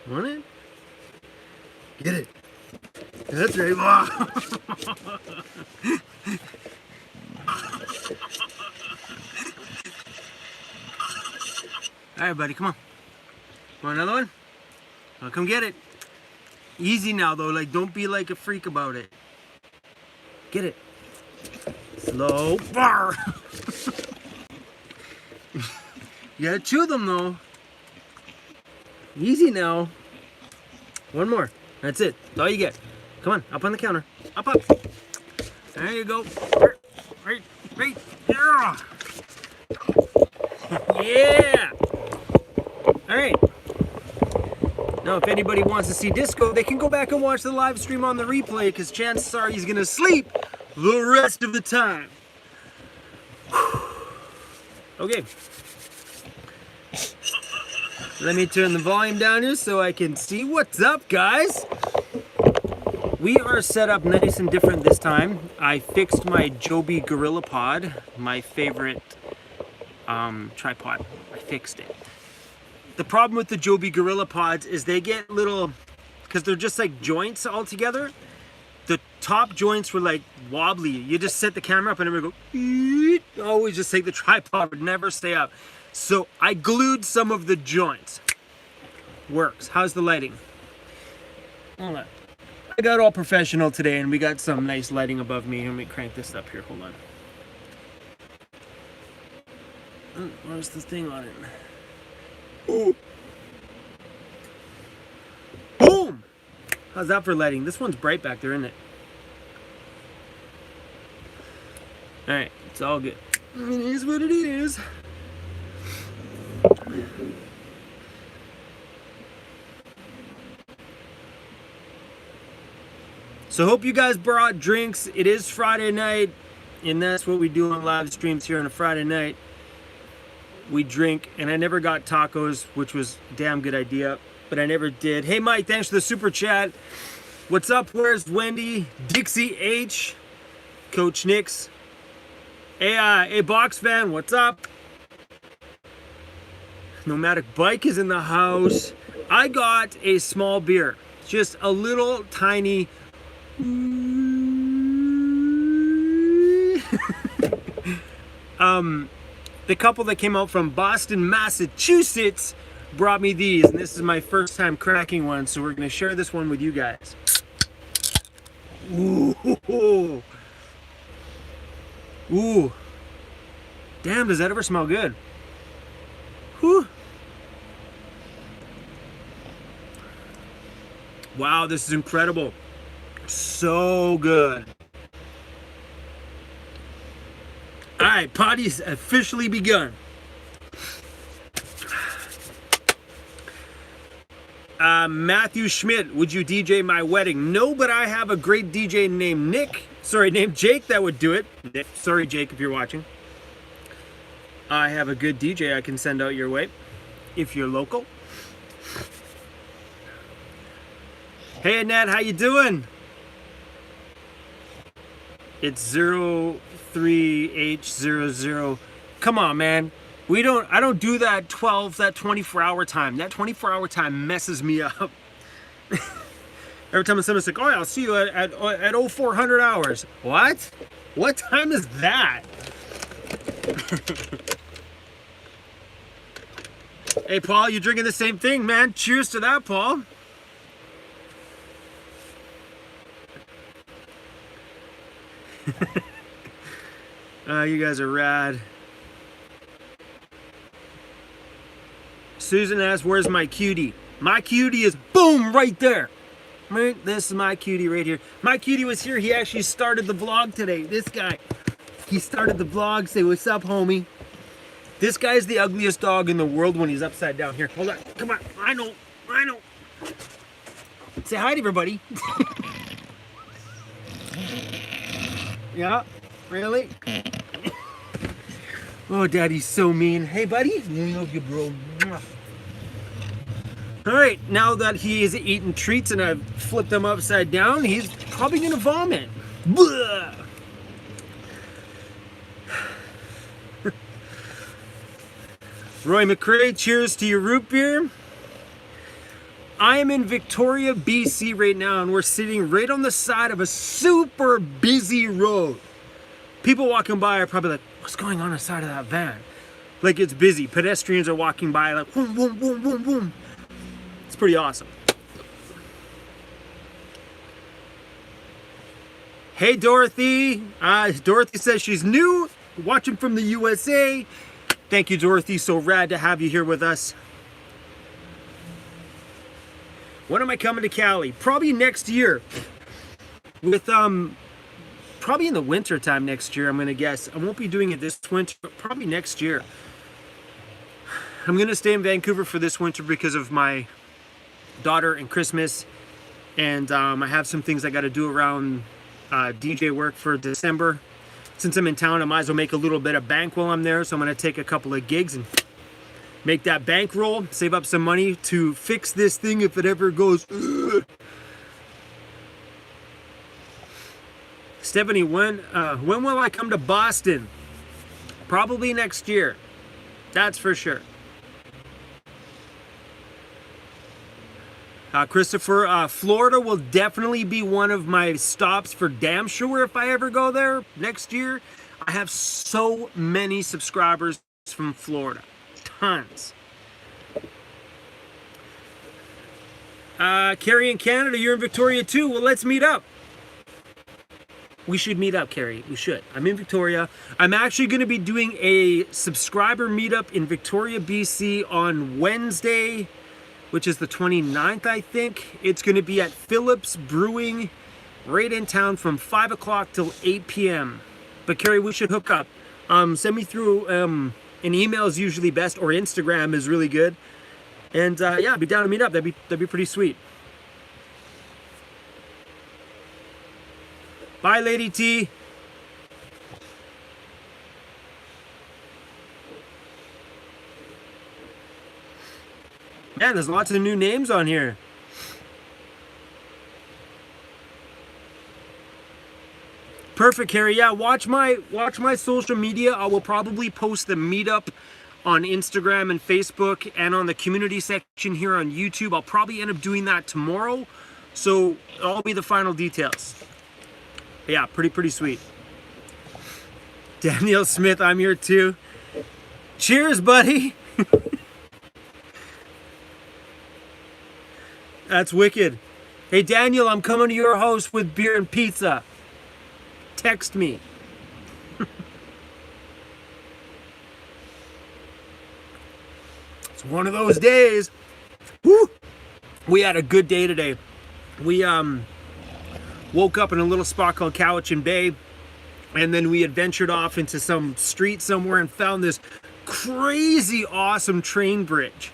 Want it? Get it. That's right. Wow. All right, buddy, come on. Want another one? I'll come get it. Easy now, though. Like, don't be like a freak about it. Get it. Slow. Bar. You gotta chew them, though. Easy now. One more. That's it. That's all you get. Come on, up on the counter. Up, up. There you go. Right. Yeah. Yeah. All right. Now, if anybody wants to see Disco, they can go back and watch the live stream on the replay, because chances are he's gonna sleep the rest of the time. Okay. Let me turn the volume down here so I can see what's up, guys. We are set up nice and different this time. I fixed my Joby GorillaPod, my favorite tripod. I fixed it. The problem with the Joby GorillaPods is they get little, because they're just like joints all together. The top joints were like wobbly. You just set the camera up and it would go, eeet. Always just like the tripod would never stay up. So I glued some of the joints. Works. How's the lighting? Hold on. I got all professional today and we got some nice lighting above me. Let me crank this up here. Hold on. Oh, where's the thing on it? Ooh. Boom! How's that for lighting? This one's bright back there, isn't it? Alright, it's all good. It is what it is. So hope you guys brought drinks. It is Friday night, and that's what we do on live streams here on a Friday night. We drink, and I never got tacos, which was a damn good idea, but I never did. Hey Mike, thanks for the super chat. What's up? Where's Wendy? Dixie H, Coach Nix. Hey, Box Fan, what's up? Nomadic Bike is in the house. I got a small beer, just a little tiny. The couple that came out from Boston, Massachusetts brought me these, and this is my first time cracking one, so we're going to share this one with you guys. Ooh. Ooh. Damn, does that ever smell good? Whew. Wow, this is incredible. So good. All right, party's officially begun. Matthew Schmidt, would you DJ my wedding? No, but I have a great DJ named named Jake that would do it. Nick, sorry, Jake, if you're watching. I have a good DJ I can send out your way if you're local. Hey, Annette, how you doing? It's 03H00. Come on, man. I don't do that 24-hour time. That 24-hour time messes me up. Every time someone's like, oh, yeah, I'll see you at 0400 hours. What? What time is that? Hey, Paul, you drinking the same thing, man? Cheers to that, Paul. You guys are rad. Susan asks, where's my cutie? My cutie is boom right there. Right? This is my cutie right here. My cutie was here. He actually started the vlog today. This guy. He started the vlog. Say, what's up, homie? This guy's the ugliest dog in the world when he's upside down. Here, hold on. Come on. I know. Say hi to everybody. Yeah, really? Oh, Daddy's so mean. Hey, buddy. Love you, bro. All right, now that he is eating treats and I've flipped him upside down, he's probably gonna vomit. Blah. Roy McCrae, cheers to your root beer. I am in Victoria, BC right now, and we're sitting right on the side of a super busy road. People walking by are probably like, what's going on inside of that van? Like, it's busy. Pedestrians are walking by like, boom, boom, boom, boom, boom. It's pretty awesome. Hey, Dorothy. Dorothy says she's new, watching from the USA. Thank you, Dorothy. So rad to have you here with us. When am I coming to Cali? Probably next year. With probably in the winter time next year, I'm gonna guess. I won't be doing it this winter, but probably next year. I'm gonna stay in Vancouver for this winter because of my daughter and Christmas, and I have some things I got to do around DJ work for December. Since I'm in town, I might as well make a little bit of bank while I'm there, so I'm gonna take a couple of gigs and make that bankroll, save up some money to fix this thing if it ever goes. Ugh. Stephanie, when will I come to Boston? Probably next year. That's for sure. Christopher, Florida will definitely be one of my stops for damn sure if I ever go there next year. I have so many subscribers from Florida. Tons. Carrie in Canada, you're in Victoria too. Well, let's meet up. We should meet up, Carrie. We should. I'm in Victoria. I'm actually going to be doing a subscriber meetup in Victoria, BC on Wednesday, which is the 29th, I think. It's going to be at Phillips Brewing, right in town from 5 o'clock till 8 p.m. But Carrie, we should hook up. Send me through, an email is usually best, or Instagram is really good. And yeah, I'd be down to meet up. That'd be pretty sweet. Bye, Lady T. Man, there's lots of new names on here. Perfect, Harry. Yeah, watch my social media. I will probably post the meetup on Instagram and Facebook and on the community section here on YouTube. I'll probably end up doing that tomorrow. So that'll be the final details. Yeah, pretty sweet. Daniel Smith, I'm here too. Cheers, buddy. That's wicked. Hey, Daniel, I'm coming to your house with beer and pizza. Text me. It's one of those days. Woo! We had a good day today. We woke up in a little spot called Cowichan Bay, and then we adventured off into some street somewhere and found this crazy awesome train bridge.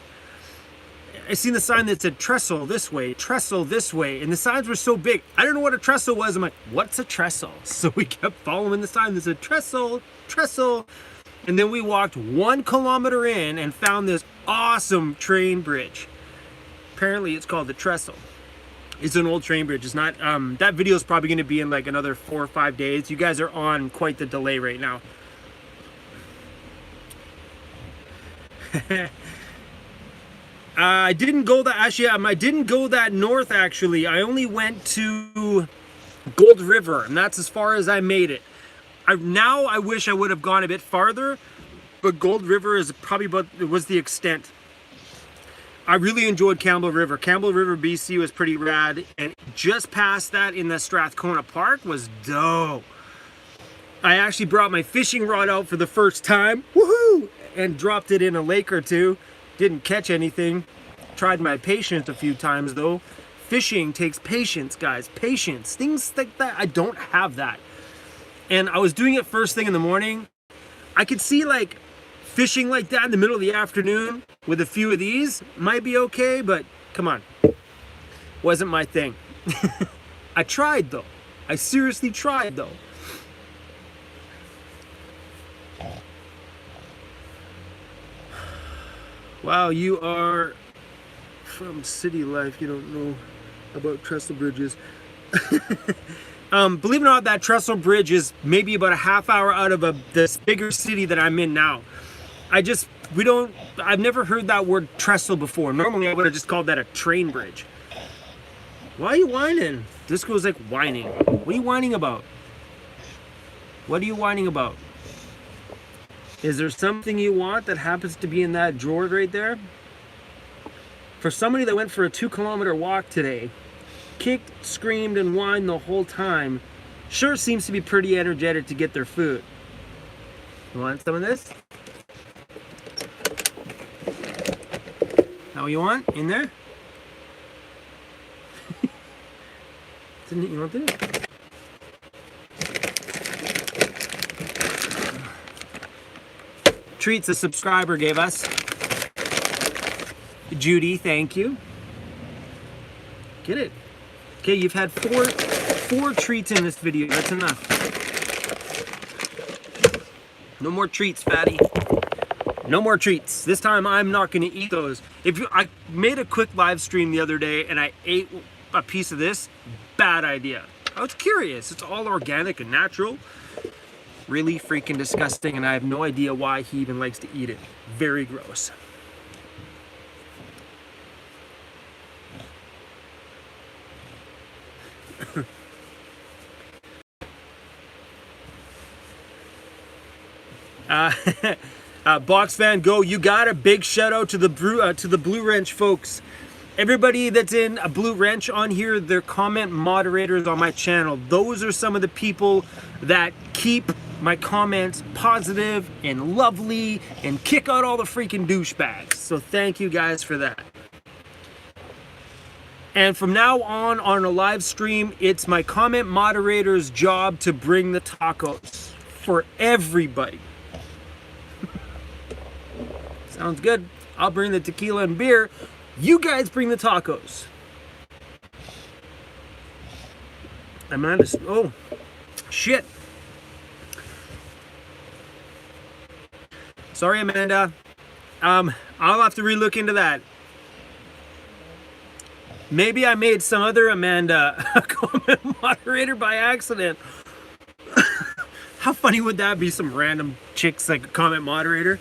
I seen the sign that said trestle this way, and the signs were so big. I didn't know what a trestle was. I'm like, what's a trestle? So we kept following the sign that said trestle, trestle. And then we walked 1 kilometer in and found this awesome train bridge. Apparently it's called the trestle. It's an old train bridge. It's not, that video is probably going to be in like another 4 or 5 days. You guys are on quite the delay right now. I didn't go that, actually, I didn't go that north, actually. I only went to Gold River, and that's as far as I made it. Now I wish I would have gone a bit farther, but Gold River is probably about, it was the extent. I really enjoyed Campbell River. Campbell River, BC was pretty rad, and just past that in the Strathcona Park was dope. I actually brought my fishing rod out for the first time, woohoo, and dropped it in a lake or two. Didn't catch anything. Tried my patience a few times though. Fishing takes patience, guys. Patience. Things like that. I don't have that. And I was doing it first thing in the morning. I could see like fishing like that in the middle of the afternoon with a few of these might be okay, but come on. Wasn't my thing. I tried though. I seriously tried though. Wow, you are from city life. You don't know about trestle bridges. Believe it or not, that trestle bridge is maybe about a half hour out of this bigger city that I'm in now. I just I've never heard that word trestle before. Normally I would have just called that a train bridge. Why are you whining? Disco's like whining. What are you whining about? What are you whining about? Is there something you want that happens to be in that drawer right there? For somebody that went for a 2-kilometer walk today, kicked, screamed, and whined the whole time, sure seems to be pretty energetic to get their food. You want some of this? Now you want? In there? You want this? Treats a subscriber gave us. Judy, thank you. Get it. Okay, you've had four treats in this video. That's enough. No more treats, fatty. No more treats. This time I'm not going to eat those. I made a quick live stream the other day and I ate a piece of this. Bad idea. I was curious. It's all organic and natural. Really freaking disgusting, and I have no idea why he even likes to eat it. Very gross. Box Fan Go, you got a big shout out to the Blue Wrench folks. Everybody that's in a Blue Wrench on here, they're comment moderators on my channel. Those are some of the people that keep my comments positive and lovely and kick out all the freaking douchebags. So thank you guys for that. And from now on a live stream, it's my comment moderator's job to bring the tacos for everybody. Sounds good. I'll bring the tequila and beer. You guys bring the tacos. Amanda, oh, shit. Sorry, Amanda. I'll have to relook into that. Maybe I made some other Amanda a comment moderator by accident. How funny would that be? Some random chicks like a comment moderator.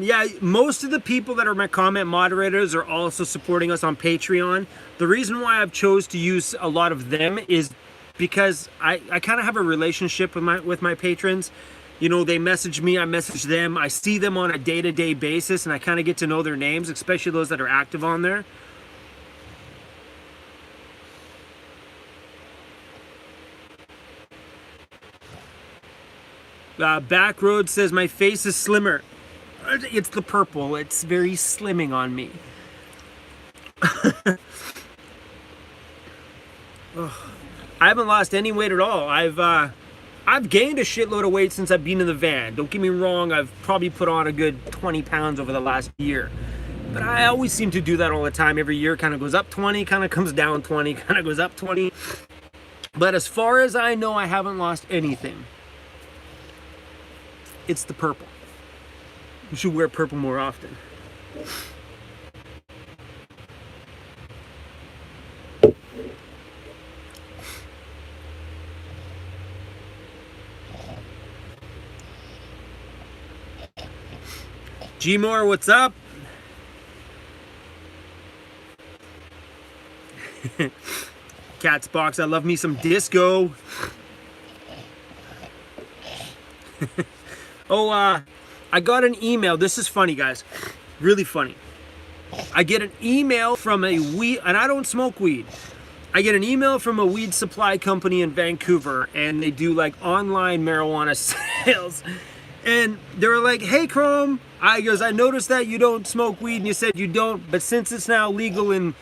Yeah, most of the people that are my comment moderators are also supporting us on Patreon. The reason why I've chose to use a lot of them is because I kind of have a relationship with my patrons. You know, they message me, I message them. I see them on a day-to-day basis, and I kind of get to know their names, especially those that are active on there. Backroad says, my face is slimmer. It's the purple. It's very slimming on me. I haven't lost any weight at all. I've gained a shitload of weight since I've been in the van. Don't get me wrong, I've probably put on a good 20 pounds over the last year. But I always seem to do that all the time. Every year kind of goes up 20, kind of comes down 20, kind of goes up 20. But as far as I know, I haven't lost anything. It's the purple. You should wear purple more often. G-More, what's up? Cat's Box, I love me some disco. Oh, I got an email. This is funny, guys. Really funny. I get an email from a weed, and I don't smoke weed. I get an email from a weed supply company in Vancouver, and they do like online marijuana sales. And they were like, hey, Chrome, I noticed that you don't smoke weed, and you said you don't, but since it's now legal in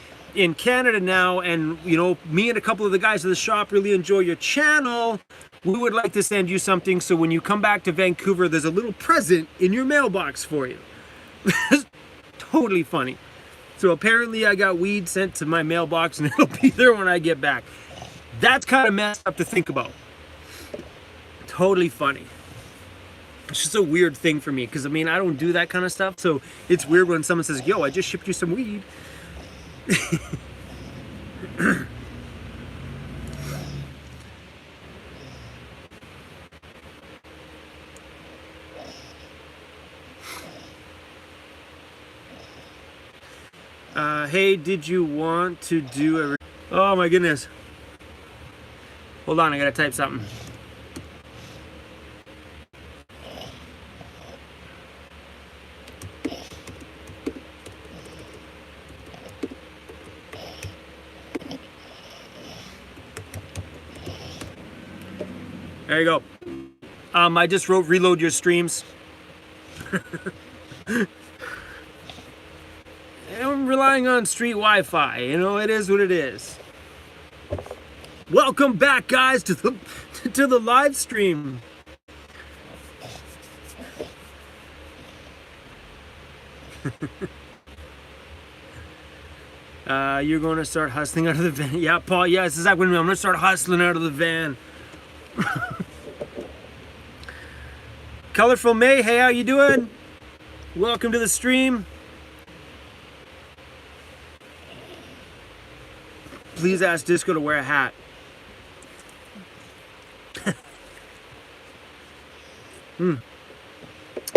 Canada now, and you know, me and a couple of the guys at the shop really enjoy your channel, we would like to send you something so when you come back to Vancouver, there's a little present in your mailbox for you. Totally funny. So apparently I got weed sent to my mailbox and it'll be there when I get back. That's kind of messed up to think about. Totally funny. It's just a weird thing for me because I mean, I don't do that kind of stuff. So it's weird when someone says, yo, I just shipped you some weed. Hey, did you want to do a... Oh my goodness. Hold on, I gotta type something. There you go. I just wrote reload your streams. I'm relying on street Wi-Fi. You know, it is what it is. Welcome back, guys, to the live stream. You're going to start hustling out of the van. Yeah, Paul. Yeah, it's exactly what I mean. I'm going to start hustling out of the van. Colorful May, hey, how you doing? Welcome to the stream. Please ask Disco to wear a hat.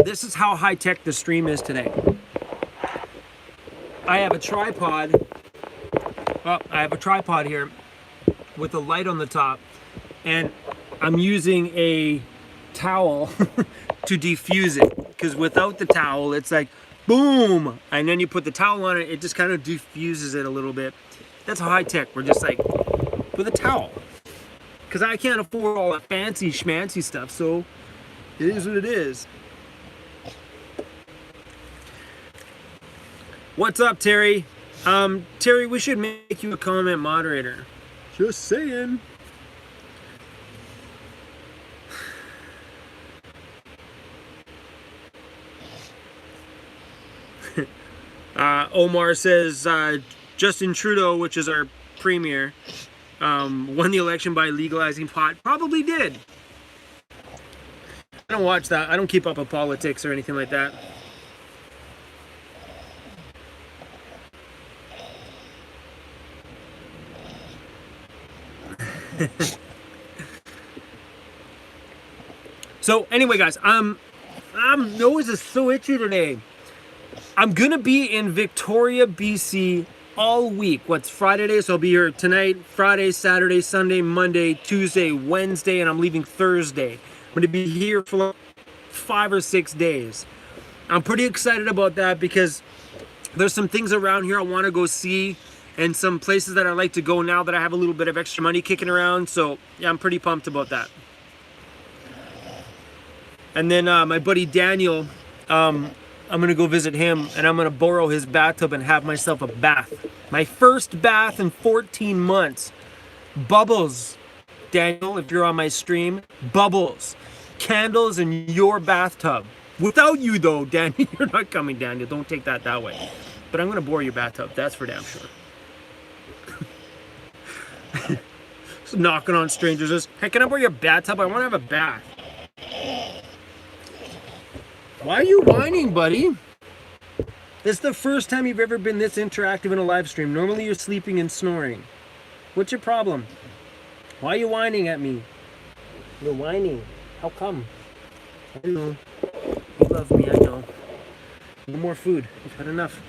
This is how high-tech the stream is today. I have a tripod. Oh, I have a tripod here with a light on the top, and I'm using a towel to defuse it, because without the towel it's like boom, and then you put the towel on it, it just kind of diffuses it a little bit. That's how high tech. We're just like with a towel, because I can't afford all that fancy schmancy stuff, so it is what it is. What's up, Terry? Terry, we should make you a comment moderator. Just saying. Omar says Justin Trudeau, which is our premier, won the election by legalizing pot. Probably did. I don't watch that. I don't keep up with politics or anything like that. So anyway, guys, nose is so itchy today. I'm gonna be in Victoria, BC all week. What's Friday today? So I'll be here tonight, Friday, Saturday, Sunday, Monday, Tuesday, Wednesday, and I'm leaving Thursday. I'm gonna be here for like 5 or 6 days. I'm pretty excited about that because there's some things around here I want to go see, and some places that I like to go now that I have a little bit of extra money kicking around. So yeah, I'm pretty pumped about that. And then my buddy Daniel, I'm gonna go visit him, and I'm gonna borrow his bathtub and have myself a bath. My first bath in 14 months. Bubbles, Daniel, if you're on my stream, bubbles, candles in your bathtub. Without you though, Daniel, you're not coming, Daniel. Don't take that way. But I'm gonna borrow your bathtub. That's for damn sure. Just knocking on strangers. Just, hey, can I borrow your bathtub? I want to have a bath. Why are you whining, buddy? This is the first time you've ever been this interactive in a live stream. Normally you're sleeping and snoring. What's your problem? Why are you whining at me? You're whining. How come? I know. You love me, I know. No more food. You've had enough.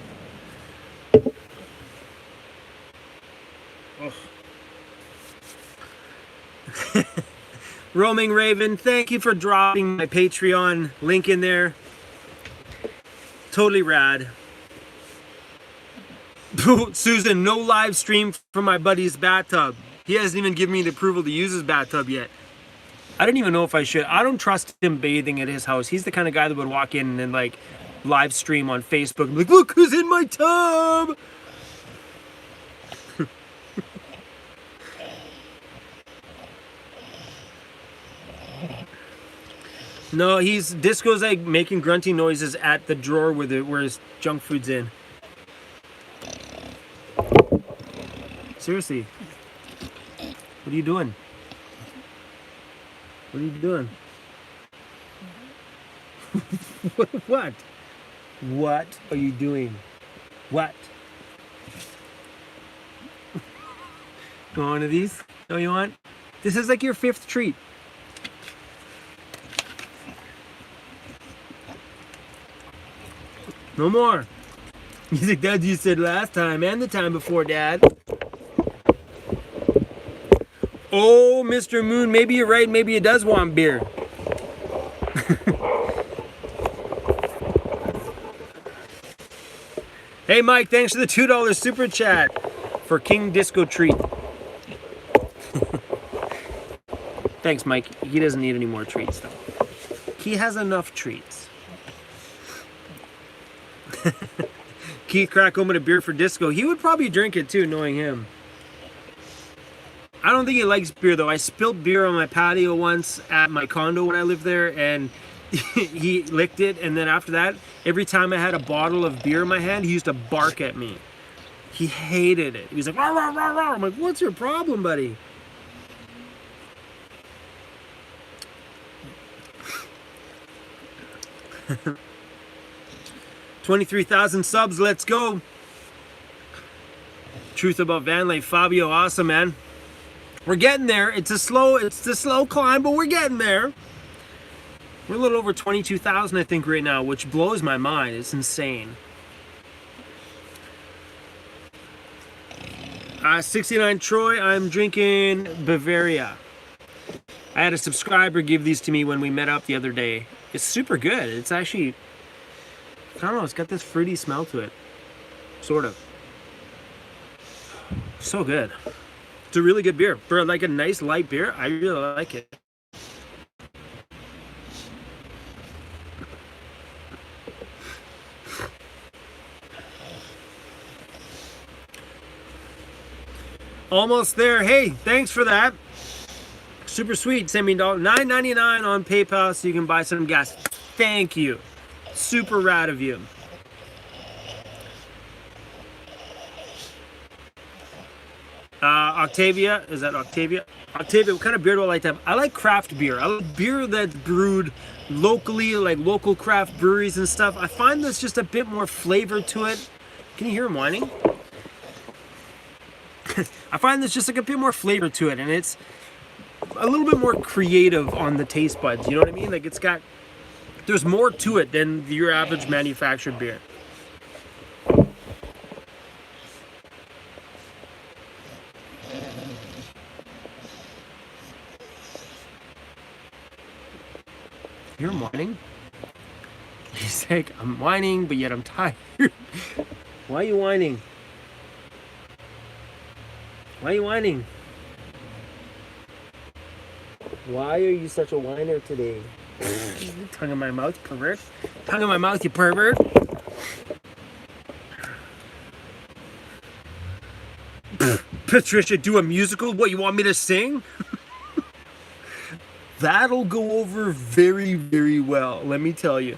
Oh. Roaming Raven, thank you for dropping my Patreon link in there. Totally rad. Susan, no live stream from my buddy's bathtub. He hasn't even given me the approval to use his bathtub yet. I don't even know if I should. I don't trust him bathing at his house. He's the kind of guy that would walk in and like live stream on Facebook and be like, look who's in my tub. No, Disco's like making grunty noises at the drawer where his junk food's in. Seriously. What are you doing? What are you doing? What? What are you doing? What? You want one of these? Oh, you want? This is like your 5th treat. No more. He's like, that's what you said last time and the time before, Dad. Oh, Mr. Moon, maybe you're right. Maybe he does want beer. Hey, Mike, thanks for the $2 super chat for King Disco Treat. Thanks, Mike. He doesn't need any more treats, though. He has enough treats. Keith crack open a beer for Disco. He would probably drink it, too, knowing him. I don't think he likes beer, though. I spilled beer on my patio once at my condo when I lived there, and he licked it. And then after that, every time I had a bottle of beer in my hand, he used to bark at me. He hated it. He was like, rah, rah, rah, rah. I'm like, what's your problem, buddy? $23,000 subs. Let's go. Truth about VANLIFE. Fabio, awesome, man. We're getting there. It's a slow climb, but we're getting there. We're a little over 22,000, I think, right now, which blows my mind. It's insane. 69 Troy, I'm drinking Bavaria. I had a subscriber give these to me when we met up the other day. It's super good. It's actually, I don't know, it's got this fruity smell to it. Sort of. So good. It's a really good beer. For like a nice light beer, I really like it. Almost there. Hey, thanks for that. Super sweet. Send me $9.99 on PayPal so you can buy some gas. Thank you. Super rad of you. Octavia, is that Octavia? Octavia, what kind of beer do I like to have? I like craft beer. I like beer that's brewed locally, like local craft breweries and stuff. I find there's just a bit more flavor to it. Can you hear him whining? I find there's just like a bit more flavor to it, and it's a little bit more creative on the taste buds. You know what I mean? Like there's more to it than your average manufactured beer. You're whining? He's like, I'm whining, but yet I'm tired. Why are you whining? Why are you whining? Why are you such a whiner today? Tongue in my mouth, pervert. Tongue in my mouth, you pervert. Patricia, do a musical? What, you want me to sing? That'll go over very, very well, let me tell you.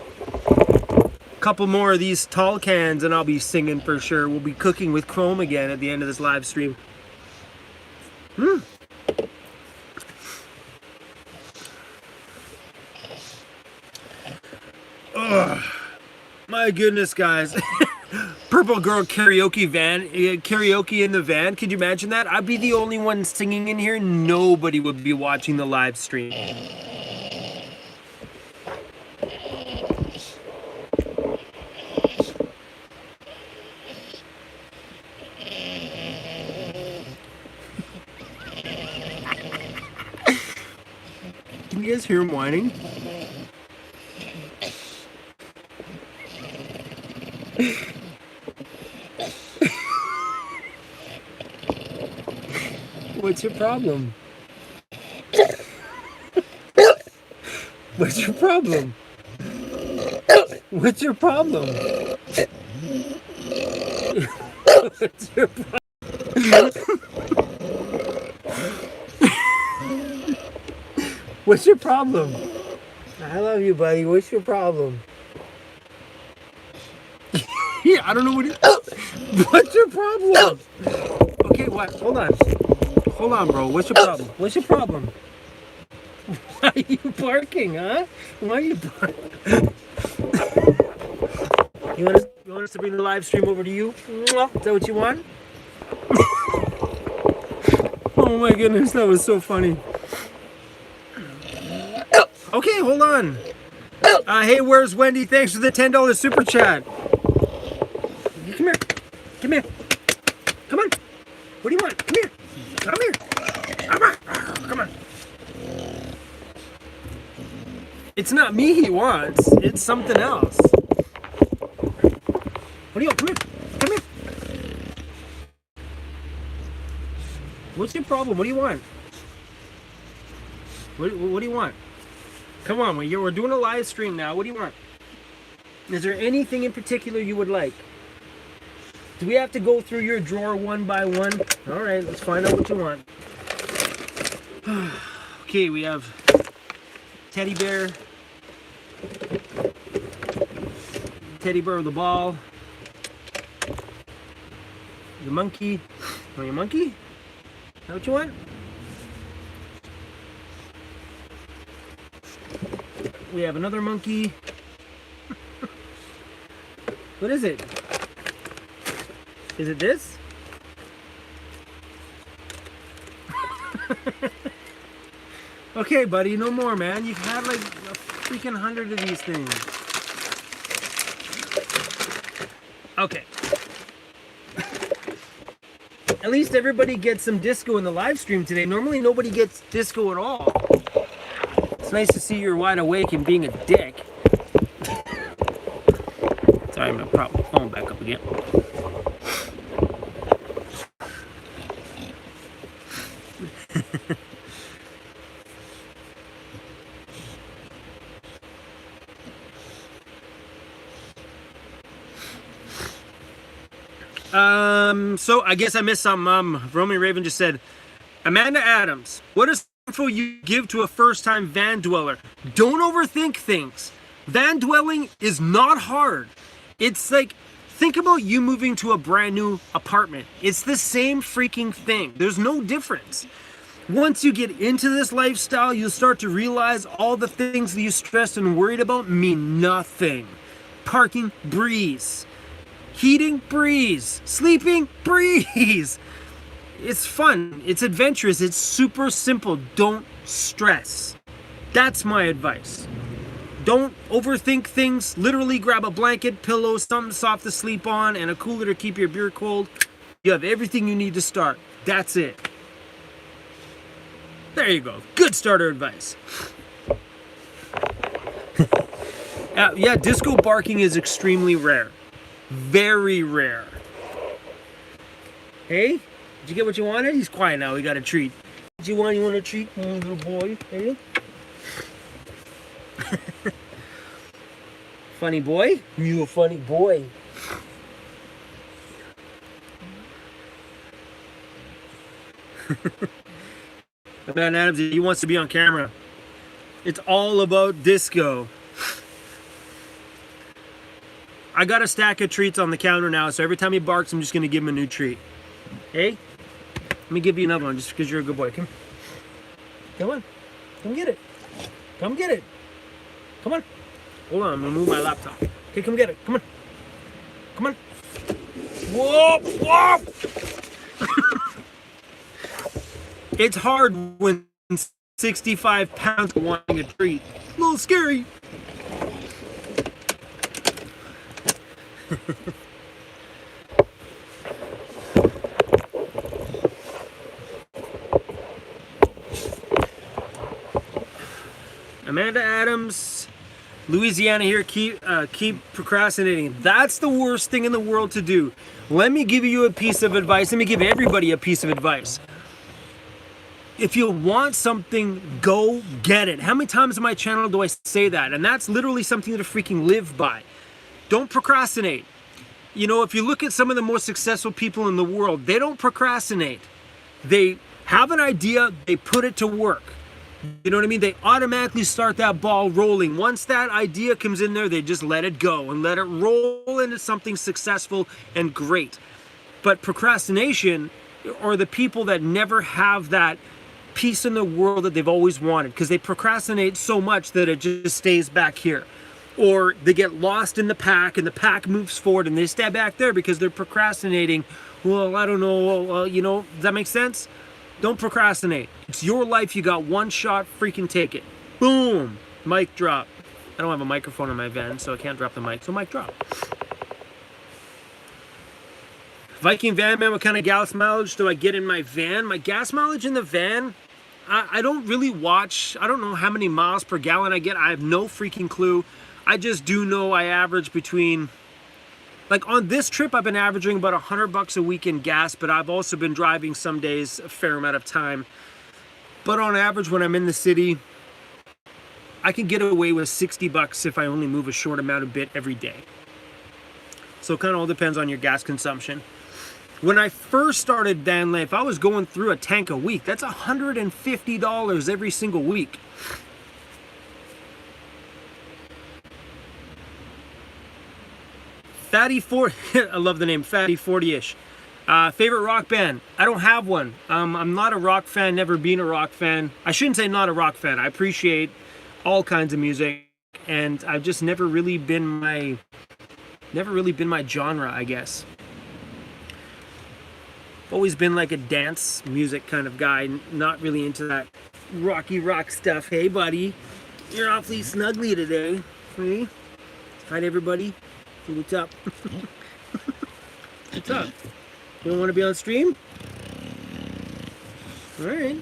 Couple more of these tall cans and I'll be singing for sure. We'll be cooking with Chrome again at the end of this live stream. Ugh. My goodness, guys. Purple Girl karaoke karaoke in the van. Could you imagine that? I'd be the only one singing in here. Nobody would be watching the live stream. Can you guys hear him whining? What's your problem? What's your problem? What's your problem? What's your problem? What's your problem? I love you, buddy. What's your problem? Yeah, I don't know what it is. What's your problem? Okay, what? Hold on. Hold on, bro. What's your problem? What's your problem? Why are you barking, huh? Why are you barking? You want us to bring the live stream over to you? Is that what you want? Oh my goodness, that was so funny. Okay, hold on. Hey, where's Wendy? Thanks for the $10 super chat. Come What do you want? Come here. Come here. Come on. Come on. It's not me he wants. It's something else. What do you want? Come here. Come here. What's your problem? What do you want? What do you want? Come on, we're doing a live stream now. What do you want? Is there anything in particular you would like? Do we have to go through your drawer one by one? All right, let's find out what you want. Okay, we have teddy bear. Teddy bear with the ball. The monkey. Want your monkey? Is that what you want? We have another monkey. What is it? Is it this? Okay, buddy, no more, man. You've had like a freaking 100 of these things. Okay. At least everybody gets some disco in the live stream today. Normally nobody gets disco at all. It's nice to see you're wide awake and being a dick. Sorry, I'm gonna prop my phone back up again. So I guess I missed some. Romy Raven just said, Amanda Adams, what is info you give to a first-time van dweller? Don't overthink things. Van dwelling is not hard. It's like, think about you moving to a brand new apartment. It's the same freaking thing. There's no difference. Once you get into this lifestyle, you'll start to realize all the things that you stressed and worried about mean nothing. Parking, breeze. Heating, breeze. Sleeping, breeze. It's fun. It's adventurous. It's super simple. Don't stress. That's my advice. Don't overthink things. Literally grab a blanket, pillow, something soft to sleep on, and a cooler to keep your beer cold. You have everything you need to start. That's it. There you go. Good starter advice. Yeah, disco barking is extremely rare. Very rare. Hey, did you get what you wanted? He's quiet now. We got a treat. What you want? You want a treat, little boy? Hey? Funny boy? You a funny boy. Man, Adams, he wants to be on camera. It's all about disco. I got a stack of treats on the counter now, so every time he barks, I'm just going to give him a new treat. Hey, let me give you another one just because you're a good boy. Come on. Come get it. Come get it. Come on. Hold on, I'm going to move my laptop. Okay, come get it. Come on. Come on. Whoa! Whoa! It's hard when 65 pounds wanting a treat. A little scary. Amanda Adams, Louisiana here, keep procrastinating. That's the worst thing in the world to do. Let me give you a piece of advice. Let me give everybody a piece of advice. If you want something, go get it. How many times on my channel do I say that? And that's literally something to freaking live by. Don't procrastinate. You know, if you look at some of the most successful people in the world, they don't procrastinate. They have an idea, they put it to work. You know what I mean? They automatically start that ball rolling. Once that idea comes in there, they just let it go and let it roll into something successful and great. But procrastination are the people that never have that peace in the world that they've always wanted, because they procrastinate so much that it just stays back here. Or they get lost in the pack and the pack moves forward and they stay back there because they're procrastinating. Well, I don't know, you know, does that make sense? Don't procrastinate. It's your life. You got one shot. Freaking take it. Boom. Mic drop. I don't have a microphone in my van, so I can't drop the mic. So mic drop. Viking van man, what kind of gas mileage do I get in my van? My gas mileage in the van, I don't really watch. I don't know how many miles per gallon I get. I have no freaking clue. I just do know I average between, like on this trip, I've been averaging about $100 a week in gas, but I've also been driving some days a fair amount of time. But on average, when I'm in the city, I can get away with $60 if I only move a short amount of bit every day. So it kind of all depends on your gas consumption. When I first started VanLife, I was going through a tank a week. That's $150 every single week. Fatty 40, I love the name, Fatty 40-ish. Favorite rock band? I don't have one. I'm not a rock fan, never been a rock fan. I shouldn't say not a rock fan. I appreciate all kinds of music, and I've just never really been my genre, I guess. Always been like a dance music kind of guy, not really into that rocky rock stuff. Hey buddy, you're awfully snuggly today. Hey? Hi everybody. What's up? What's up? You don't want to be on stream? Alright.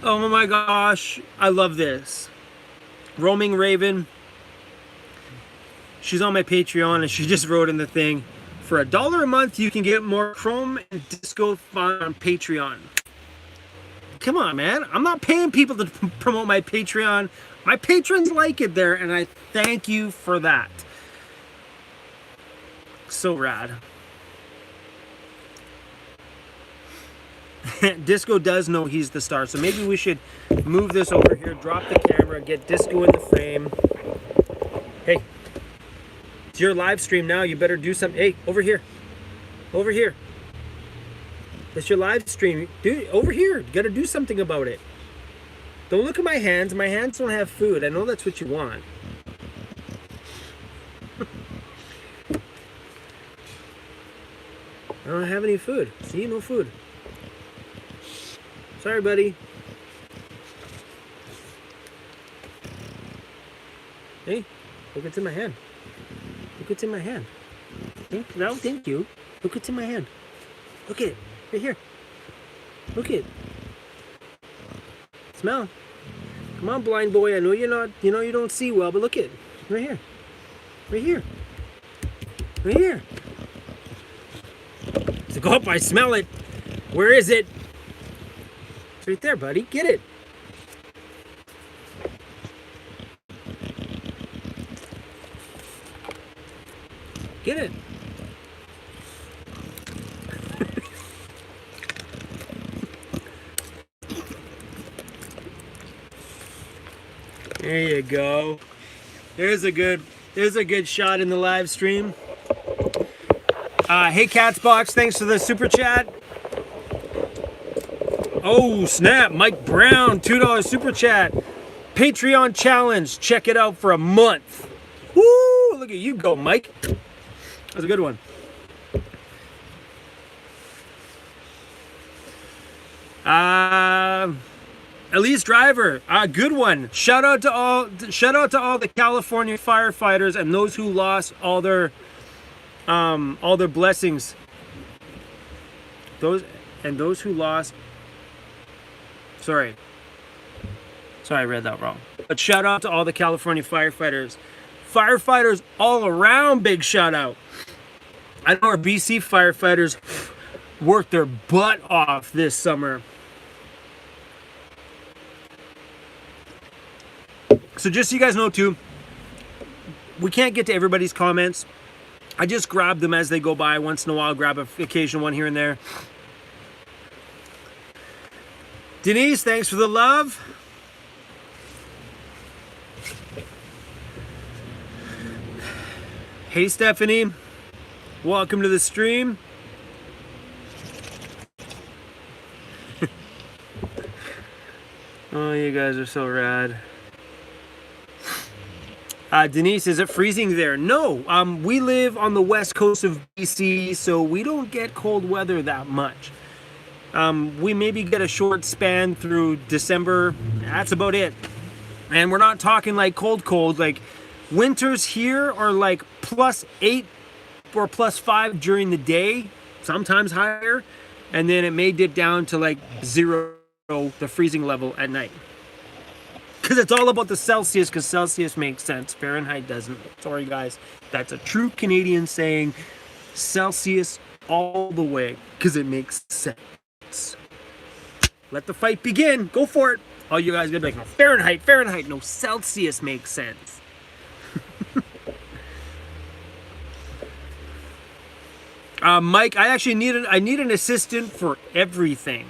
Oh my gosh, I love this. Roaming Raven. She's on my Patreon and she just wrote in the thing, for $1 a month you can get more Chrome and Disco fun on Patreon. Come on, man. I'm not paying people to promote my Patreon. My patrons like it there, and I thank you for that. So rad. Disco does know he's the star, so maybe we should move this over here, drop the camera, get Disco in the frame. Hey, it's your live stream now. You better do something. Hey, over here. Over here. It's your live stream. Dude, over here. You gotta do something about it. Don't look at my hands. My hands don't have food. I know that's what you want. I don't have any food. See, no food. Sorry, buddy. Hey, look what's in my hand. Look what's in my hand. No, thank you. Look what's in my hand. Look at it. Right here. Look at it. Smell. Come on, blind boy. I know you're not, you don't see well, but look at it. Right here. Right here. Right here. So go up, I smell it. Where is it? It's right there, buddy. Get it. Get it. There you go. There's a good shot in the live stream. Hey Catsbox, thanks for the super chat. Oh snap, Mike Brown, $2 super chat. Patreon challenge, check it out for a month. Woo! Look at you go, Mike. That's a good one. Elise Driver, good one. Shout out to all the California firefighters and those who lost all their blessings. Those who lost. Sorry, I read that wrong. But shout out to all the California firefighters. Firefighters all around, big shout out. I know our BC firefighters worked their butt off this summer. So just so you guys know too, we can't get to everybody's comments. I just grab them as they go by. Once in a while, grab an occasional one here and there. Denise, thanks for the love. Hey Stephanie, welcome to the stream. Oh, you guys are so rad. Denise, is it freezing there? No, we live on the west coast of BC, so we don't get cold weather that much. We maybe get a short span through December. That's about it. And we're not talking like cold, like Winters here are like +8 or +5 during the day, sometimes higher, and then it may dip down to like 0, the freezing level at night. Because it's all about the Celsius, because Celsius makes sense. Fahrenheit doesn't. Sorry, guys. That's a true Canadian saying. Celsius all the way, because it makes sense. Let the fight begin. Go for it. All you guys are going to be like, no, Fahrenheit, Fahrenheit. No, Celsius makes sense. Mike, I need an assistant for everything.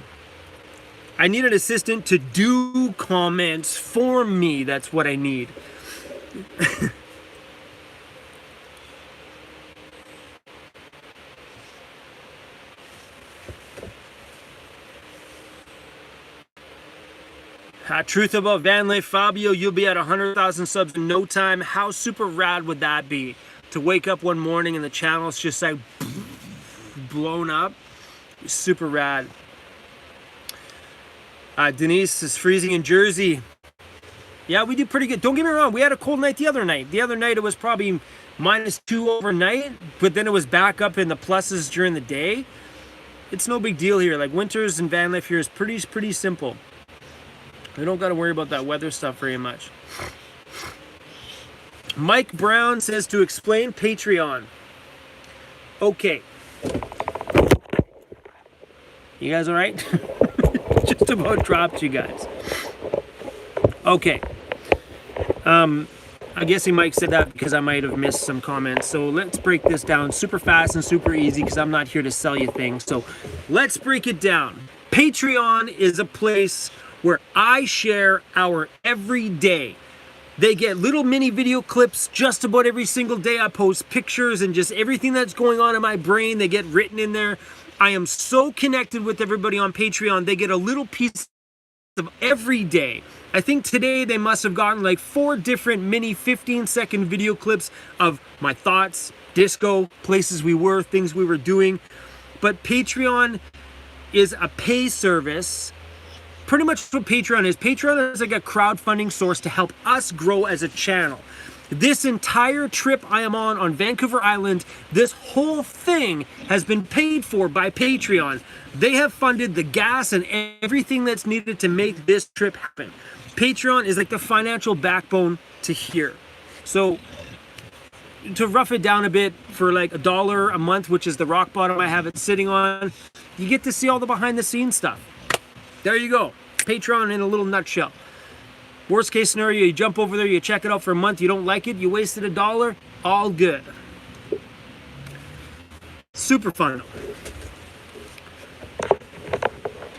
I need an assistant to do comments for me. That's what I need. Truth about VanLife, Fabio, you'll be at 100,000 subs in no time. How super rad would that be? To wake up one morning and the channel's just like blown up. Super rad. Denise is freezing in Jersey. Yeah, we did pretty good. Don't get me wrong, we had a cold night the other night. The other night it was probably -2 overnight, but then it was back up in the pluses during the day. It's no big deal here. Like winters and van life here is pretty simple. We don't got to worry about that weather stuff very much. Mike Brown says to explain Patreon. Okay. You guys all right? Just about dropped you guys. Okay. I'm guessing Mike said that because I might have missed some comments. So let's break this down super fast and super easy because I'm not here to sell you things. So let's break it down. Patreon is a place where I share our everyday. They get little mini video clips just about every single day. I post pictures and just everything that's going on in my brain. They get written in there. I am so connected with everybody on Patreon. They get a little piece of every day. I think today they must have gotten like 4 different mini 15-second video clips of my thoughts, disco, places we were, things we were doing. But Patreon is a pay service. Pretty much what Patreon is. Patreon is like a crowdfunding source to help us grow as a channel. This entire trip I am on Vancouver Island, this whole thing has been paid for by Patreon. They have funded the gas and everything that's needed to make this trip happen. Patreon is like the financial backbone to here. So to rough it down a bit, for like $1 a month, which is the rock bottom I have it sitting on, you get to see all the behind the scenes stuff. There you go. Patreon in a little nutshell. Worst case scenario, you jump over there, you check it out for a month, you don't like it, you wasted $1, all good. Super fun.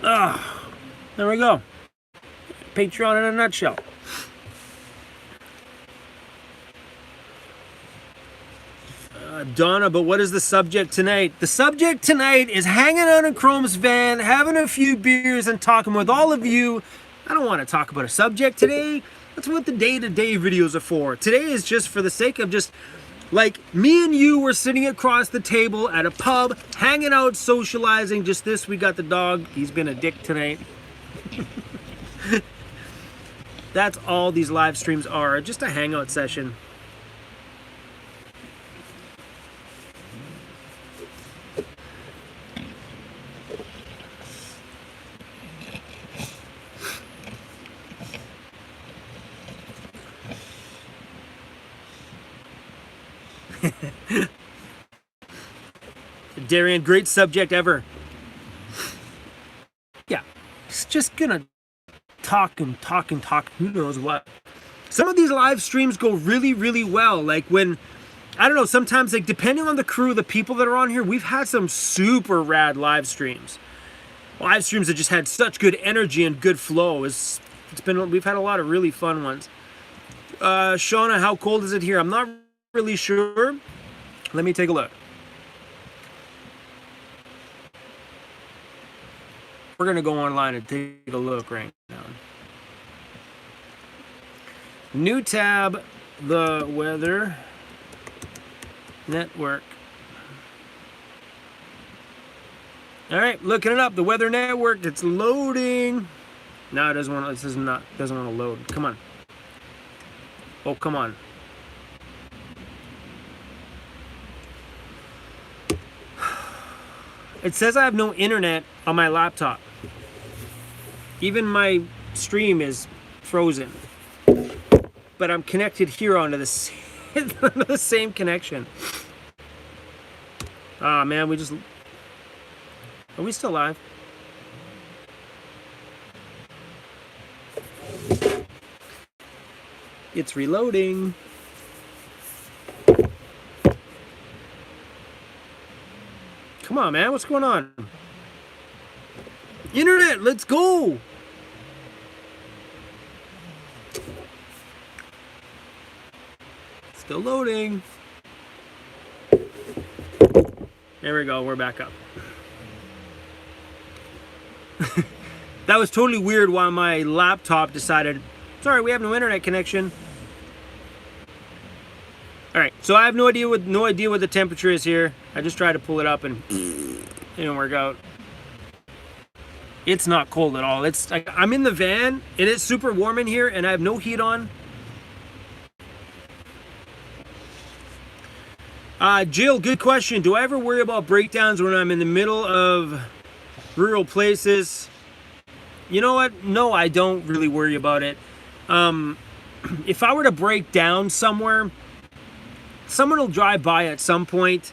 There we go. Patreon in a nutshell. Donna, but what is the subject tonight? The subject tonight is hanging out in Chrome's van, having a few beers and talking with all of you. I don't want to talk about a subject today. That's what the day-to-day videos are for. Today is just for the sake of just, like, me and you were sitting across the table at a pub, hanging out, socializing. Just this, we got the dog. He's been a dick tonight. That's all these live streams are, just a hangout session. Darian, great subject ever. Yeah, it's just gonna talk and talk and talk. Who knows what? Some of these live streams go really well. Like when, I don't know, sometimes like depending on the crew, the people that are on here, we've had some super rad live streams. Live streams that just had such good energy and good flow. We've had a lot of really fun ones. Shauna, how cold is it here? I'm not really sure. Let me take a look. We're gonna go online and take a look right now. New tab, the weather network. All right, looking it up. The weather network. It's loading. No, it doesn't want. This is not. Doesn't want to load. Come on. Oh, come on. It says I have no internet on my laptop. Even my stream is frozen. But I'm connected here onto the same connection. Ah, man, are we still live? It's reloading. Come on, man, what's going on? Internet, let's go! Still loading. There we go, we're back up. That was totally weird why my laptop decided, sorry, we have no internet connection. All right, so I have no idea what the temperature is here. I just tried to pull it up and it didn't work out. It's not cold at all. It's like I'm in the van. It is super warm in here and I have no heat on. Jill, good question. Do I ever worry about breakdowns when I'm in the middle of rural places? You know what? No, I don't really worry about it. If I were to break down somewhere, someone will drive by at some point,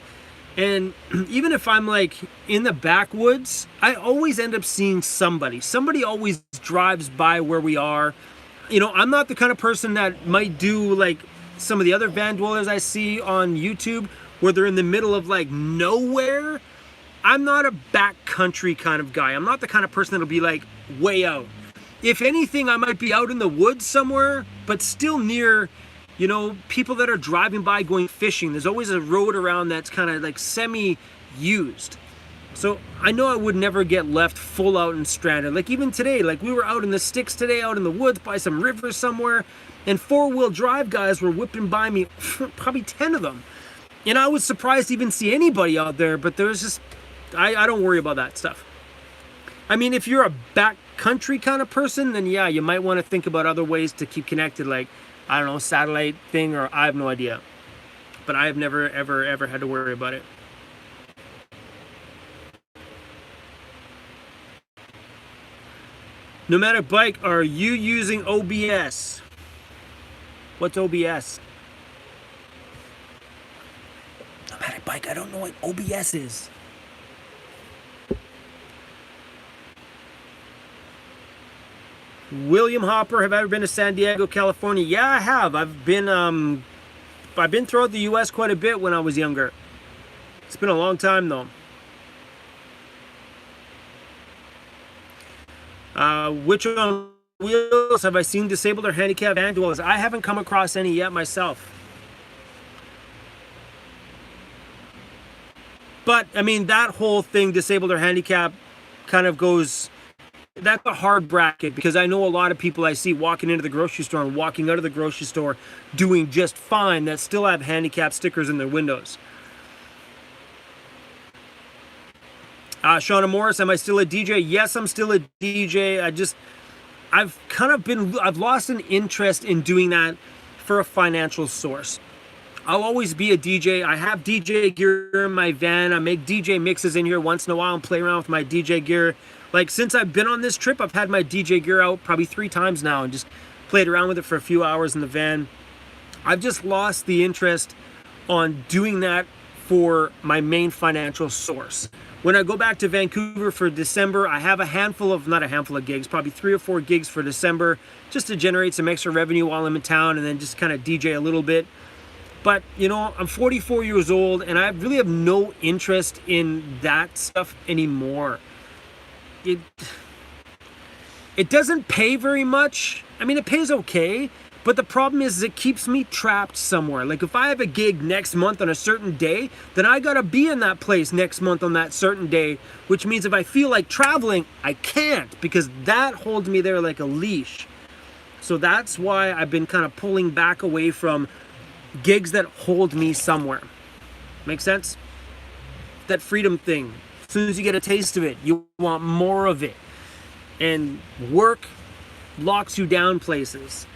and even if I'm like in the backwoods, I always end up seeing somebody. Somebody always drives by where we are. You know, I'm not the kind of person that might do like some of the other van dwellers I see on YouTube where they're in the middle of like nowhere. I'm not a backcountry kind of guy. I'm not the kind of person that'll be like way out. If anything, I might be out in the woods somewhere, but still near, you know, people that are driving by going fishing. There's always a road around that's kind of like semi-used. So I know I would never get left full out and stranded. Like even today, like we were out in the sticks today, out in the woods by some river somewhere, and four-wheel drive guys were whipping by me, probably 10 of them. And I was surprised to even see anybody out there, but there was just, I don't worry about that stuff. I mean, if you're a backcountry kind of person, then yeah, you might want to think about other ways to keep connected, like, I don't know, satellite thing, or I have no idea. But I have never, ever had to worry about it. Nomadic Bike, are you using OBS? What's OBS? Nomadic Bike, I don't know what OBS is. William Hopper, have I ever been to San Diego, California? Yeah, I have. I've been throughout the US quite a bit when I was younger. It's been a long time though. Which on wheels have I seen disabled or handicapped van dwellers? I haven't come across any yet myself. But I mean, that whole thing, disabled or handicapped, kind of goes, that's a hard bracket, because I know a lot of people I see walking into the grocery store and walking out of the grocery store doing just fine that still have handicap stickers in their windows. Shauna Morris, am I still a DJ? Yes, I'm still a DJ. I've lost an interest in doing that for a financial source. I'll always be a DJ. I have DJ gear in my van. I make DJ mixes in here once in a while and play around with my DJ gear. Like, since I've been on this trip, I've had my DJ gear out probably 3 times now and just played around with it for a few hours in the van. I've just lost the interest on doing that for my main financial source. When I go back to Vancouver for December, I have not a handful of gigs, probably 3 or 4 gigs for December, just to generate some extra revenue while I'm in town and then just kind of DJ a little bit. But, you know, I'm 44 years old and I really have no interest in that stuff anymore. It doesn't pay very much. I mean, it pays okay, but the problem is it keeps me trapped somewhere. Like if I have a gig next month on a certain day, then I gotta be in that place next month on that certain day, which means if I feel like traveling, I can't, because that holds me there like a leash. So that's why I've been kind of pulling back away from gigs that hold me somewhere. Make sense? That freedom thing. As soon as you get a taste of it, you want more of it. And work locks you down places.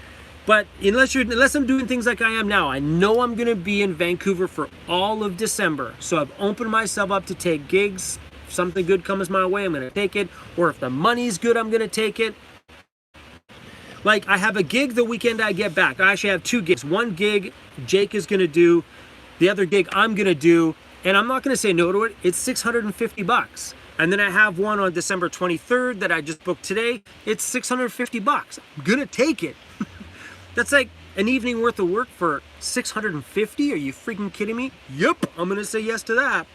But unless I'm doing things like I am now, I know I'm going to be in Vancouver for all of December. So I've opened myself up to take gigs If something good comes my way, I'm going to take it. Or if the money's good, I'm going to take it. Like, I have a gig the weekend I get back. I actually have 2 gigs. One gig Jake is going to do. The other gig I'm going to do. And I'm not going to say no to it. It's $650. And then I have one on December 23rd that I just booked today. It's $650. I'm going to take it. That's like an evening worth of work for $650. Are you freaking kidding me? Yep, I'm going to say yes to that.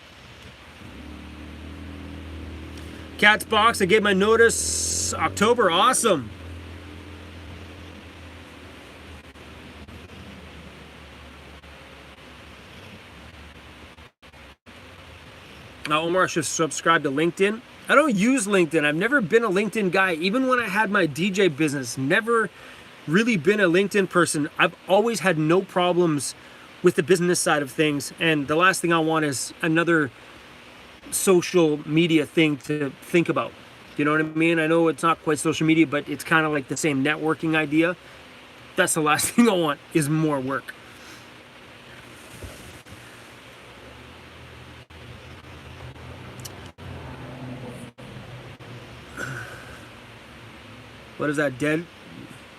Cat's Box, I gave my notice October. Awesome. Omar should subscribe to LinkedIn. I don't use LinkedIn. I've never been a LinkedIn guy. Even when I had my DJ business, never really been a LinkedIn person. I've always had no problems with the business side of things. And the last thing I want is another social media thing to think about. You know what I mean? I know it's not quite social media, but it's kind of like the same networking idea. That's the last thing I want, is more work. What is that, dead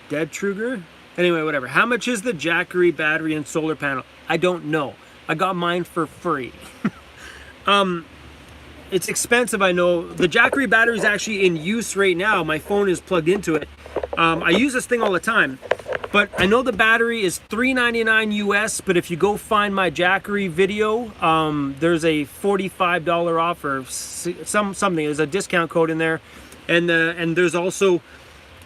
Truger? Anyway, whatever. How much is the Jakhary battery and solar panel? I don't know. I got mine for free. It's expensive, I know. The Jakhary battery is actually in use right now. My phone is plugged into it. I use this thing all the time. But I know the battery is $3.99 US, but if you go find my Jakhary video, there's a $45 off or something. There's a discount code in there. And there's also,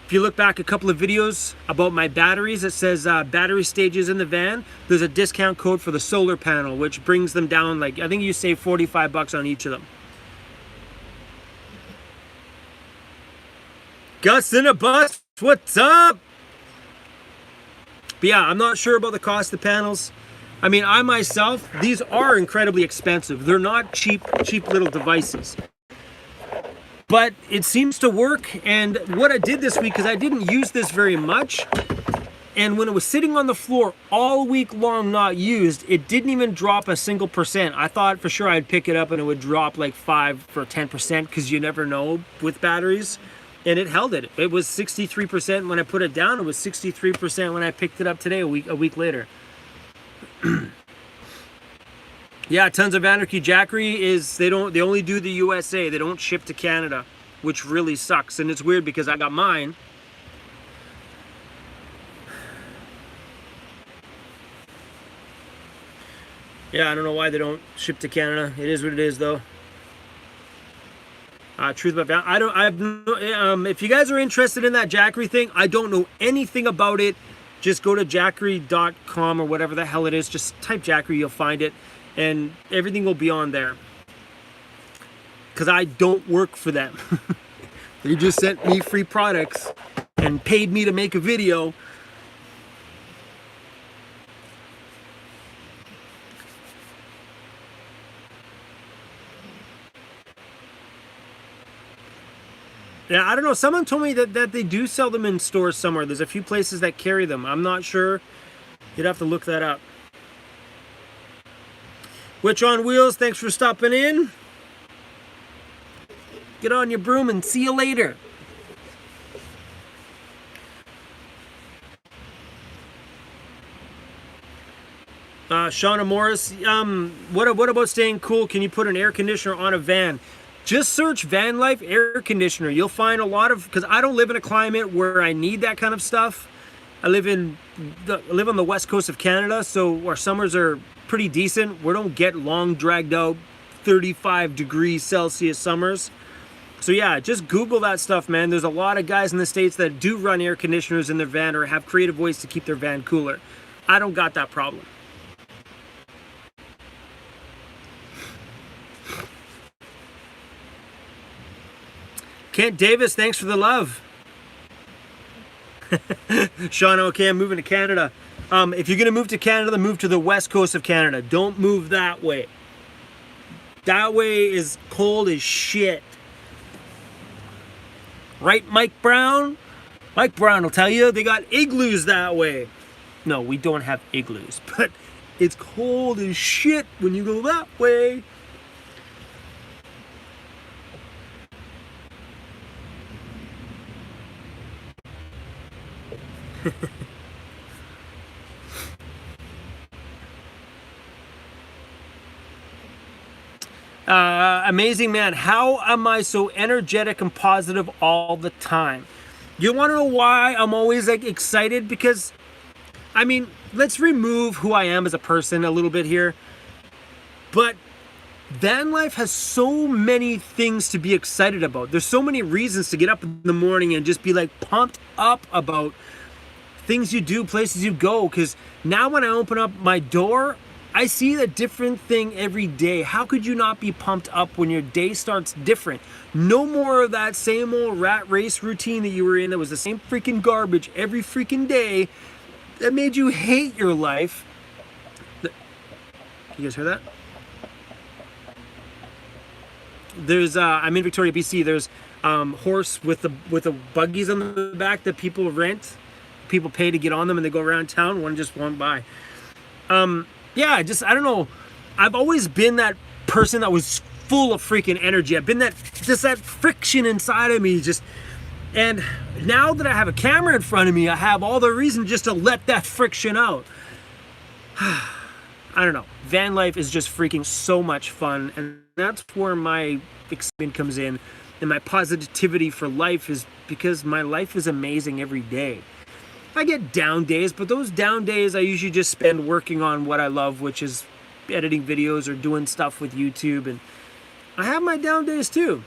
if you look back a couple of videos about my batteries, it says battery stages in the van. There's a discount code for the solar panel, which brings them down, like, I think you save 45 bucks on each of them. Gus in a bus, what's up? But yeah, I'm not sure about the cost of the panels. I mean, I myself, these are incredibly expensive. They're not cheap little devices. But it seems to work, and what I did this week, because I didn't use this very much, and when it was sitting on the floor all week long not used, it didn't even drop a single percent. I thought for sure I'd pick it up and it would drop like 5 or 10%, because you never know with batteries, and it held it. It was 63% when I put it down. It was 63% when I picked it up today, a week later. Yeah, Tons of Anarchy. Jakhary is, they only do the USA. They don't ship to Canada, which really sucks. And it's weird because I got mine. Yeah, I don't know why they don't ship to Canada. It is what it is, though. Truth about if you guys are interested in that Jakhary thing, I don't know anything about it. Just go to jakhary.com or whatever the hell it is. Just type Jakhary, you'll find it. And everything will be on there. Because I don't work for them. They just sent me free products and paid me to make a video. Yeah, I don't know. Someone told me that they do sell them in stores somewhere. There's a few places that carry them. I'm not sure. You'd have to look that up. Witch on Wheels, thanks for stopping in. Get on your broom and see you later. Shauna Morris, what about staying cool? Can you put an air conditioner on a van? Just search VANLIFE air conditioner. You'll find a lot of, because I don't live in a climate where I need that kind of stuff. I live on the west coast of Canada, so our summers are pretty decent. We don't get long, dragged out 35 degrees Celsius summers. So yeah, just Google that stuff, man. There's a lot of guys in the States that do run air conditioners in their van or have creative ways to keep their van cooler. I don't got that problem. Kent Davis, thanks for the love. Sean, okay, I'm moving to Canada. If you're going to move to Canada, move to the west coast of Canada. Don't move that way. That way is cold as shit. Right, Mike Brown? Mike Brown will tell you they got igloos that way. No, we don't have igloos, but it's cold as shit when you go that way. Amazing man, how am I so energetic and positive all the time? You want to know why I'm always like excited? Because, I mean, let's remove who I am as a person a little bit here. But van life has so many things to be excited about. There's so many reasons to get up in the morning and just be like pumped up about things you do, places you go. Because now when I open up my door, I see a different thing every day. How could you not be pumped up when your day starts different? No more of that same old rat race routine that you were in that was the same freaking garbage every freaking day that made you hate your life. You guys hear that? There's I'm in Victoria, BC. There's horse with the buggies on the back that people rent. People pay to get on them and they go around town. One just went by. Yeah, I don't know. I've always been that person that was full of freaking energy. I've been that friction inside of me and now that I have a camera in front of me, I have all the reason just to let that friction out. I don't know. Van life is just freaking so much fun, and that's where my excitement comes in, and my positivity for life is because my life is amazing every day. I get down days, but those down days I usually just spend working on what I love, which is editing videos or doing stuff with YouTube, and I have my down days too.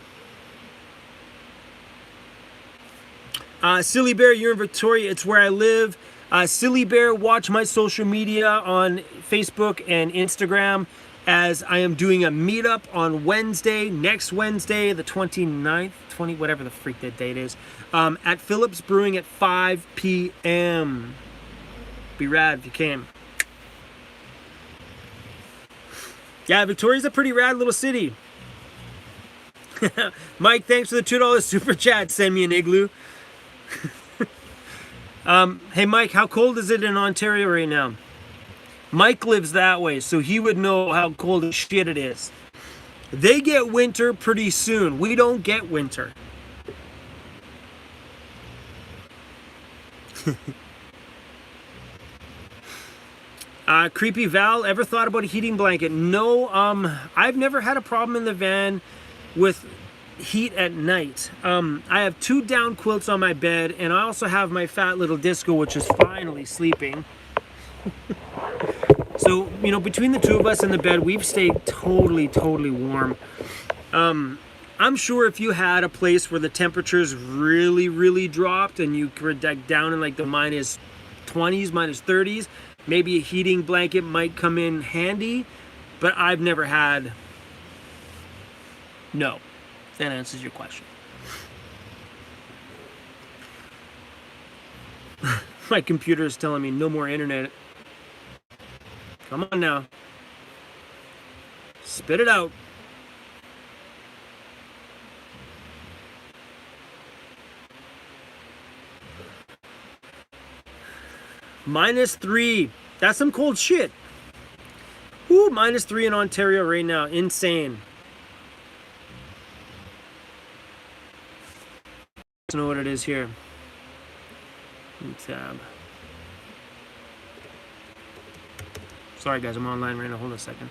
Silly Bear, you're in Victoria, it's where I live. Silly Bear, watch my social media on Facebook and Instagram, as I am doing a meetup on Wednesday, next Wednesday, the 29th, whatever the freak that date is, at Phillips Brewing at 5 p.m. Be rad if you can. Yeah, Victoria's a pretty rad little city. Mike, thanks for the $2 super chat. Send me an igloo. Hey Mike, how cold is it in Ontario right now? Mike lives that way, so he would know how cold as shit it is. They get winter pretty soon. We don't get winter. Creepy Val, ever thought about a heating blanket? No, I've never had a problem in the van with heat at night. I have 2 down quilts on my bed, and I also have my fat little disco, which is finally sleeping. So, you know, between the two of us in the bed, we've stayed totally warm. I'm sure if you had a place where the temperatures really dropped and you were down in like the minus 20s, minus 30s, maybe a heating blanket might come in handy, but I've never had. No, that answers your question. My computer is telling me no more internet. Come on now. Spit it out. -3. That's some cold shit. Ooh, -3 in Ontario right now. Insane. I don't know what it is here. Tab. Sorry guys, I'm online right now. Hold on a second.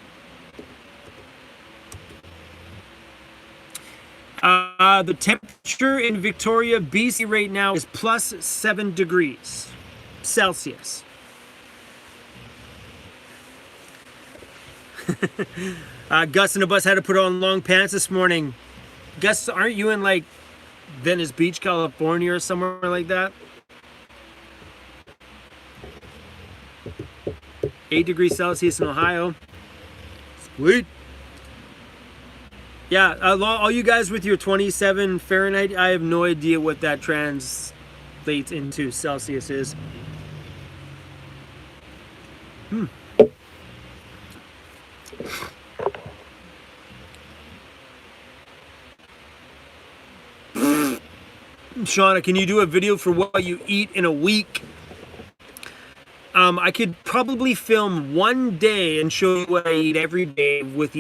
The temperature in Victoria, BC right now is +7 degrees Celsius. Gus and the bus had to put on long pants this morning. Gus, aren't you in like Venice Beach, California or somewhere like that? 8 degrees Celsius in Ohio. Sweet. Yeah, all you guys with your 27 Fahrenheit, I have no idea what that translates into Celsius is. Shauna, can you do a video for what you eat in a week? I could probably film one day and show you what I eat every day with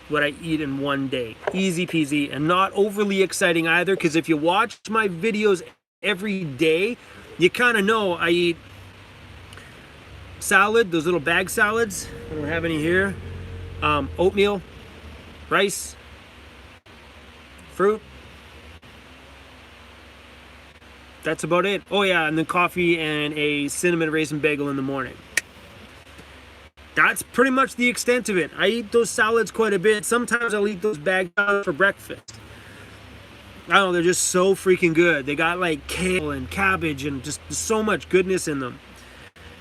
what I eat in one day. Easy peasy, and not overly exciting either, because if you watch my videos every day, you kind of know I eat salad, those little bag salads. I don't have any here. Oatmeal, rice, fruit. That's about it. Oh yeah, and then coffee and a cinnamon raisin bagel in the morning. That's pretty much the extent of it. I eat those salads quite a bit. Sometimes I'll eat those bag salads for breakfast. I don't know, they're just so freaking good. They got like kale and cabbage and just so much goodness in them.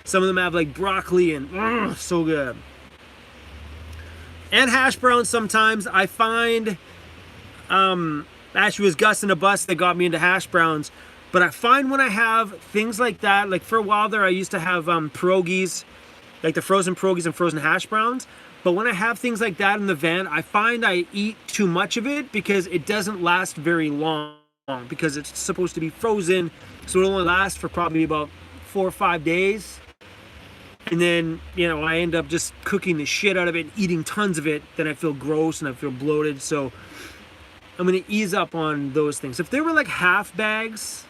Some of them have like broccoli and so good. And hash browns sometimes. I find, actually it was Gus and a bus that got me into hash browns. But I find when I have things like that, like for a while there I used to have pierogies, like the frozen pierogies and frozen hash browns. But when I have things like that in the van, I find I eat too much of it because it doesn't last very long because it's supposed to be frozen. So it'll only last for probably about 4 or 5 days. And then, you know, I end up just cooking the shit out of it, eating tons of it. Then I feel gross and I feel bloated. So I'm going to ease up on those things. If they were like half bags,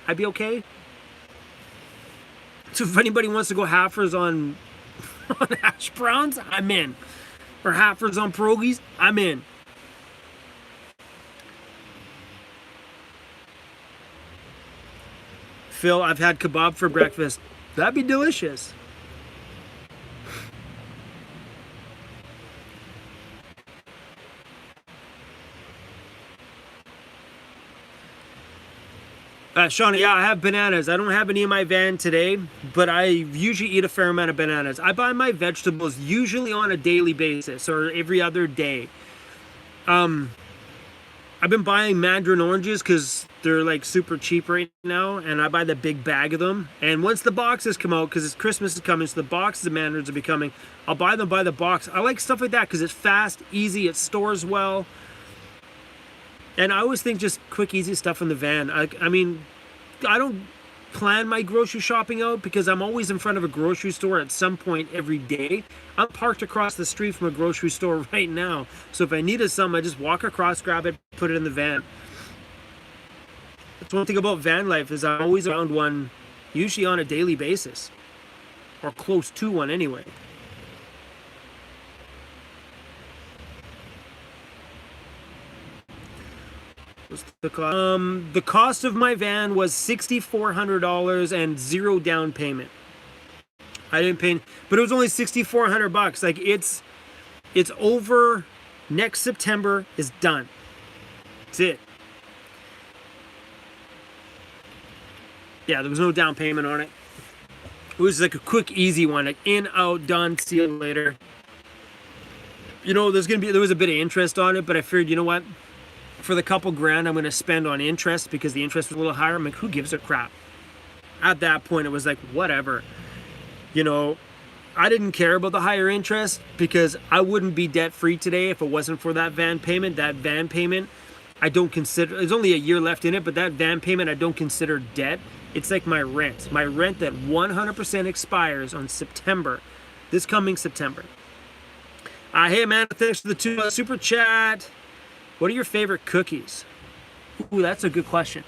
I'd be okay. So if anybody wants to go halfers on hash browns, I'm in. Or halfers on pierogies, I'm in. Phil, I've had kebab for breakfast. That'd be delicious. Shauna, yeah, I have bananas. I don't have any in my van today, but I usually eat a fair amount of bananas. I buy my vegetables usually on a daily basis or every other day. I've been buying mandarin oranges because they're like super cheap right now, and I buy the big bag of them. And once the boxes come out, because Christmas is coming, so the boxes of mandarins are becoming, I'll buy them by the box. I like stuff like that because it's fast, easy, it stores well. And I always think just quick, easy stuff in the van. I mean, I don't plan my grocery shopping out because I'm always in front of a grocery store at some point every day. I'm parked across the street from a grocery store right now. So if I needed something, I just walk across, grab it, put it in the van. That's one thing about van life is I'm always around one, usually on a daily basis. Or close to one anyway. The cost of my van was $6,400 and zero down payment. I didn't pay, but it was only $6,400. Like it's over. Next September is done. That's it. Yeah, there was no down payment on it. It was like a quick, easy one. Like in, out, done. See you later. You know, there was a bit of interest on it, but I figured, you know what? For the couple grand I'm going to spend on interest because the interest was a little higher, I'm like, who gives a crap? At that point, it was like, whatever. You know, I didn't care about the higher interest because I wouldn't be debt-free today if it wasn't for that van payment. That van payment, I don't consider, there's only a year left in it, but that van payment I don't consider debt. It's like my rent. My rent that 100% expires on September, this coming September. Hey man, thanks for the $2 super chat. What are your favorite cookies? Ooh, that's a good question.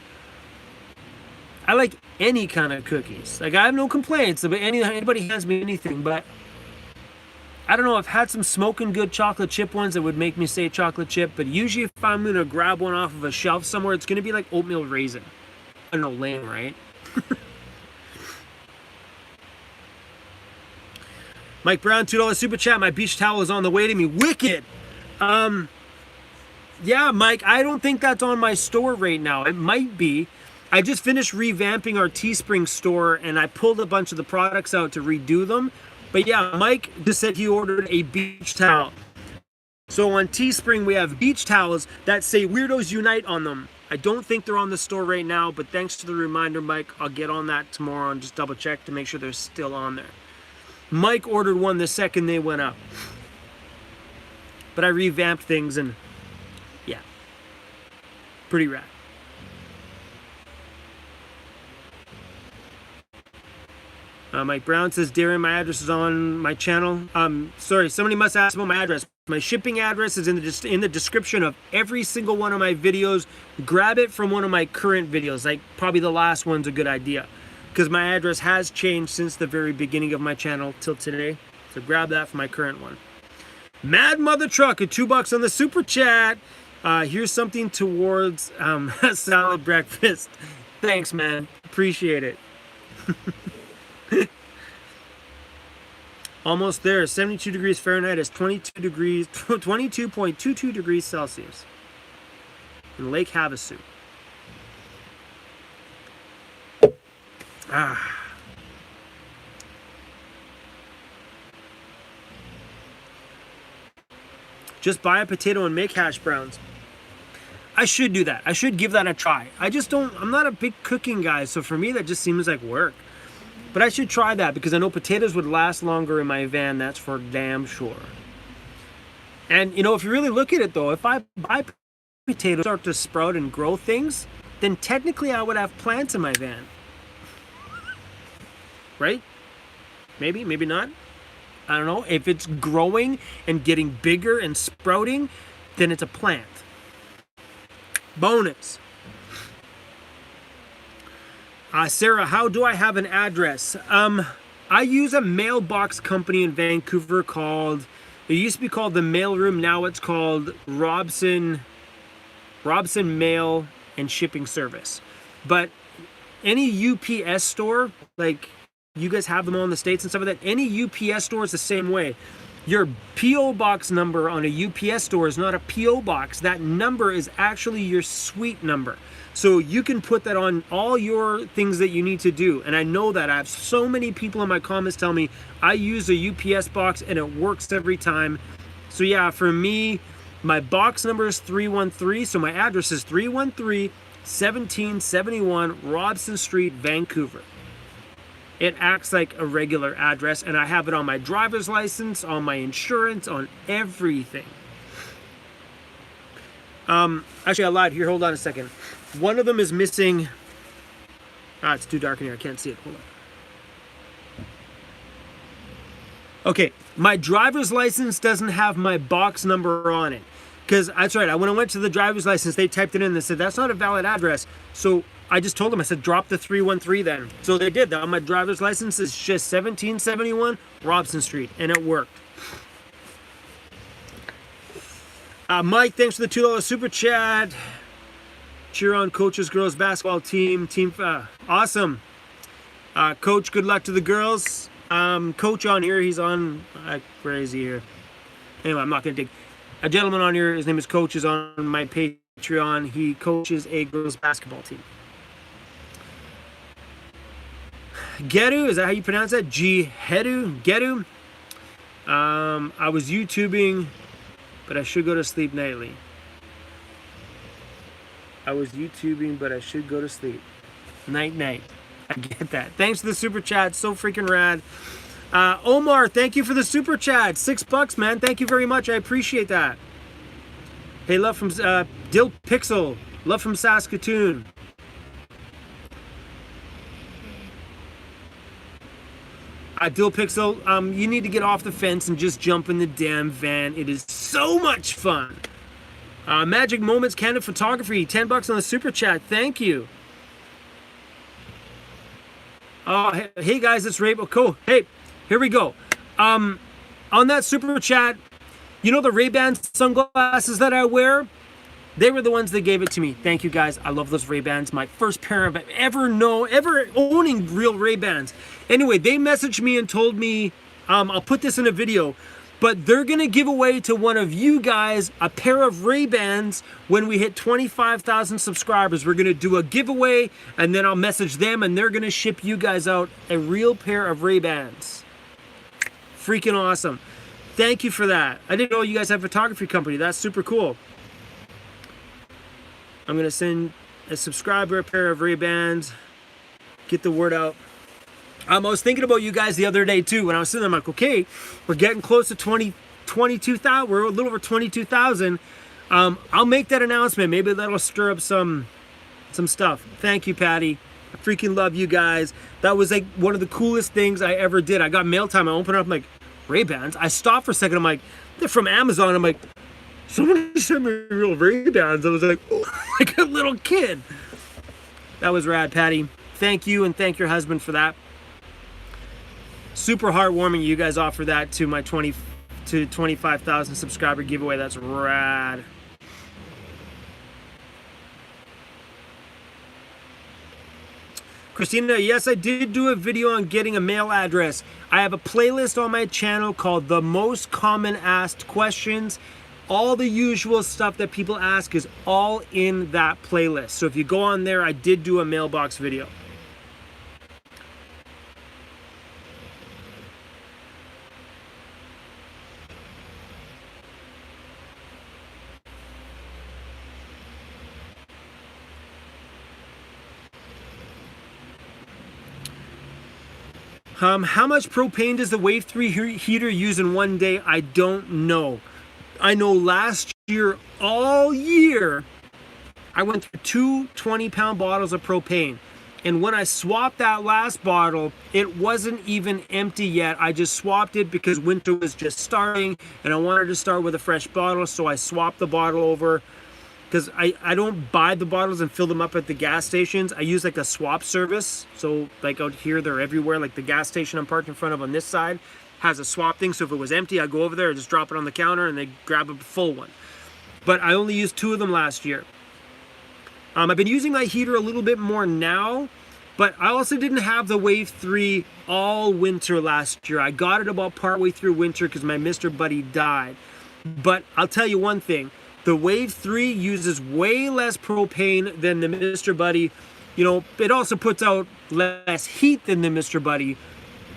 I like any kind of cookies. Like, I have no complaints about anybody hands me anything, but I don't know. I've had some smoking good chocolate chip ones that would make me say chocolate chip, but usually if I'm going to grab one off of a shelf somewhere, it's going to be like oatmeal raisin. I don't know, lame, right? Mike Brown, $2 super chat. My beach towel is on the way to me. Wicked! Yeah, Mike, I don't think that's on my store right now. It might be. I just finished revamping our Teespring store, and I pulled a bunch of the products out to redo them. But yeah, Mike just said he ordered a beach towel. So on Teespring, we have beach towels that say Weirdos Unite on them. I don't think they're on the store right now, but thanks to the reminder, Mike, I'll get on that tomorrow and just double check to make sure they're still on there. Mike ordered one the second they went up. But I revamped things and yeah, pretty rad. Mike Brown says, Darren, my address is on my channel. Sorry, somebody must ask about my address. My shipping address is in the description of every single one of my videos. Grab it from one of my current videos. Like probably the last one's a good idea, because my address has changed since the very beginning of my channel till today. So grab that from my current one. Mad Mother Truck at $2 on the super chat. Here's something towards a salad breakfast. Thanks, man. Appreciate it. Almost there. 72 degrees Fahrenheit is 22.22 degrees Celsius in Lake Havasu. Just buy a potato and make hash browns. I should do that. I should give that a try. I'm not a big cooking guy, so for me that just seems like work. But I should try that, because I know potatoes would last longer in my van, that's for damn sure. And, you know, if you really look at it, though, if I buy potatoes start to sprout and grow things, then technically I would have plants in my van. Right? Maybe, maybe not. I don't know. If it's growing and getting bigger and sprouting, then it's a plant. Bonus. Sarah, how do I have an address? I use a mailbox company in Vancouver called, it used to be called the Mailroom, now it's called Robson Mail and Shipping Service. But any UPS store, like you guys have them all in the States and stuff like that, any UPS store is the same way. Your P.O. box number on a UPS store is not a P.O. box. That number is actually your suite number. So you can put that on all your things that you need to do. And I know that I have so many people in my comments tell me I use a UPS box and it works every time. So yeah, for me, my box number is 313. So my address is 313 1771 Robson Street, Vancouver. It acts like a regular address, and I have it on my driver's license, on my insurance, on everything. Actually, I lied. Here, hold on a second. One of them is missing. It's too dark in here. I can't see it. Hold on. Okay, my driver's license doesn't have my box number on it. Because that's right. When I went to the driver's license, they typed it in and they said, that's not a valid address. So I just told them, I said, drop the 313 then. So they did that. On my driver's license, it's just 1771 Robson Street, and it worked. Mike, thanks for the $2 super chat. Cheer on Coach's girls basketball team. Awesome. Coach, good luck to the girls. Coach on here, he's on, where is he here? Anyway, I'm not going to dig. A gentleman on here, his name is Coach, is on my Patreon. He coaches a girls basketball team. Gedu, is that how you pronounce that? Gedu. I was YouTubing, but I should go to sleep nightly. I was YouTubing, but I should go to sleep. Night. I get that. Thanks for the super chat. So freaking rad. Omar, thank you for the super chat. $6, man. Thank you very much. I appreciate that. Hey, love from Dill Pixel. Love from Saskatoon. Dill Pixel, you need to get off the fence and just jump in the damn van. It is so much fun. Magic Moments Candid Photography, $10 on the super chat. Thank you. Hey guys, it's Ray. Cool. Hey, here we go. On that super chat, you know the Ray-Ban sunglasses that I wear? They were the ones that gave it to me. Thank you guys. I love those Ray-Bans. My first pair of ever owning real Ray-Bans. Anyway, they messaged me and told me, I'll put this in a video, but they're going to give away to one of you guys a pair of Ray-Bans when we hit 25,000 subscribers. We're going to do a giveaway, and then I'll message them, and they're going to ship you guys out a real pair of Ray-Bans. Freaking awesome. Thank you for that. I didn't know you guys have a photography company. That's super cool. I'm going to send a subscriber a pair of Ray-Bans. Get the word out. I was thinking about you guys the other day too. When I was sitting there, I'm like, okay, we're getting close to 22,000. We're a little over 22,000. I'll make that announcement. Maybe that'll stir up some stuff. Thank you, Patty. I freaking love you guys. That was like one of the coolest things I ever did. I got mail time. I opened it up, I'm like, Ray-Bans? I stopped for a second. I'm like, They're from Amazon. I'm like, somebody sent me real Ray-Bans. I was like, oh, like a little kid. That was rad, Patty. Thank you, and thank your husband for that. Super heartwarming you guys offer that to my 25,000 subscriber giveaway. That's rad. Christina, yes, I did do a video on getting a mail address. I have a playlist on my channel called The Most Common Asked Questions. All the usual stuff that people ask is all in that playlist. So if you go on there, I did do a mailbox video. How much propane does the Wave 3 heater use in one day? I don't know. I know last year, all year, I went through two 20-pound bottles of propane. And when I swapped that last bottle, it wasn't even empty yet. I just swapped it because winter was just starting and I wanted to start with a fresh bottle. So I swapped the bottle over. Because I don't buy the bottles and fill them up at the gas stations. I use like a swap service. So like out here, they're everywhere. Like the gas station I'm parked in front of on this side has a swap thing. So if it was empty, I go over there, I just drop it on the counter and they grab a full one. But I only used 2 of them last year. I've been using my heater a little bit more now, but I also didn't have the Wave 3 all winter last year. I got it about partway through winter because my Mr. Buddy died. But I'll tell you one thing. The Wave 3 uses way less propane than the Mr. Buddy. You know, it also puts out less heat than the Mr. Buddy,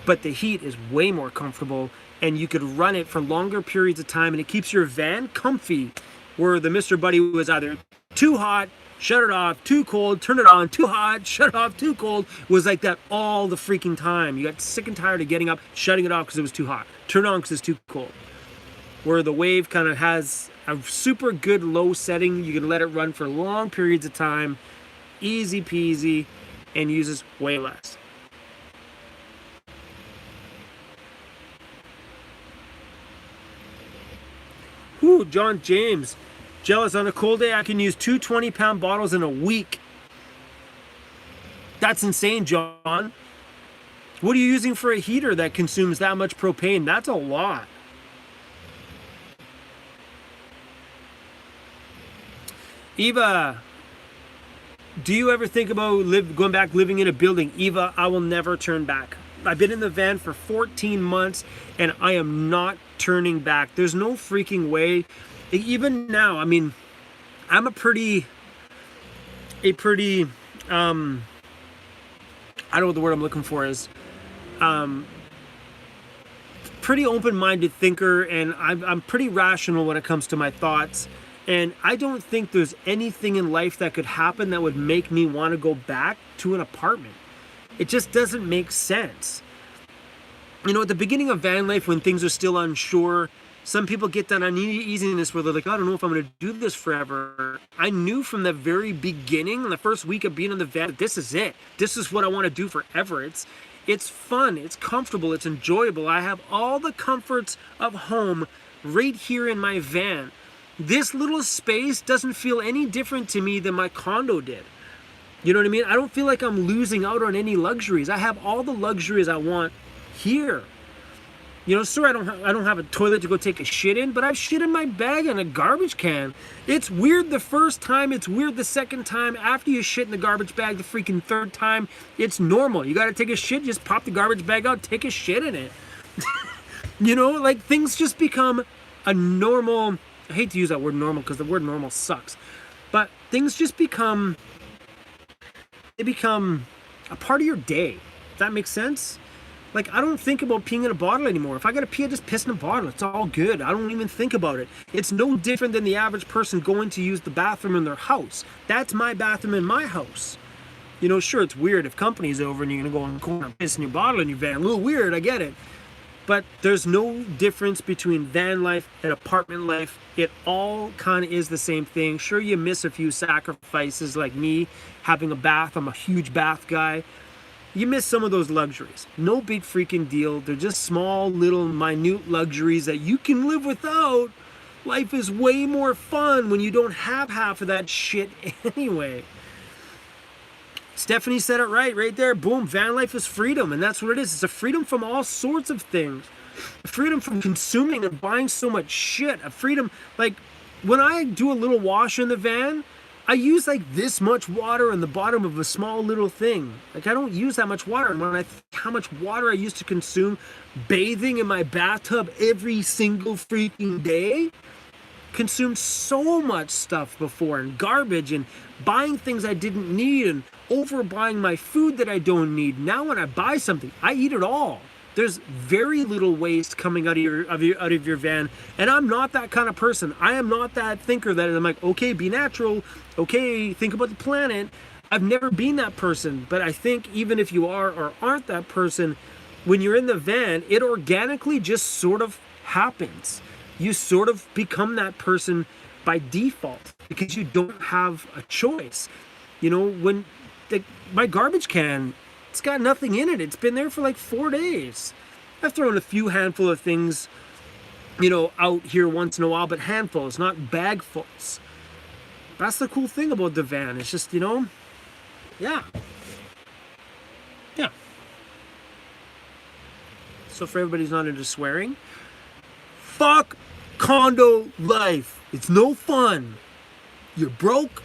but the heat is way more comfortable and you could run it for longer periods of time and it keeps your van comfy, where the Mr. Buddy was either too hot, shut it off, too cold, turn it on, too hot, shut it off, too cold. It was like that all the freaking time. You got sick and tired of getting up, shutting it off because it was too hot, turn it on because it's too cold. Where the Wave kind of has a super good low setting. You can let it run for long periods of time, easy peasy, and uses way less. Whew, John James. Jealous, on a cold day I can use 2 20-pound bottles in a week. That's insane, John. What are you using for a heater that consumes that much propane? That's a lot. Eva, do you ever think about going back living in a building? Eva, I will never turn back. I've been in the van for 14 months and I am not turning back. There's no freaking way. Even now, I mean, I'm a pretty, I don't know what the word I'm looking for is, pretty open-minded thinker, and I'm pretty rational when it comes to my thoughts. And I don't think there's anything in life that could happen that would make me want to go back to an apartment. It just doesn't make sense. You know, at the beginning of van life, when things are still unsure, some people get that uneasiness where they're like, I don't know if I'm going to do this forever. I knew from the very beginning, the first week of being in the van, that this is it. This is what I want to do forever. It's fun, it's comfortable, it's enjoyable. I have all the comforts of home right here in my van. This little space doesn't feel any different to me than my condo did. You know what I mean? I don't feel like I'm losing out on any luxuries. I have all the luxuries I want here. You know, sure, I don't have a toilet to go take a shit in, but I've shit in my bag in a garbage can. It's weird the first time, it's weird the second time. After you shit in the garbage bag the freaking third time, it's normal. You gotta take a shit, just pop the garbage bag out, take a shit in it. You know, like things just become a normal, I hate to use that word normal because the word normal sucks, but things just become, they become a part of your day. Does that make sense? Like, I don't think about peeing in a bottle anymore. If I gotta pee, I just piss in a bottle. It's all good. I don't even think about it. It's no different than the average person going to use the bathroom in their house. That's my bathroom in my house. You know, sure, it's weird if company's over and you're gonna go in the corner and piss in your bottle in your van. A little weird, I get it. But there's no difference between van life and apartment life. It all kind of is the same thing. Sure, you miss a few sacrifices like me having a bath. I'm a huge bath guy. You miss some of those luxuries. No big freaking deal. They're just small, little, minute luxuries that you can live without. Life is way more fun when you don't have half of that shit anyway. Stephanie said it right there. Boom. Van life is freedom, and that's what it is. It's a freedom from all sorts of things. A freedom from consuming and buying so much shit. A freedom, like, when I do a little wash in the van, I use like this much water in the bottom of a small little thing. Like, I don't use that much water. And when I think how much water I used to consume bathing in my bathtub every single freaking day, consumed so much stuff before, and garbage, and buying things I didn't need, and overbuying my food that I don't need. Now when I buy something, I eat it all. There's very little waste coming out of your van, and I'm not that kind of person. I am not that thinker that I'm like, okay, be natural, okay, think about the planet. I've never been that person, but I think even if you are or aren't that person, when you're in the van, it organically just sort of happens. You sort of become that person by default because you don't have a choice. You know, when my garbage can, it's got nothing in it. It's been there for like 4 days. I've thrown a few handful of things, you know, out here once in a while, but handfuls, not bagfuls. That's the cool thing about the van. It's just, you know, yeah. So for everybody who's not into swearing, fuck condo life. It's no fun. You're broke.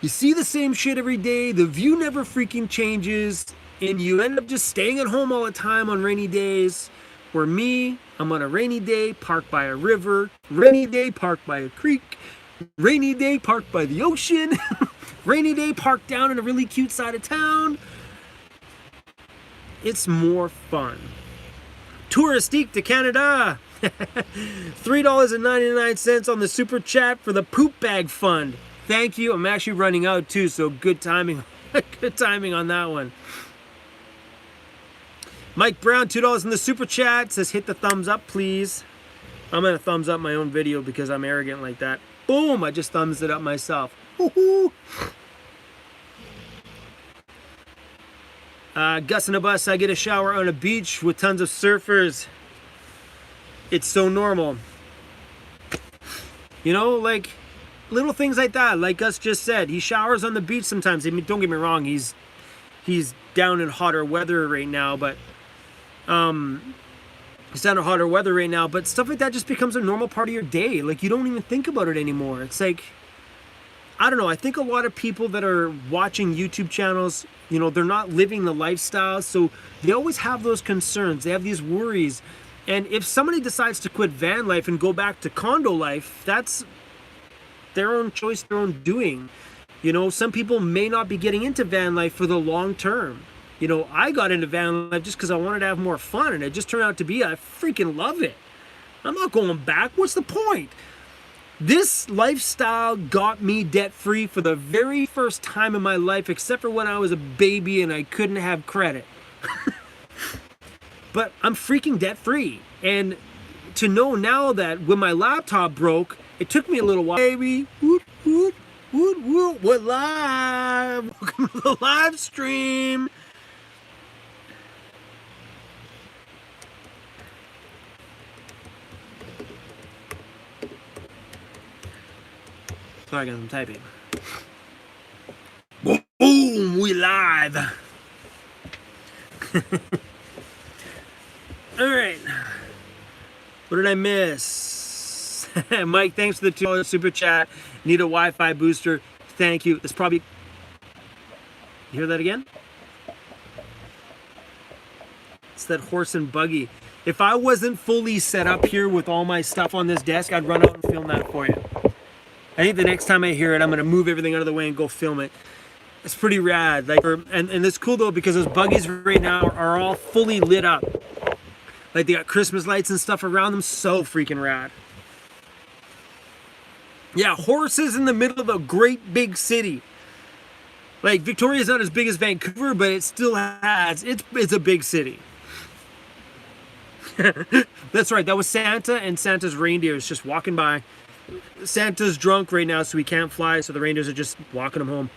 You see the same shit every day. The view never freaking changes. And you end up just staying at home all the time on rainy days. Where me, I'm on a rainy day, parked by a river. Rainy day, parked by a creek. Rainy day, parked by the ocean. Rainy day, parked down in a really cute side of town. It's more fun. Touristique to Canada. $3.99 on the super chat for the poop bag fund. Thank you. I'm actually running out too, so good timing. Good timing on that one. Mike Brown, $2 in the super chat, says hit the thumbs up, please. I'm gonna thumbs up my own video because I'm arrogant like that. Boom! I just thumbs it up myself. Woohoo! Gus in a bus. I get a shower on a beach with tons of surfers. It's so normal. You know, like little things like that. Like Gus just said, he showers on the beach sometimes. I mean, don't get me wrong, he's down in hotter weather right now, but he's down in hotter weather right now. But stuff like that just becomes a normal part of your day. Like, you don't even think about it anymore. It's like, I don't know. I think a lot of people that are watching YouTube channels, you know, they're not living the lifestyle, so they always have those concerns. They have these worries. And if somebody decides to quit van life and go back to condo life, that's their own choice, their own doing. You know, some people may not be getting into van life for the long term. You know, I got into van life just because I wanted to have more fun, and it just turned out to be, I freaking love it. I'm not going back. What's the point? This lifestyle got me debt-free for the very first time in my life, except for when I was a baby and I couldn't have credit. But I'm freaking debt-free. And to know now that when my laptop broke, it took me a little while. Baby, woot, woot, woot, woot, we're live. Welcome to the live stream. Sorry guys, I'm typing. Boom, we live. All right. What did I miss? Mike, thanks for the $2 super chat. Need a Wi-Fi booster. Thank you. It's probably... You hear that again? It's that horse and buggy. If I wasn't fully set up here with all my stuff on this desk, I'd run out and film that for you. I think the next time I hear it, I'm going to move everything out of the way and go film it. It's pretty rad. Like, and it's cool though, because those buggies right now are all fully lit up. Like, they got Christmas lights and stuff around them. So freaking rad. Yeah, horses in the middle of a great big city. Like, Victoria's not as big as Vancouver, but it still has, it's a big city. That's right, that was Santa and Santa's reindeers just walking by. Santa's drunk right now, so he can't fly, so the reindeers are just walking him home.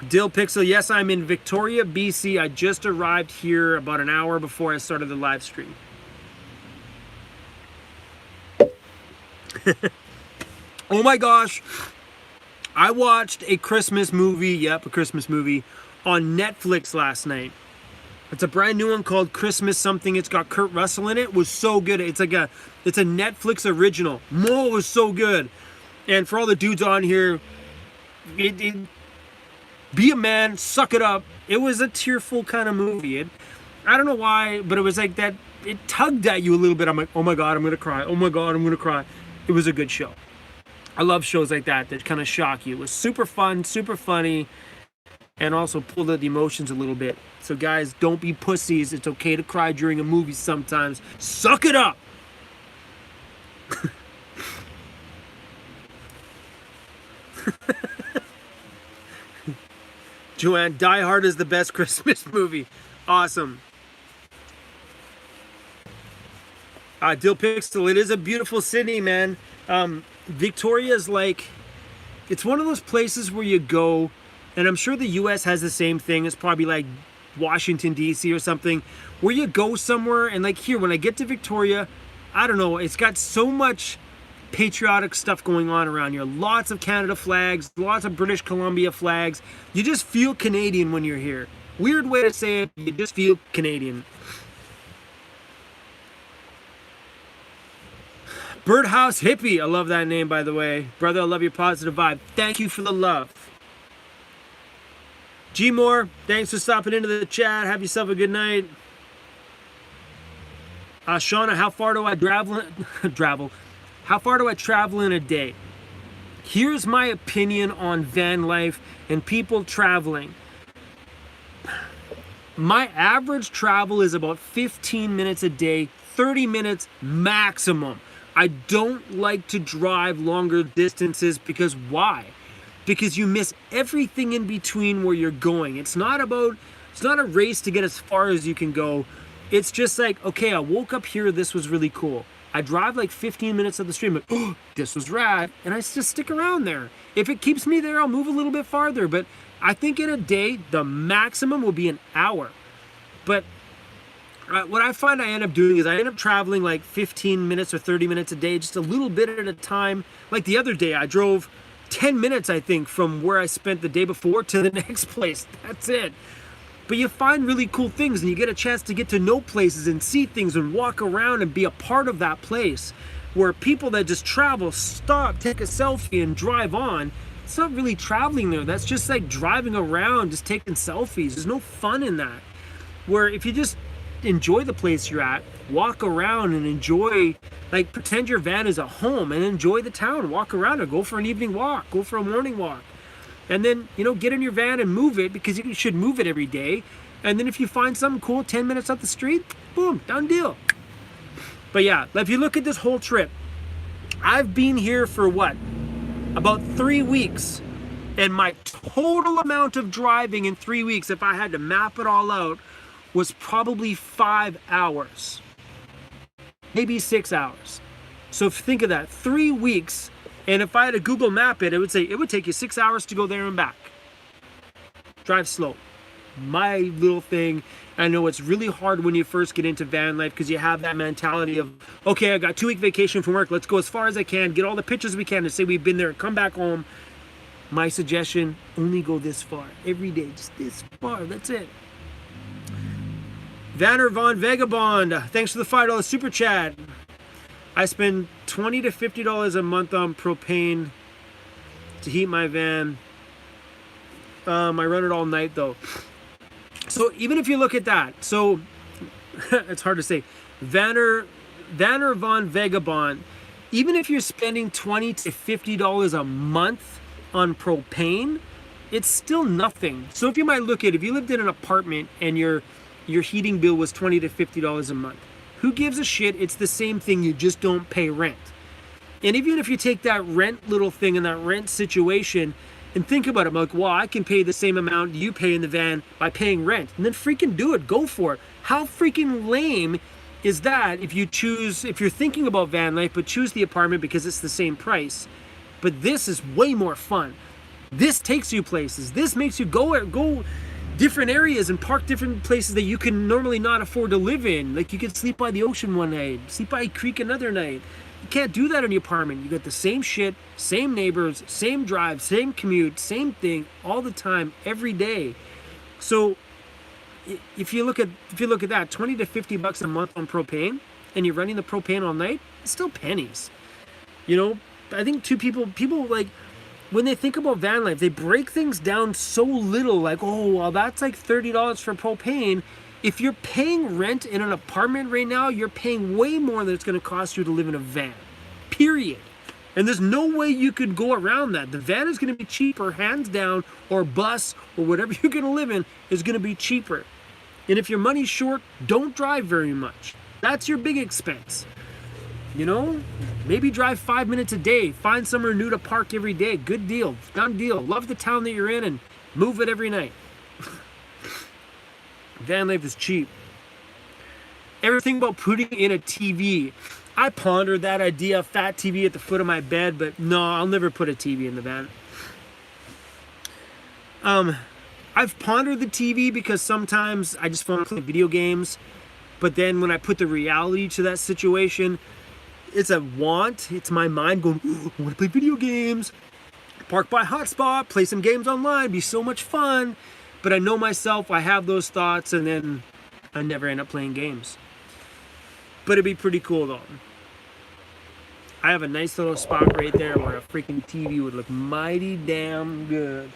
Dill Pixel, yes, I'm in Victoria, BC. I just arrived here about an hour before I started the live stream. Oh my gosh. I watched a Christmas movie, yep, a Christmas movie, on Netflix last night. It's a brand new one called Christmas something. It's got Kurt Russell in it. It was so good. It's a Netflix original. Mo was so good. And for all the dudes on here, be a man, suck it up. It was a tearful kind of movie. I don't know why, but it was like that. It tugged at you a little bit. I'm like, oh my God, I'm gonna cry. Oh my God, I'm gonna cry. It was a good show. I love shows like that kind of shock you. It was super fun, super funny, and also pulled at the emotions a little bit. So guys, don't be pussies. It's okay to cry during a movie sometimes. Suck it up. Joanne, Die Hard is the best Christmas movie. Awesome. Dill Pixel, it is a beautiful city, man. Victoria's like, it's one of those places where you go, and I'm sure the US has the same thing. It's probably like Washington, D.C. or something, where you go somewhere, and like here, when I get to Victoria, I don't know, it's got so much patriotic stuff going on around here. Lots of Canada flags, lots of British Columbia flags. You just feel Canadian when you're here. Weird way to say it, you just feel Canadian. Birdhouse Hippie, I love that name, by the way. Brother, I love your positive vibe. Thank you for the love. G Moore, thanks for stopping into the chat. Have yourself a good night. Shauna, how far do I travel? How far do I travel in a day? Here's my opinion on van life and people traveling. My average travel is about 15 minutes a day, 30 minutes maximum. I don't like to drive longer distances because why? Because you miss everything in between where you're going. It's not a race to get as far as you can go. It's just like, okay, I woke up here, this was really cool. I drive like 15 minutes up the street, like, oh, this was rad, and I just stick around there. If it keeps me there, I'll move a little bit farther, but I think in a day, the maximum will be an hour. But what I find I end up doing is I end up traveling like 15 minutes or 30 minutes a day, just a little bit at a time. Like the other day, I drove 10 minutes, I think, from where I spent the day before to the next place. That's it. But you find really cool things, and you get a chance to get to know places and see things and walk around and be a part of that place. Where people that just travel, stop, take a selfie, and drive on, it's not really traveling there. That's just like driving around, just taking selfies. There's no fun in that. Where if you just enjoy the place you're at, walk around and enjoy, like pretend your van is a home and enjoy the town, walk around or go for an evening walk, go for a morning walk. And then, you know, get in your van and move it, because you should move it every day. And then if you find something cool 10 minutes up the street, boom, done deal. But yeah, if you look at this whole trip, I've been here for what? About 3 weeks. And my total amount of driving in 3 weeks, if I had to map it all out, was probably 5 hours. Maybe 6 hours. So think of that, 3 weeks. And if I had to Google map it, it would say it would take you 6 hours to go there and back. Drive slow. My little thing. I know it's really hard when you first get into van life, because you have that mentality of, okay, I got 2 week vacation from work. Let's go as far as I can, get all the pictures we can, and say we've been there and come back home. My suggestion, only go this far. Every day, just this far. That's it. Vanner Von Vagabond, thanks for the $5 super chat. I spend $20 to $50 a month on propane to heat my van. I run it all night though. So even if you look at that, so it's hard to say. Vanner Von Vagabond, even if you're spending $20 to $50 a month on propane, it's still nothing. So if you might look at, if you lived in an apartment and your heating bill was $20 to $50 a month, who gives a shit? It's the same thing, you just don't pay rent. And even if you take that rent little thing and that rent situation and think about it, I'm like, well, I can pay the same amount you pay in the van by paying rent. And then freaking do it, go for it. How freaking lame is that if you're thinking about van life, but choose the apartment because it's the same price. But this is way more fun. This takes you places. This makes you go different areas and park different places that you can normally not afford to live in. Like you could sleep by the ocean one night, sleep by a creek another night. You can't do that in the apartment. You got the same shit, same neighbors, same drive, same commute, same thing all the time, every day. So if you look at that, 20 to 50 bucks a month on propane, and you're running the propane all night, it's still pennies. You know, I think people like, when they think about van life, they break things down so little, like, oh, well, that's like $30 for propane. If you're paying rent in an apartment right now, you're paying way more than it's going to cost you to live in a van, period. And there's no way you could go around that. The van is going to be cheaper, hands down, or bus, or whatever you're going to live in is going to be cheaper. And if your money's short, don't drive very much. That's your big expense. You know, maybe drive 5 minutes a day, find somewhere new to park every day. Good deal, done deal. Love the town that you're in and move it every night. Van life is cheap. Everything about putting in a TV. I pondered that idea, fat TV at the foot of my bed, but no, I'll never put a TV in the van. I've pondered the TV because sometimes I just want to play video games, but then when I put the reality to that situation, it's a want. It's my mind going, I want to play video games. Park by hotspot, play some games online, be so much fun. But I know myself, I have those thoughts, and then I never end up playing games. But it'd be pretty cool though. I have a nice little spot right there where a freaking TV would look mighty damn good.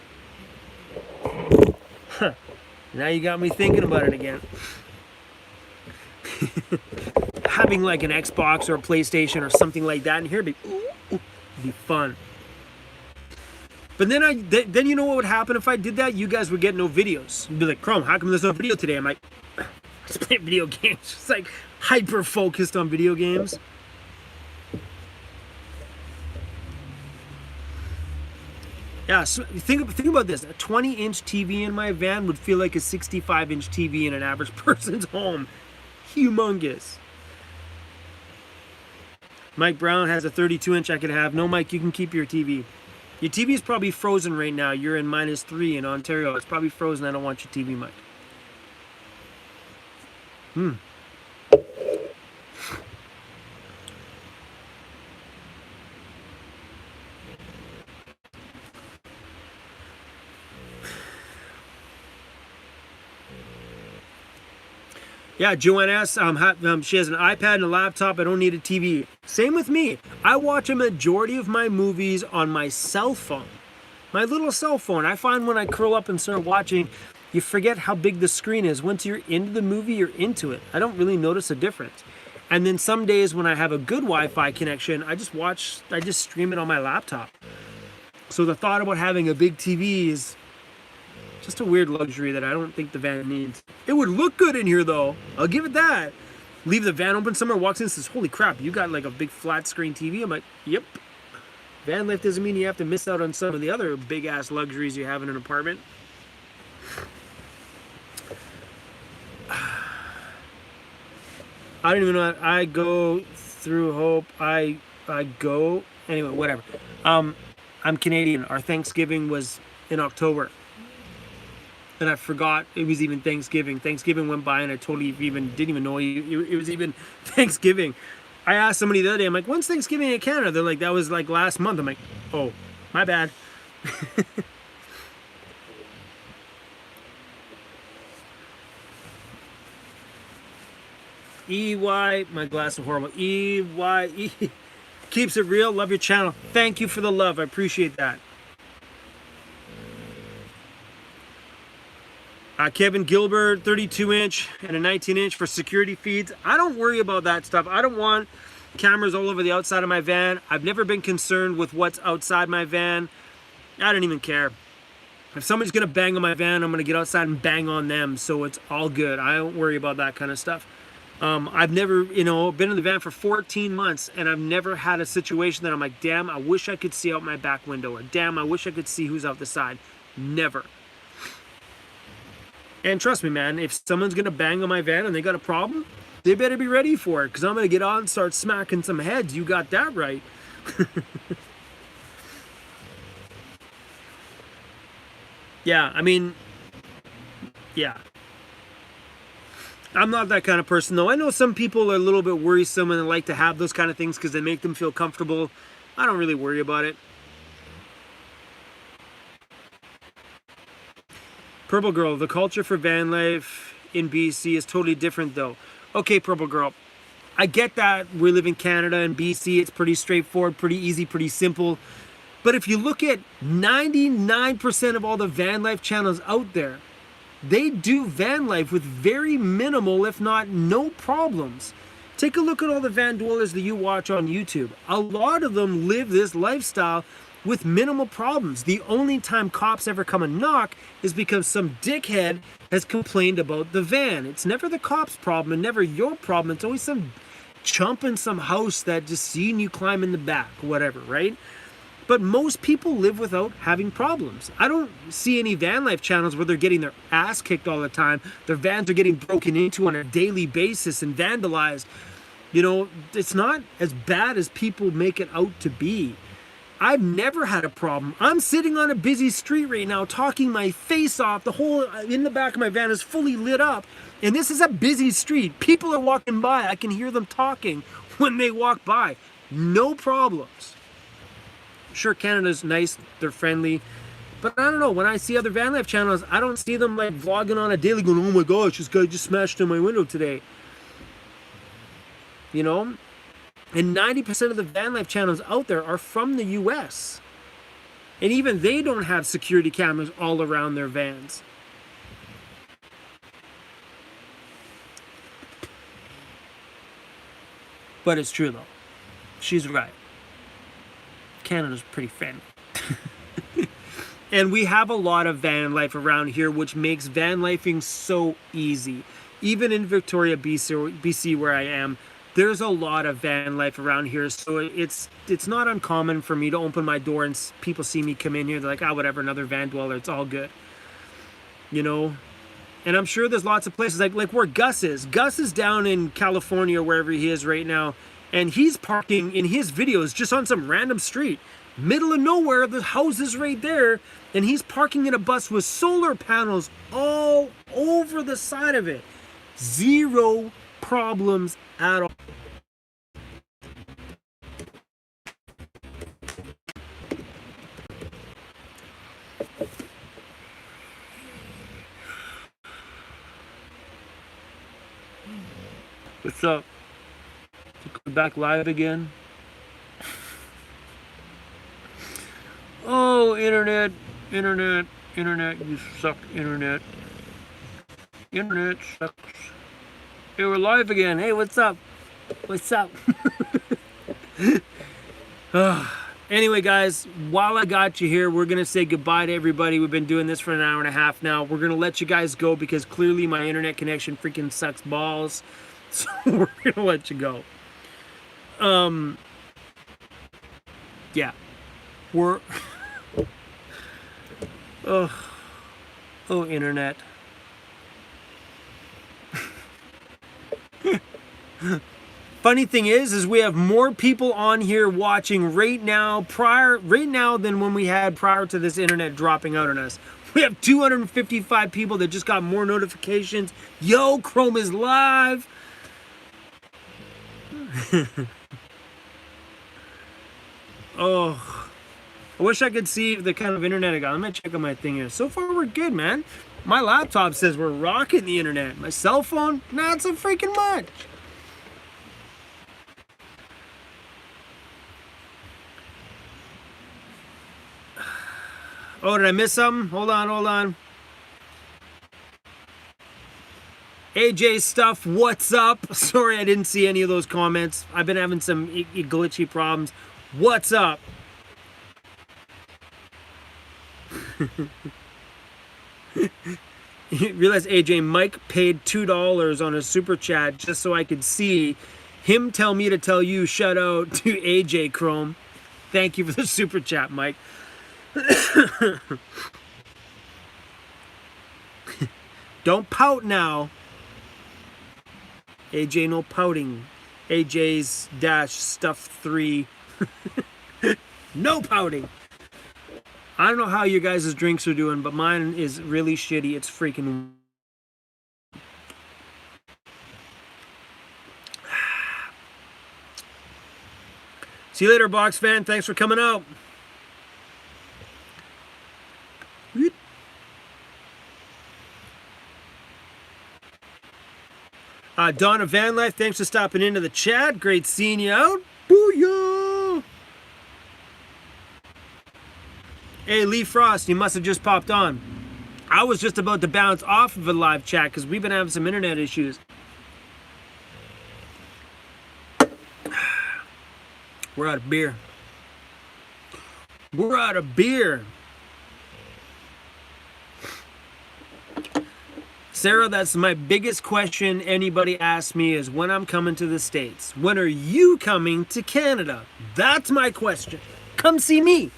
Huh. Now you got me thinking about it again. Having like an Xbox or a PlayStation or something like that in here would be fun. But then you know what would happen if I did that? You guys would get no videos. You'd be like, Chrome, how come there's no video today? I'm like, I just play video games. It's like hyper focused on video games. Yeah, so think about this. A 20-inch TV in my van would feel like a 65-inch TV in an average person's home. Humongous. Mike Brown has a 32-inch I could have. No, Mike, you can keep your TV. Your TV is probably frozen right now. You're in -3 in Ontario. It's probably frozen. I don't want your TV, Mike. Yeah, Joanne S. She has an iPad and a laptop. I don't need a TV. Same with me. I watch a majority of my movies on my cell phone. My little cell phone. I find when I curl up and start watching, you forget how big the screen is. Once you're into the movie, you're into it. I don't really notice a difference. And then some days when I have a good Wi-Fi connection, I just stream it on my laptop. So the thought about having a big TV is just a weird luxury that I don't think the van needs. It would look good in here though. I'll give it that. Leave the van open, somewhere walks in and says, holy crap, you got like a big flat screen TV. I'm like, yep. Van life doesn't mean you have to miss out on some of the other big ass luxuries you have in an apartment. I don't even know. I go through hope. I go. Anyway, whatever. I'm Canadian. Our Thanksgiving was in October. And I forgot it was even Thanksgiving. Thanksgiving went by and I totally didn't even know it was even Thanksgiving. I asked somebody the other day, I'm like, when's Thanksgiving in Canada? They're like, that was like last month. I'm like, oh, my bad. EY, my glass of horrible. EY, keeps it real. Love your channel. Thank you for the love. I appreciate that. Kevin Gilbert, 32-inch and a 19-inch for security feeds. I don't worry about that stuff. I don't want cameras all over the outside of my van. I've never been concerned with what's outside my van. I don't even care. If somebody's gonna bang on my van, I'm gonna get outside and bang on them, so it's all good. I don't worry about that kind of stuff. I've never, been in the van for 14 months and I've never had a situation that I'm like, damn, I wish I could see out my back window, or damn, I wish I could see who's out the side. Never. And trust me, man, if someone's gonna bang on my van and they got a problem, they better be ready for it, because I'm gonna get on and start smacking some heads. You got that right. Yeah, I mean, yeah. I'm not that kind of person, though. I know some people are a little bit worrisome and they like to have those kind of things because they make them feel comfortable. I don't really worry about it. Purple Girl, the culture for van life in BC is totally different, though. Okay, Purple Girl, I get that we live in Canada and BC. It's pretty straightforward, pretty easy, pretty simple. But if you look at 99% of all the van life channels out there, they do van life with very minimal, if not no problems. Take a look at all the van dwellers that you watch on YouTube. A lot of them live this lifestyle with minimal problems. The only time cops ever come and knock is because some dickhead has complained about the van. It's never the cops' problem and never your problem. It's always some chump in some house that just seen you climb in the back, whatever, right? But most people live without having problems. I don't see any van life channels where they're getting their ass kicked all the time. Their vans are getting broken into on a daily basis and vandalized. You know, it's not as bad as people make it out to be. I've never had a problem. I'm sitting on a busy street right now talking my face off. The whole in the back of my van is fully lit up. And this is a busy street. People are walking by. I can hear them talking when they walk by. No problems. Sure, Canada's nice, they're friendly, but I don't know, when I see other van life channels, I don't see them like vlogging on a daily going, oh my gosh, this guy just smashed in my window today. You know? And 90% of the van life channels out there are from the US. And even they don't have security cameras all around their vans. But it's true though. She's right. Canada's pretty friendly. And we have a lot of van life around here, which makes van lifing so easy. Even in Victoria, BC, where I am, there's a lot of van life around here. So it's not uncommon for me to open my door and people see me come in here. They're like, ah, whatever, another van dweller. It's all good. You know? And I'm sure there's lots of places like where Gus is. Gus is down in California, wherever he is right now. And he's parking in his videos just on some random street. Middle of nowhere, the house is right there. And he's parking in a bus with solar panels all over the side of it. Zero problems at all. What's up? Back live again. Oh, internet, you suck, internet. Internet sucks. Hey, we're live again. Hey, what's up? What's up? Anyway, guys, while I got you here, we're going to say goodbye to everybody. We've been doing this for an hour and a half now. We're going to let you guys go because clearly my internet connection freaking sucks balls. So we're going to let you go. Yeah, we're, oh, internet. Funny thing is we have more people on here watching right now than when we had prior to this internet dropping out on us. We have 255 people that just got more notifications. Yo, Chrome is live. Oh, I wish I could see the kind of internet I got. I'm gonna check on my thing here. So far, we're good, man. My laptop says we're rocking the internet. My cell phone, not so freaking much. Oh, did I miss something? Hold on. AJ stuff, what's up? Sorry I didn't see any of those comments. I've been having some glitchy problems. What's up? You realize, AJ, Mike paid $2 on a super chat just so I could see him tell me to tell you, shout out to AJ Chrome. Thank you for the super chat, Mike. Don't pout now. AJ, no pouting. AJ's dash stuff 3. No pouting. I don't know how your guys' drinks are doing, but mine is really shitty. It's freaking... See you later, Box Fan. Thanks for coming out. Donna VANLIFE, thanks for stopping into the chat. Great seeing you out. Booyah! Hey, Lee Frost, you must have just popped on. I was just about to bounce off of a live chat because we've been having some internet issues. We're out of beer. We're out of beer. Sarah, that's my biggest question anybody asks me is when I'm coming to the States. When are you coming to Canada? That's my question. Come see me.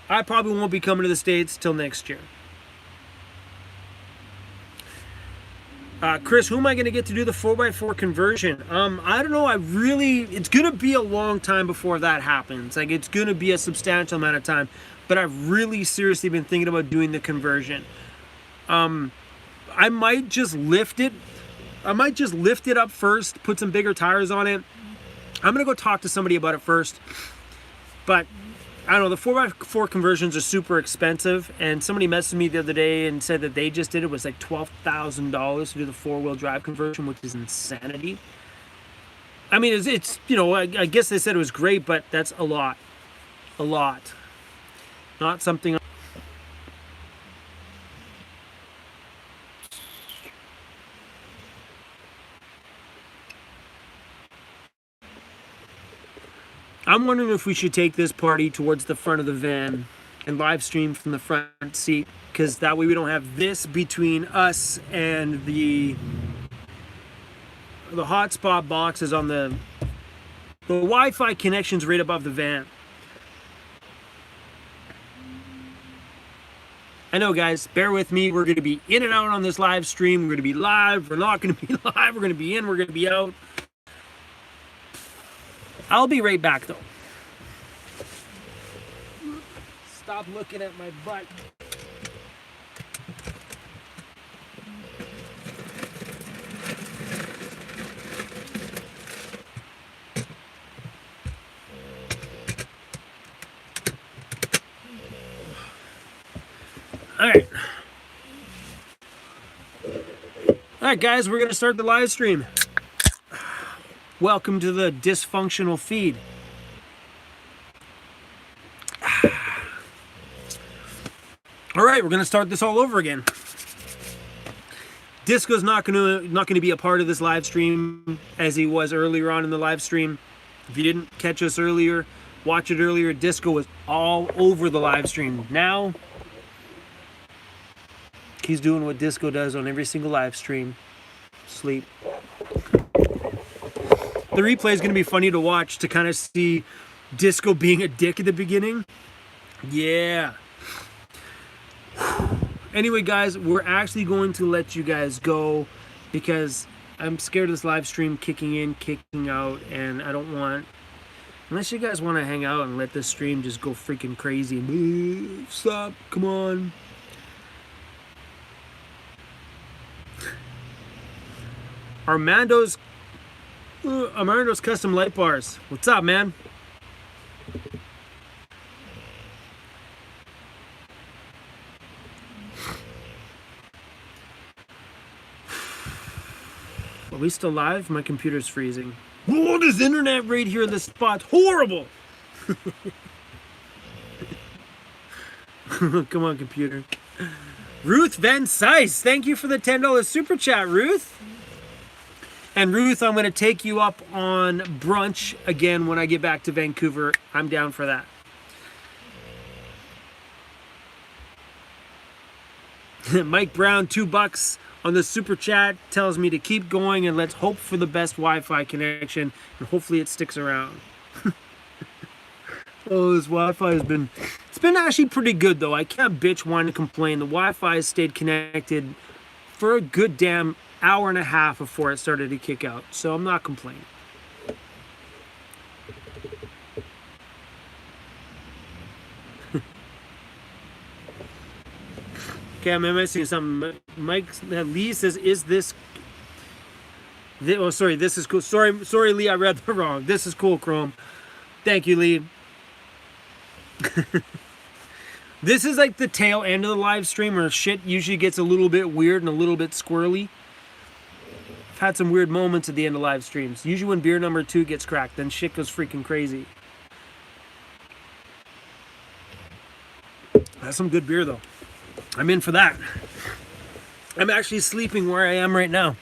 I probably won't be coming to the States till next year. Chris, who am I going to get to do the 4x4 conversion? I don't know. It's going to be a long time before that happens. Like, it's going to be a substantial amount of time. But I've really seriously been thinking about doing the conversion. I might just lift it. I might just lift it up first, put some bigger tires on it. I'm going to go talk to somebody about it first. But I don't know, the 4x4 conversions are super expensive, and somebody messaged me the other day and said that they just did it. It was like $12,000 to do the 4-wheel drive conversion, which is insanity. I mean, it's you know, I guess they said it was great, but that's a lot. A lot. Not something... I'm wondering if we should take this party towards the front of the van and live stream from the front seat, because that way we don't have this between us and the hotspot boxes on the Wi-Fi connections right above the van. I know, guys, bear with me. We're going to be in and out on this live stream. We're going to be live. We're not going to be live. We're going to be in. We're going to be out. I'll be right back, though. Stop looking at my butt. All right. All right, guys, we're going to start the live stream. Welcome to the dysfunctional feed. All right, we're going to start this all over again. Disco's not going to be a part of this live stream as he was earlier on in the live stream. If you didn't catch us earlier, watch it earlier. Disco was all over the live stream. Now he's doing what Disco does on every single live stream. Sleep. The replay is going to be funny to watch to kind of see Disco being a dick at the beginning. Yeah. Anyway, guys, we're actually going to let you guys go because I'm scared of this live stream kicking in, kicking out, and I don't want... Unless you guys want to hang out and let this stream just go freaking crazy. Stop, come on. Armando's Custom Light Bars. What's up, man? Are we still live? My computer's freezing. Whoa, this internet right here in this spot's horrible. Come on, computer. Ruth Van Sice, thank you for the $10 super chat, Ruth. And Ruth, I'm going to take you up on brunch again when I get back to Vancouver. I'm down for that. Mike Brown, $2 on the super chat, tells me to keep going and let's hope for the best Wi-Fi connection and hopefully it sticks around. Oh, this Wi-Fi has been... It's been actually pretty good, though. I can't bitch, whine, and complain. The Wi-Fi has stayed connected for a good damn hour and a half before it started to kick out, so I'm not complaining. Okay, I'm missing something. Mike Lee says, "Is this?" Oh, sorry. This is cool. Sorry, Lee. I read that wrong. This is cool, Chrome. Thank you, Lee. This is like the tail end of the live stream where shit usually gets a little bit weird and a little bit squirrely. I've had some weird moments at the end of live streams. Usually when beer number 2 gets cracked, then shit goes freaking crazy. That's some good beer though. I'm in for that. I'm actually sleeping where I am right now.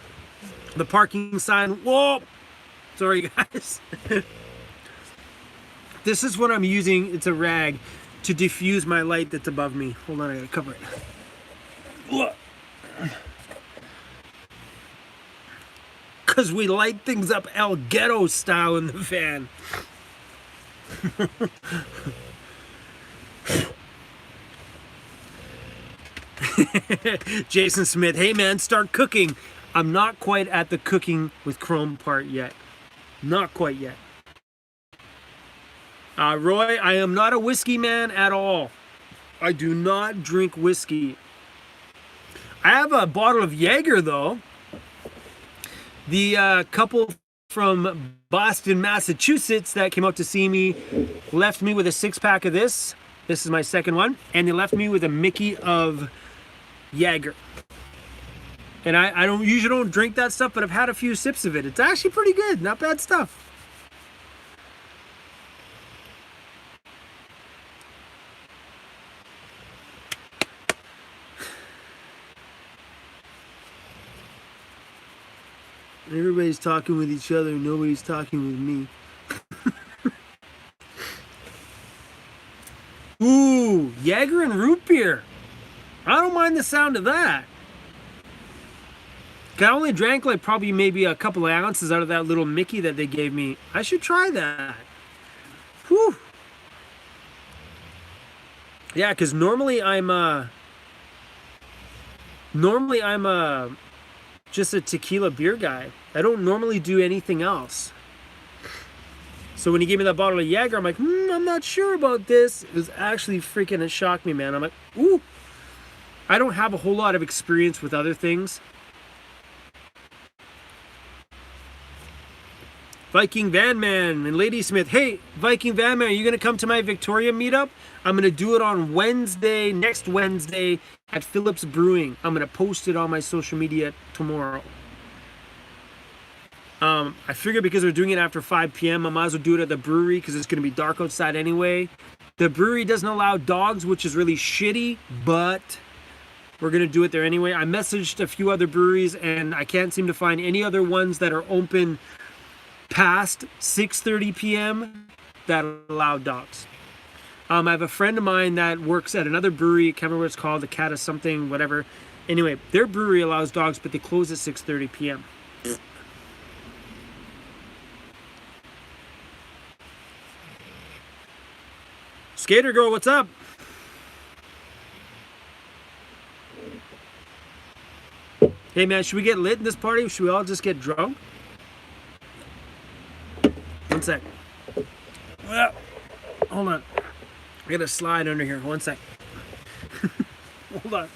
The parking sign. Whoa! Sorry, guys. This is what I'm using. It's a rag to diffuse my light that's above me. Hold on, I gotta cover it. Because we light things up El Ghetto style in the van. Jason Smith, hey man, start cooking. I'm not quite at the cooking with Chrome part yet. Not quite yet. Roy, I am not a whiskey man at all. I do not drink whiskey. I have a bottle of Jaeger though. The couple from Boston, Massachusetts that came out to see me left me with a 6-pack of this. This is my second one. And they left me with a Mickey of Jaeger. And I usually don't drink that stuff, but I've had a few sips of it. It's actually pretty good. Not bad stuff. Everybody's talking with each other. Nobody's talking with me. Ooh, Jaeger and root beer. I don't mind the sound of that. I only drank like probably maybe a couple of ounces out of that little Mickey that they gave me. I should try that. Whew. Yeah, because normally I'm just a tequila beer guy. I don't normally do anything else. So when he gave me that bottle of Jaeger, I'm like, I'm not sure about this. It was actually freaking, it shocked me, man. I'm like, ooh. I don't have a whole lot of experience with other things. Viking Van Man and Lady Smith. Hey, Viking Van Man, are you going to come to my Victoria meetup? I'm going to do it on Wednesday, next Wednesday at Phillips Brewing. I'm going to post it on my social media tomorrow. I figure because we're doing it after 5 p.m., I might as well do it at the brewery because it's going to be dark outside anyway. The brewery doesn't allow dogs, which is really shitty, but we're going to do it there anyway. I messaged a few other breweries and I can't seem to find any other ones that are open past 6:30 p.m. that allow dogs. I have a friend of mine that works at another brewery. I can't remember what it's called, the Cat of something, whatever. Anyway, their brewery allows dogs, but they close at 6:30 p.m. Skater Girl, what's up? Hey man, should we get lit in this party? Should we all just get drunk? One sec. Well, hold on. I gotta slide under here. One sec. Hold on.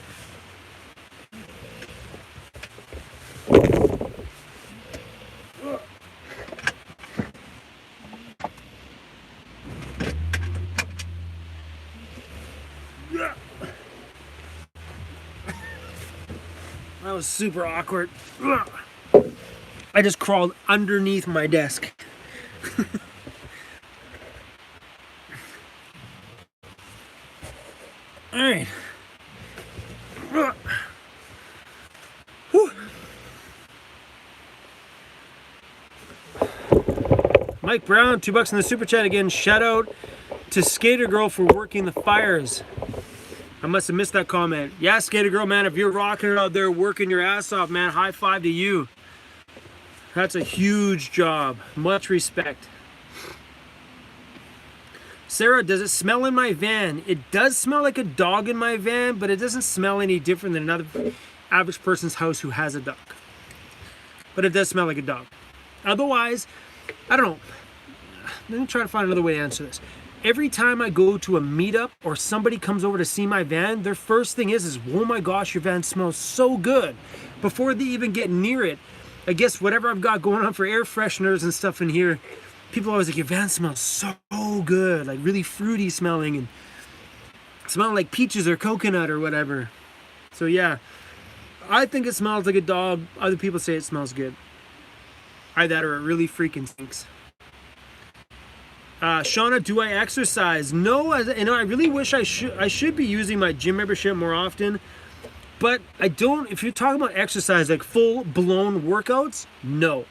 That was super awkward. I just crawled underneath my desk. All right. Whew. Mike Brown, $2 in the super chat again. Shout out to Skater Girl for working the fires. I must have missed that comment. Yeah, Skater Girl, man, if you're rocking it out there, working your ass off, man, high five to you. That's a huge job. Much respect. Sarah, does it smell in my van? It does smell like a dog in my van, but it doesn't smell any different than another average person's house who has a dog. But it does smell like a dog. Otherwise, I don't know. Let me try to find another way to answer this. every time I go to a meetup or somebody comes over to see my van, their first thing is, oh my gosh, your van smells so good. Before they even get near it, I guess whatever I've got going on for air fresheners and stuff in here, people are always like, your van smells so good, like really fruity smelling and smelling like peaches or coconut or whatever. So yeah, I think it smells like a dog. Other people say it smells good. Either that or it really freaking stinks. Shauna, do I exercise? No, I really wish I should. I should be using my gym membership more often, but I don't. If you're talking about exercise, like full-blown workouts, no.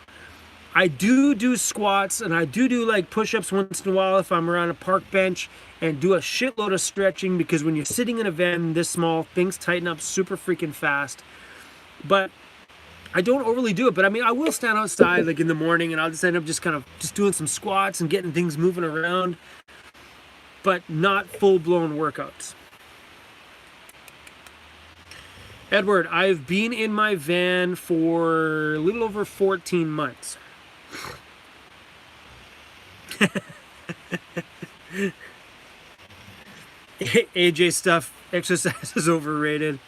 I do squats and I do like push-ups once in a while if I'm around a park bench, and do a shitload of stretching, because when you're sitting in a van this small, things tighten up super freaking fast. But I don't overly do it. But I mean, I will stand outside like in the morning and I'll just end up just kind of just doing some squats and getting things moving around, but not full-blown workouts. Edward, I've been in my van for a little over 14 months. AJ stuff, exercise is overrated.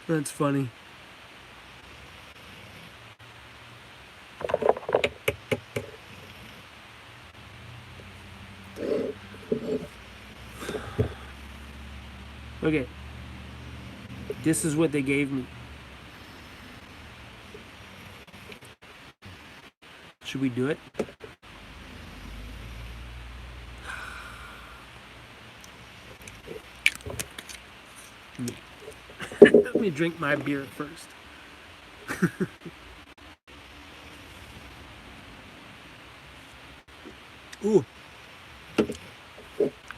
That's funny. Okay. This is what they gave me. Should we do it? Let me drink my beer first. Ooh.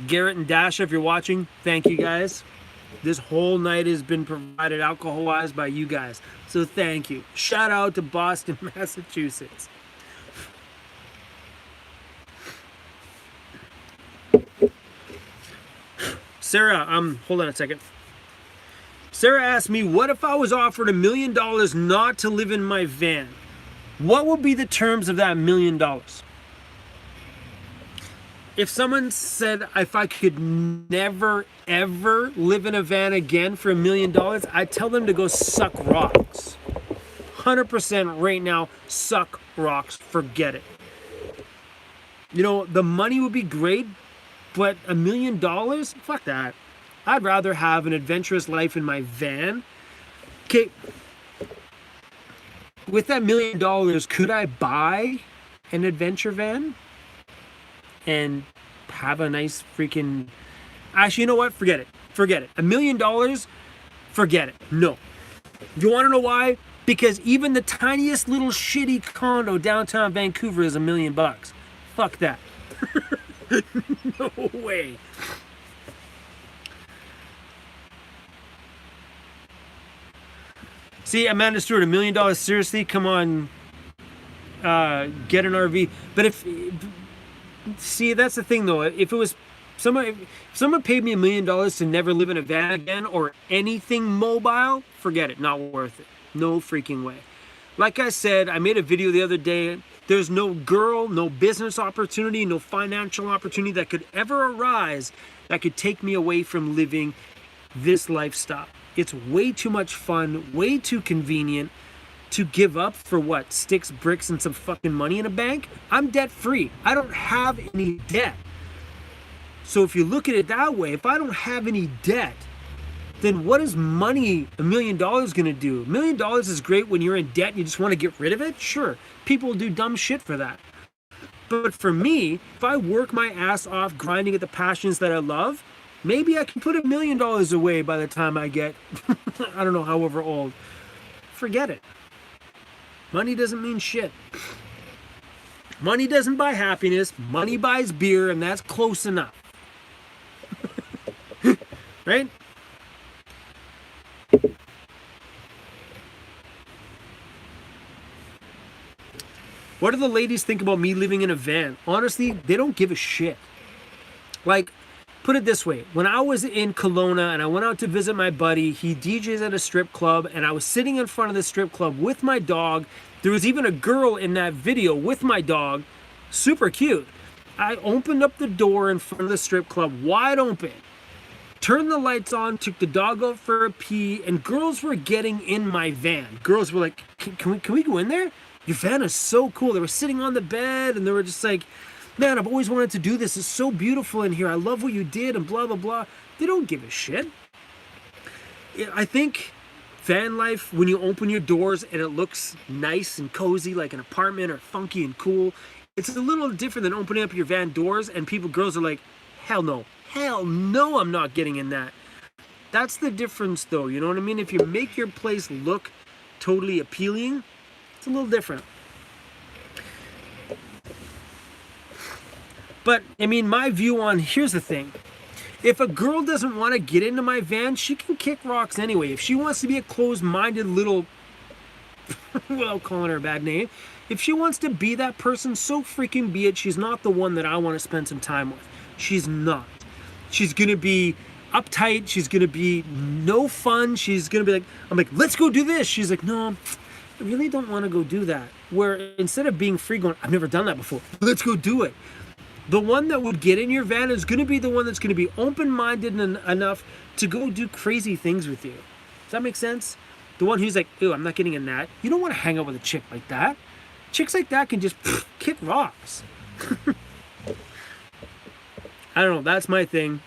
Garrett and Dasha, if you're watching, thank you guys. This whole night has been provided alcohol-wise by you guys. So thank you. Shout out to Boston, Massachusetts. Sarah, hold on a second. Sarah asked me, what if I was offered $1 million not to live in my van? What would be the terms of that $1 million? If someone said if I could never, ever live in a van again for $1 million, I'd tell them to go suck rocks. 100% right now, suck rocks, forget it. You know, the money would be great, but $1 million? Fuck that. I'd rather have an adventurous life in my van. Okay, with that $1 million, could I buy an adventure van and have a nice freaking... Actually, you know what? Forget it. Forget it. $1 million? Forget it. No. You want to know why? Because even the tiniest little shitty condo downtown Vancouver is $1 million. Fuck that. No way. See, Amanda Stewart, $1 million, seriously? Come on, get an RV. But if, see, that's the thing though. If it was if someone paid me $1 million to never live in a van again or anything mobile, forget it, not worth it. No freaking way. Like I said, I made a video the other day. There's no girl, no business opportunity, no financial opportunity that could ever arise that could take me away from living this lifestyle. It's way too much fun, way too convenient to give up for what? Sticks, bricks, and some fucking money in a bank? I'm debt free. I don't have any debt. So if you look at it that way, if I don't have any debt, then what is money, $1 million, gonna do? $1 million is great when you're in debt and you just want to get rid of it. Sure, people do dumb shit for that. But for me, if I work my ass off grinding at the passions that I love, maybe I can put $1 million away by the time I get, I don't know, however old. Forget it. Money doesn't mean shit. Money doesn't buy happiness. Money buys beer, and that's close enough. Right? What do the ladies think about me living in a van? Honestly, they don't give a shit. Like, put it this way. When I was in Kelowna and I went out to visit my buddy, he DJs at a strip club, and I was sitting in front of the strip club with my dog. There was even a girl in that video with my dog, super cute. I opened up the door in front of the strip club wide open, turned the lights on, took the dog out for a pee, and girls were getting in my van. Girls were like, can we go in there? Your van is so cool. They were sitting on the bed and they were just like, man, I've always wanted to do this. It's so beautiful in here. I love what you did and blah, blah, blah. They don't give a shit. I think van life, when you open your doors and it looks nice and cozy like an apartment or funky and cool, it's a little different than opening up your van doors and girls are like, hell no, I'm not getting in that. That's the difference though, you know what I mean? If you make your place look totally appealing, it's a little different. But, I mean, my view on, here's the thing. If a girl doesn't want to get into my van, she can kick rocks anyway. If she wants to be a closed-minded little, without calling her a bad name, if she wants to be that person, so freaking be it. She's not the one that I want to spend some time with. She's not. She's going to be uptight. She's going to be no fun. She's going to be like, I'm like, let's go do this. She's like, no, I really don't want to go do that. Where instead of being free going, I've never done that before. Let's go do it. The one that would get in your van is going to be the one that's going to be open-minded enough to go do crazy things with you. Does that make sense? The one who's like, ew, I'm not getting in that. You don't want to hang out with a chick like that. Chicks like that can just kick rocks. I don't know. That's my thing.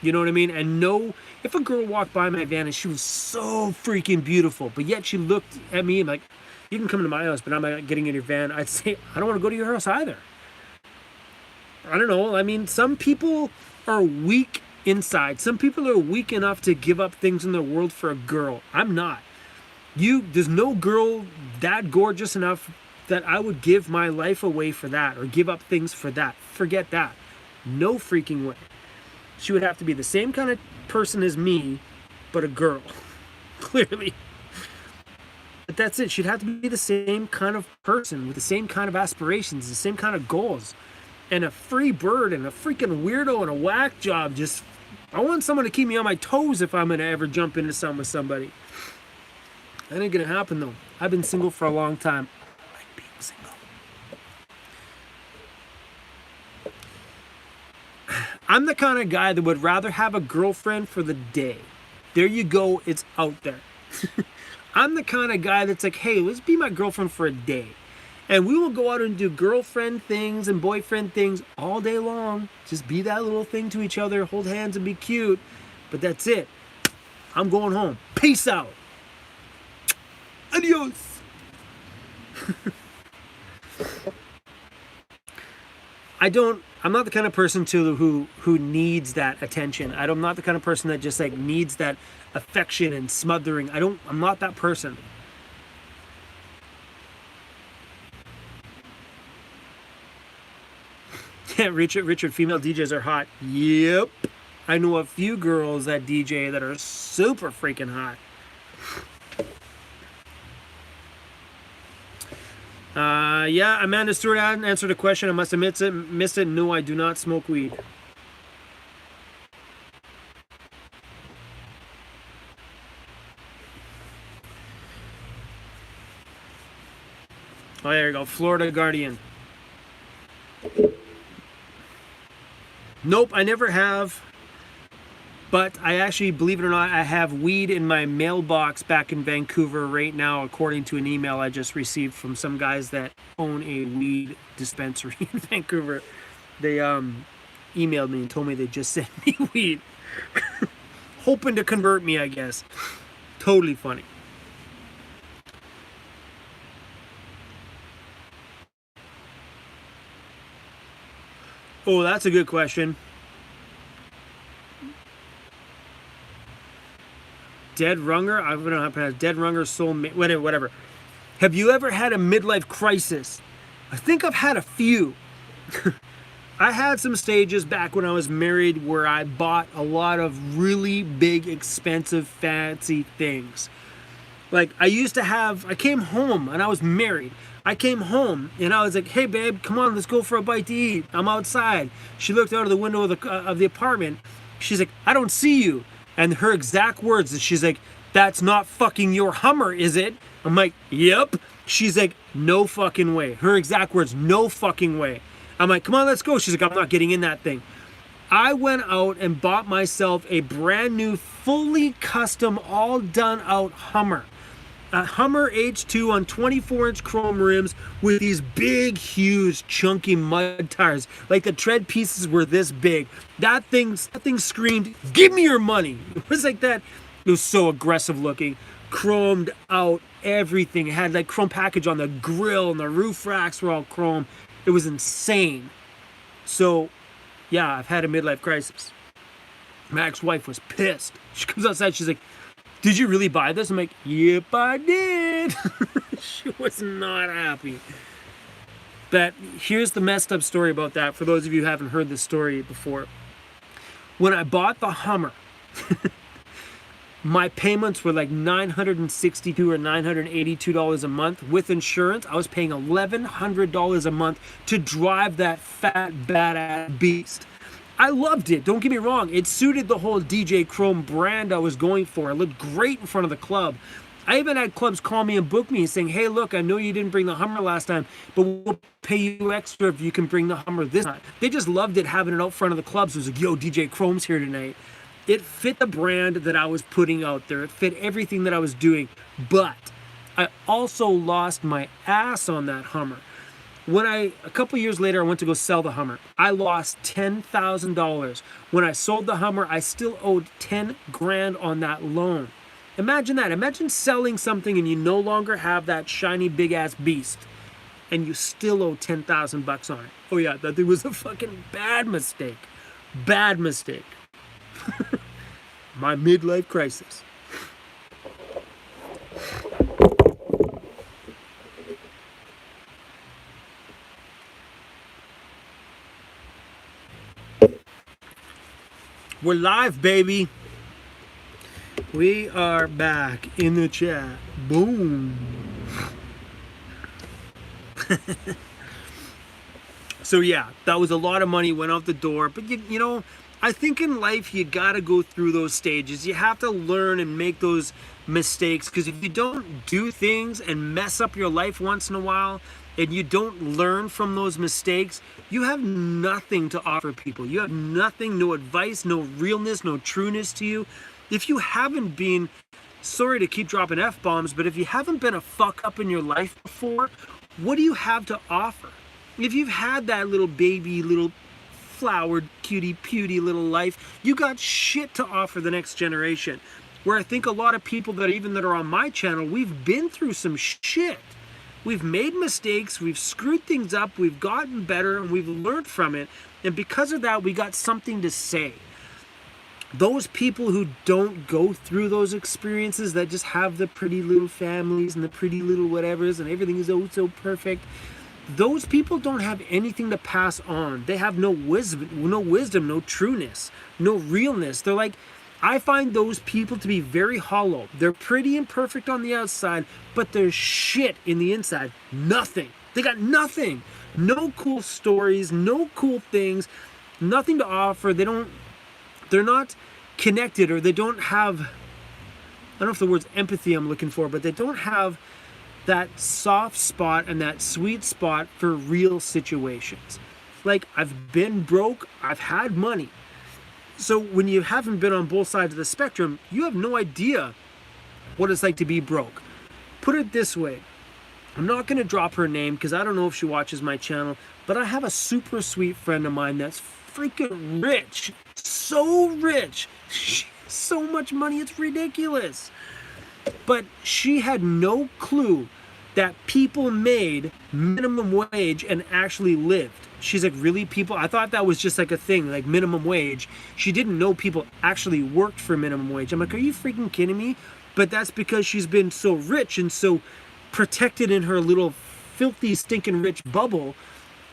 You know what I mean? And no, if a girl walked by my van and she was so freaking beautiful, but yet she looked at me and like, you can come to my house, but I'm not getting in your van. I'd say, I don't want to go to your house either. I don't know. I mean, some people are weak inside. Some people are weak enough to give up things in their world for a girl. I'm not. There's no girl that gorgeous enough that I would give my life away for that or give up things for that. Forget that. No freaking way. She would have to be the same kind of person as me, but a girl. Clearly. But that's it. She'd have to be the same kind of person with the same kind of aspirations, the same kind of goals. And a free bird and a freaking weirdo and a whack job. Just, I want someone to keep me on my toes if I'm going to ever jump into something with somebody. That ain't going to happen though. I've been single for a long time. I like being single. I'm the kind of guy that would rather have a girlfriend for the day. There you go. It's out there. I'm the kind of guy that's like, hey, let's be my girlfriend for a day. And we will go out and do girlfriend things and boyfriend things all day long. Just be that little thing to each other, hold hands and be cute. But that's it. I'm going home. Peace out. Adios. I'm not the kind of person who needs that attention. I'm not the kind of person that just like needs that affection and smothering. I'm not that person. Yeah, Richard, female DJs are hot. Yep. I know a few girls that DJ that are super freaking hot. Yeah, Amanda Stewart answered a question. I must have missed it. No, I do not smoke weed. Oh, there you go. Florida Guardian. Nope, I never have. But I actually, believe it or not, I have weed in my mailbox back in Vancouver right now, according to an email I just received from some guys that own a weed dispensary in Vancouver. They emailed me and told me they just sent me weed. Hoping to convert me, I guess. Totally funny. Oh, that's a good question. Dead Runger? I don't know how to pronounce Dead Runger, Soul, whatever. Have you ever had a midlife crisis? I think I've had a few. I had some stages back when I was married where I bought a lot of really big, expensive, fancy things. Like I came home and I was married. I came home and I was like, hey babe, come on, let's go for a bite to eat. I'm outside. She looked out of the window of the apartment. She's like, I don't see you. And her exact words is she's like, that's not fucking your Hummer, is it? I'm like, yep. She's like, no fucking way. Her exact words, no fucking way. I'm like, come on, let's go. She's like, I'm not getting in that thing. I went out and bought myself a brand new, fully custom, all done out Hummer. A Hummer H2 on 24-inch chrome rims with these big, huge, chunky mud tires. Like the tread pieces were this big. That thing screamed, give me your money. It was like that. It was so aggressive looking. Chromed out everything. It had like chrome package on the grill, and the roof racks were all chrome. It was insane. So, yeah, I've had a midlife crisis. My ex-wife was pissed. She comes outside, she's like, did you really buy this? I'm like, yep, I did. She was not happy. But here's the messed up story about that, for those of you who haven't heard this story before. When I bought the Hummer, my payments were like $962 or $982 a month. With insurance, I was paying $1,100 a month to drive that fat, badass beast. I loved it, don't get me wrong. It suited the whole DJ Chrome brand I was going for. It looked great in front of the club. I even had clubs call me and book me saying, hey, look, I know you didn't bring the Hummer last time, but we'll pay you extra if you can bring the Hummer this time. They just loved it having it out front of the clubs. It was like, yo, DJ Chrome's here tonight. It fit the brand that I was putting out there. It fit everything that I was doing. But I also lost my ass on that Hummer. When a couple years later, I went to go sell the Hummer. I lost $10,000. When I sold the Hummer, I still owed 10 grand on that loan. Imagine that. Imagine selling something and you no longer have that shiny big ass beast, and you still owe 10,000 bucks on it. Oh yeah, that thing was a fucking bad mistake. Bad mistake. My midlife crisis. We're live, baby. We are back in the chat. Boom. So yeah, that was a lot of money went out the door. But you know, I think in life you gotta go through those stages. You have to learn and make those mistakes, because if you don't do things and mess up your life once in a while, and you don't learn from those mistakes, you have nothing to offer people. You have nothing, no advice, no realness, no trueness to you. If you haven't been, sorry to keep dropping F-bombs, but if you haven't been a fuck up in your life before, what do you have to offer? If you've had that little baby, little flowered, cutie, pewty little life, you got shit to offer the next generation. Where I think a lot of people that are on my channel, we've been through some shit. We've made mistakes, we've screwed things up, we've gotten better, and we've learned from it. And because of that, we got something to say. Those people who don't go through those experiences, that just have the pretty little families and the pretty little whatevers and everything is oh so perfect, those people don't have anything to pass on. They have no wisdom, no trueness, no realness. They're like, I find those people to be very hollow. They're pretty and perfect on the outside, but they're shit in the inside. Nothing. They got nothing. No cool stories, no cool things, nothing to offer. They're not connected, or they don't have, I don't know if the word's empathy I'm looking for, but they don't have that soft spot and that sweet spot for real situations. Like, I've been broke, I've had money. So when you haven't been on both sides of the spectrum, you have no idea what it's like to be broke. Put it this way, I'm not going to drop her name because I don't know if she watches my channel, but I have a super sweet friend of mine that's freaking rich. So rich. She has so much money, it's ridiculous. But she had no clue that people made minimum wage and actually lived. She's like, really, people? I thought that was just like a thing, like minimum wage. She didn't know people actually worked for minimum wage. I'm like, are you freaking kidding me? But that's because she's been so rich and so protected in her little filthy, stinking rich bubble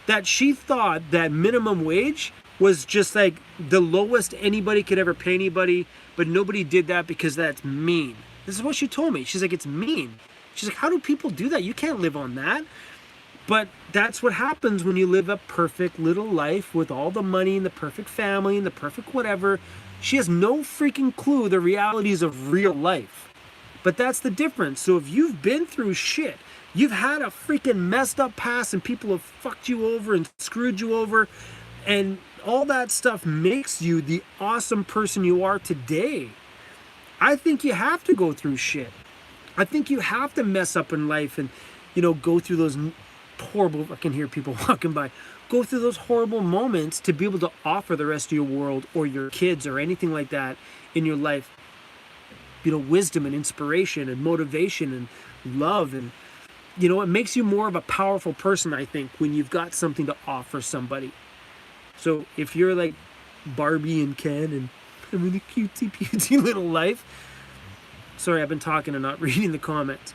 that she thought that minimum wage was just like the lowest anybody could ever pay anybody, but nobody did that because that's mean. This is what she told me. She's like, it's mean. She's like, how do people do that? You can't live on that. But that's what happens when you live a perfect little life with all the money and the perfect family and the perfect whatever. She has no freaking clue the realities of real life. But that's the difference. So if you've been through shit, You've had a freaking messed up past and people have fucked you over and screwed you over, and all that stuff makes you the awesome person you are today. I think you have to go through shit. I think you have to mess up in life and, you know, go through those horrible, I can hear people walking by, go through those horrible moments to be able to offer the rest of your world or your kids or anything like that in your life, you know, wisdom and inspiration and motivation and love. And, you know, it makes you more of a powerful person, I think, when you've got something to offer somebody. So if you're like Barbie and Ken and having a cutesy little life, sorry, I've been talking and not reading the comments.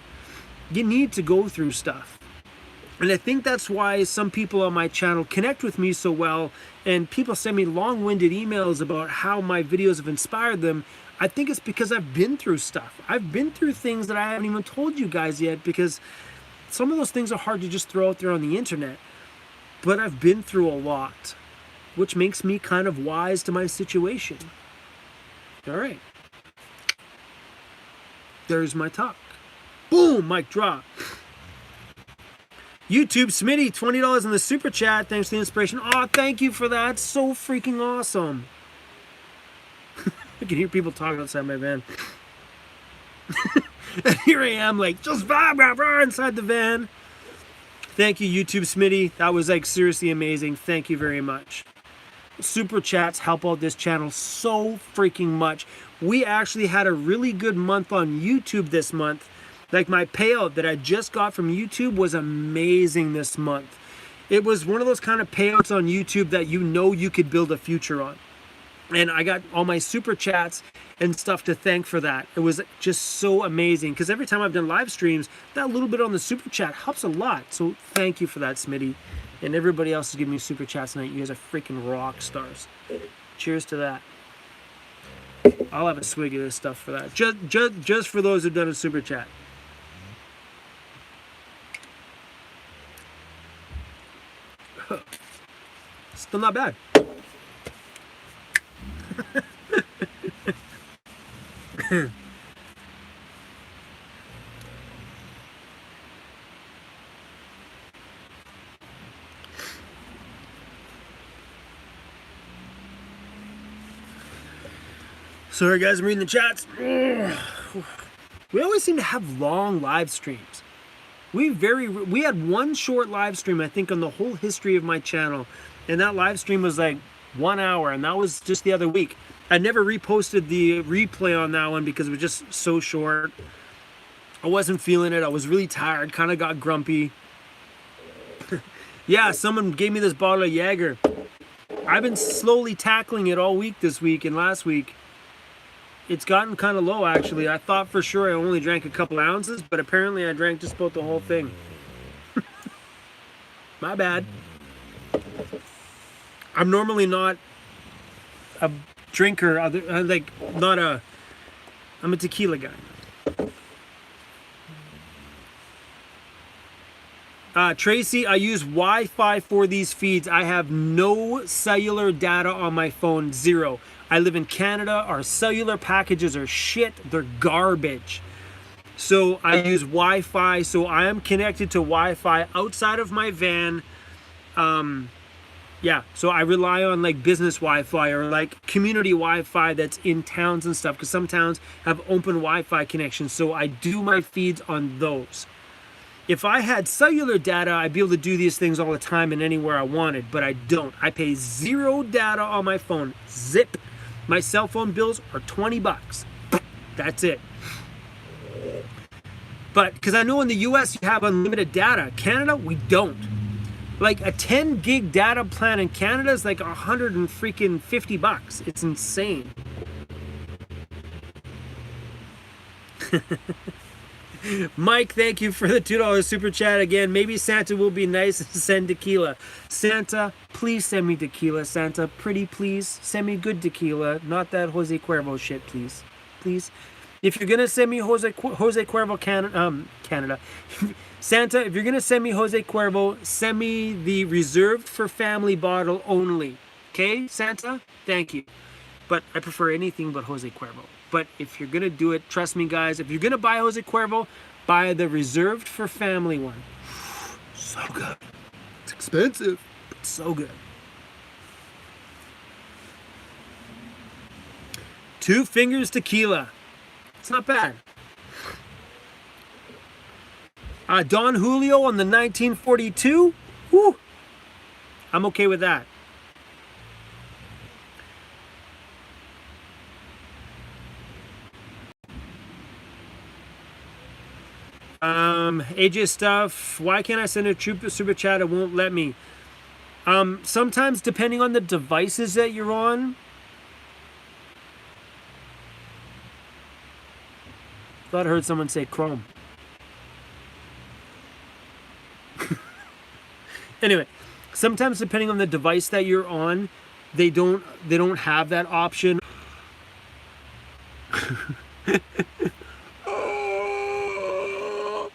You need to go through stuff. And I think that's why some people on my channel connect with me so well, and people send me long-winded emails about how my videos have inspired them. I think it's because I've been through stuff. I've been through things that I haven't even told you guys yet, because some of those things are hard to just throw out there on the internet. But I've been through a lot, which makes me kind of wise to my situation. All right. There's my talk. Boom, mic drop. YouTube, Smitty, $20 in the super chat. Thanks for the inspiration. Oh, thank you for that. So freaking awesome. I can hear people talking outside my van. And here I am, like, just blah, blah, blah, inside the van. Thank you, YouTube, Smitty. That was, like, seriously amazing. Thank you very much. Super chats help out this channel so freaking much. We actually had a really good month on YouTube this month. Like, my payout that I just got from YouTube was amazing this month. It was one of those kind of payouts on YouTube that you know you could build a future on. And I got all my super chats and stuff to thank for that. It was just so amazing, because every time I've done live streams, that little bit on the super chat helps a lot. So thank you for that, Smitty. And everybody else is giving me super chats tonight. You guys are freaking rock stars. Cheers to that. I'll have a swig of this stuff for that. Just for those who've done a super chat. Still not bad. Sorry guys, I'm reading the chats. We always seem to have long live streams. We had one short live stream, I think, on the whole history of my channel, and that live stream was like 1 hour, and that was just the other week. I never reposted the replay on that one because it was just so short. I wasn't feeling it. I was really tired, kind of got grumpy. Yeah, someone gave me this bottle of Jaeger. I've been slowly tackling it all week this week and last week. It's gotten kind of low, actually. I thought for sure I only drank a couple ounces, but apparently I drank just about the whole thing. My bad. I'm normally not a drinker, I'm a tequila guy. Tracy, I use Wi-Fi for these feeds. I have no cellular data on my phone, zero. I live in Canada. Our cellular packages are shit. They're garbage. So I use Wi-Fi. So I am connected to Wi-Fi outside of my van. Yeah, so I rely on like business Wi-Fi or like community Wi-Fi that's in towns and stuff, because some towns have open Wi-Fi connections. So I do my feeds on those. If I had cellular data, I'd be able to do these things all the time and anywhere I wanted, but I don't. I pay zero data on my phone. Zip. My cell phone bills are 20 bucks. That's it. But because I know in the US you have unlimited data. Canada, we don't. Like a 10 gig data plan in Canada is like $150 bucks. It's insane. Mike, thank you for the $2 super chat again. Maybe Santa will be nice and send tequila. Santa, please send me tequila. Santa, pretty please send me good tequila, not that Jose Cuervo shit, please. Please. If you're gonna send me Jose Cuervo Canada, Santa, if you're gonna send me Jose Cuervo, send me the reserved for family bottle only. Okay, Santa? Thank you. But I prefer anything but Jose Cuervo. But if you're gonna do it, trust me guys, if you're gonna buy Jose Cuervo, buy the reserved for family one. So good. It's expensive, but so good. Two Fingers Tequila. It's not bad. Don Julio on the 1942. Woo. I'm okay with that. AJ stuff. Why can't I send a super chat? It won't let me. Sometimes depending on the devices that you're on. Thought I heard someone say Chrome. Anyway, sometimes depending on the device that you're on, they don't have that option.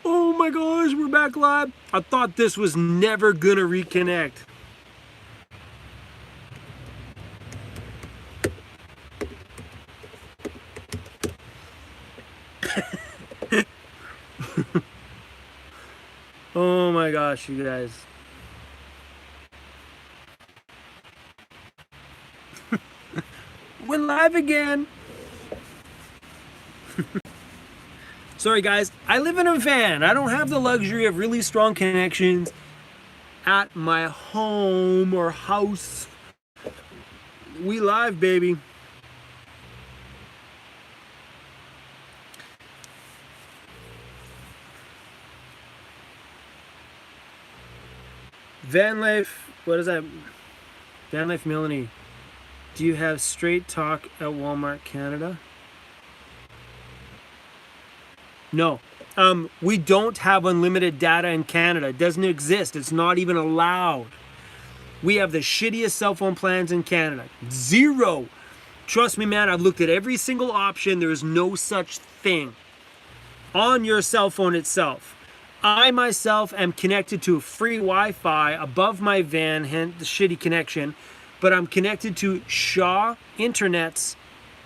Oh my gosh, we're back live. I thought this was never gonna reconnect. Oh my gosh, you guys. We're live again. Sorry guys, I live in a van. I don't have the luxury of really strong connections at my home or house. We live, baby. VanLife, what is that? VanLife Melanie. Do you have straight talk at Walmart Canada? No. We don't have unlimited data in Canada. It doesn't exist. It's not even allowed. We have the shittiest cell phone plans in Canada. Zero. Trust me, man, I've looked at every single option. There is no such thing on your cell phone itself. I myself am connected to free Wi-Fi above my van, hence the shitty connection, but I'm connected to Shaw Internet's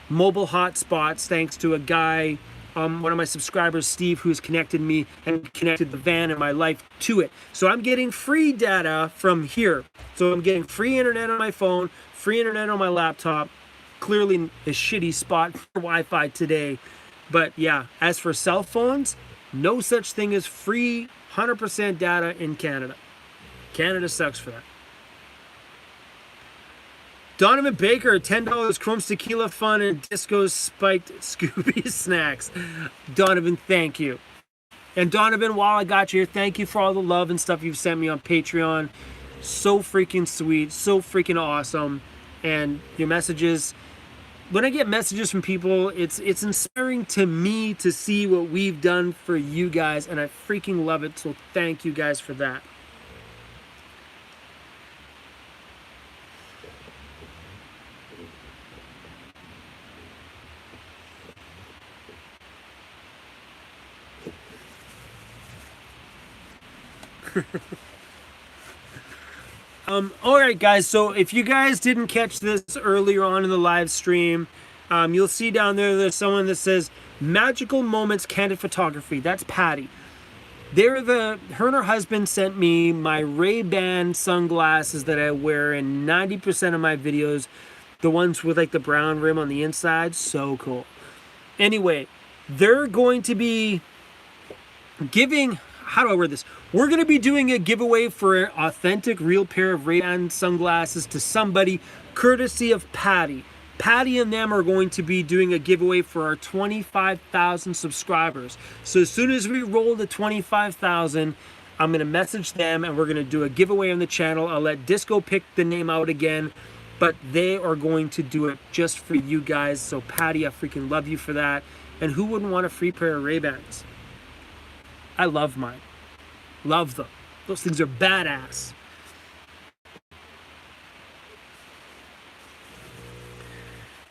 mobile hotspots thanks to a guy, one of my subscribers, Steve, who's connected me and connected the van and my life to it. So I'm getting free data from here. So I'm getting free internet on my phone, free internet on my laptop. Clearly a shitty spot for Wi-Fi today. But yeah, as for cell phones, no such thing as free 100% data in Canada. Canada sucks for that. Donovan Baker, $10 Chrome's Tequila Fun and Disco Spiked Scooby Snacks. Donovan, thank you. And Donovan, while I got you here, thank you for all the love and stuff you've sent me on Patreon. So freaking sweet, so freaking awesome. And your messages, when I get messages from people, it's inspiring to me to see what we've done for you guys, and I freaking love it, so thank you guys for that. All right, guys, so if you guys didn't catch this earlier on in the live stream, you'll see down there's someone that says Magical Moments Candid Photography. That's Patty. Her and her husband sent me my Ray-Ban sunglasses that I wear in 90% of my videos, the ones with like the brown rim on the inside. So cool. Anyway, they're going to be giving, how do I word this? We're going to be doing a giveaway for an authentic real pair of Ray-Ban sunglasses to somebody courtesy of Patty. Patty and them are going to be doing a giveaway for our 25,000 subscribers. So as soon as we roll the 25,000, I'm going to message them and we're going to do a giveaway on the channel. I'll let Disco pick the name out again, but they are going to do it just for you guys. So Patty, I freaking love you for that. And who wouldn't want a free pair of Ray-Bans? I love mine. Love them. Those things are badass.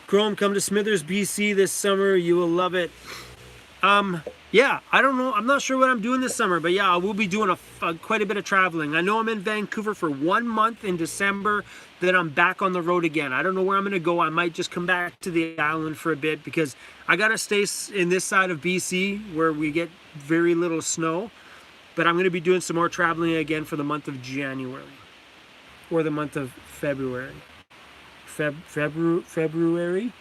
Chrome, come to Smithers, BC this summer. You will love it. Yeah, I don't know. I'm not sure what I'm doing this summer, but yeah, I will be doing quite a bit of traveling. I know I'm in Vancouver for 1 month in December, then I'm back on the road again. I don't know where I'm going to go. I might just come back to the island for a bit because I got to stay in this side of BC where we get very little snow. But I'm going to be doing some more traveling again for the month of January. Or the month of February. February?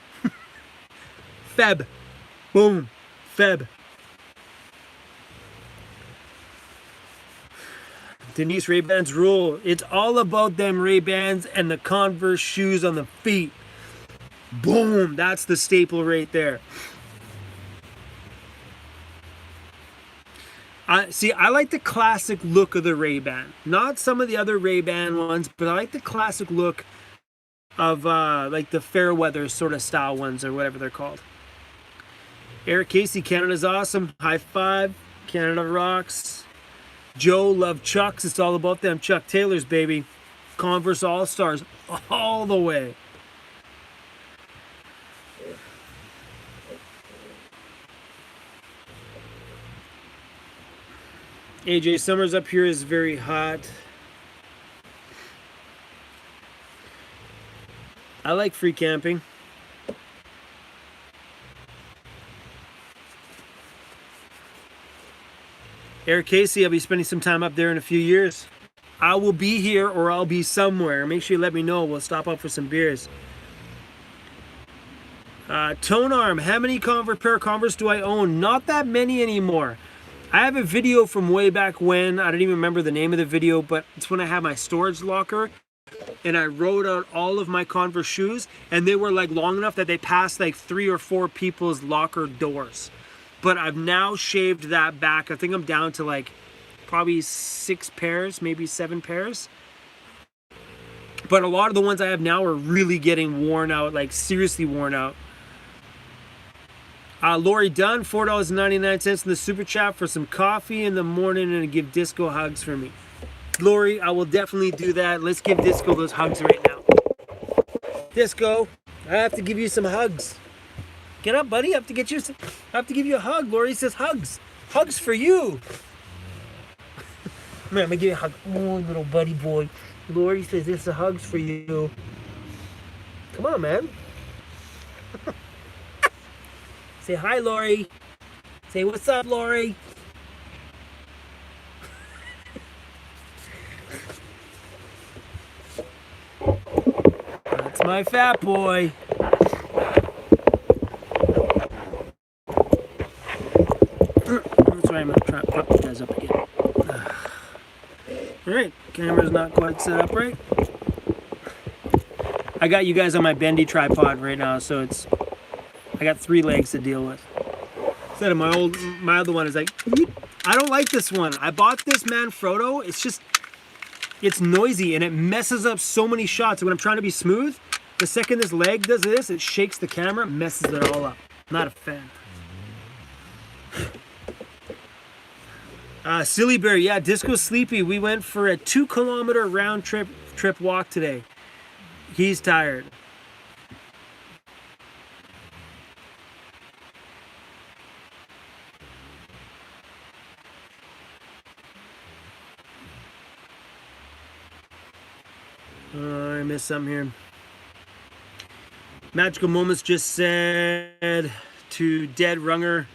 Feb. Boom. Feb. Denise, Ray-Bans rule. It's all about them Ray-Bans and the Converse shoes on the feet. Boom. That's the staple right there. I like the classic look of the Ray-Ban. Not some of the other Ray-Ban ones, but I like the classic look of like the Fairweather sort of style ones or whatever they're called. Eric Casey, Canada's awesome. High five. Canada rocks. Joe, love Chucks. It's all about them Chuck Taylors, baby. Converse All-Stars all the way. AJ, summers up here is very hot. I like free camping. Eric Casey, I'll be spending some time up there in a few years. I will be here or I'll be somewhere. Make sure you let me know. We'll stop up for some beers. Tone Arm, how many pair of Converse do I own? Not that many anymore. I have a video from way back when. I don't even remember the name of the video, but it's when I had my storage locker and I wrote out all of my Converse shoes, and they were like long enough that they passed like 3 or 4 people's locker doors. But I've now shaved that back. I think I'm down to like probably 6 pairs, maybe 7 pairs. But a lot of the ones I have now are really getting worn out, like seriously worn out. Lori Dunn, $4.99 in the super chat for some coffee in the morning and to give Disco hugs for me. Lori, I will definitely do that. Let's give Disco those hugs right now. Disco, I have to give you some hugs. Get up, buddy. I have to give you a hug. Lori says hugs. Hugs for you. Man, I'm gonna give you a hug. Oh, little buddy boy. Lori says it's a hugs for you. Come on, man. Say hi, Lori. Say what's up, Lori. That's my fat boy. I'm sorry, I'm trying to prop you guys up again. Alright, camera's not quite set up right. I got you guys on my bendy tripod right now, so I got 3 legs to deal with. Instead of my other one is like, I don't like this one. I bought this Manfrotto. It's noisy and it messes up so many shots. When I'm trying to be smooth, the second this leg does this, it shakes the camera, messes it all up. Not a fan. Silly Bear, yeah, Disco's sleepy. We went for a 2-kilometer round trip walk today. He's tired. I missed something here. Magical Moments just said to Dead Runger,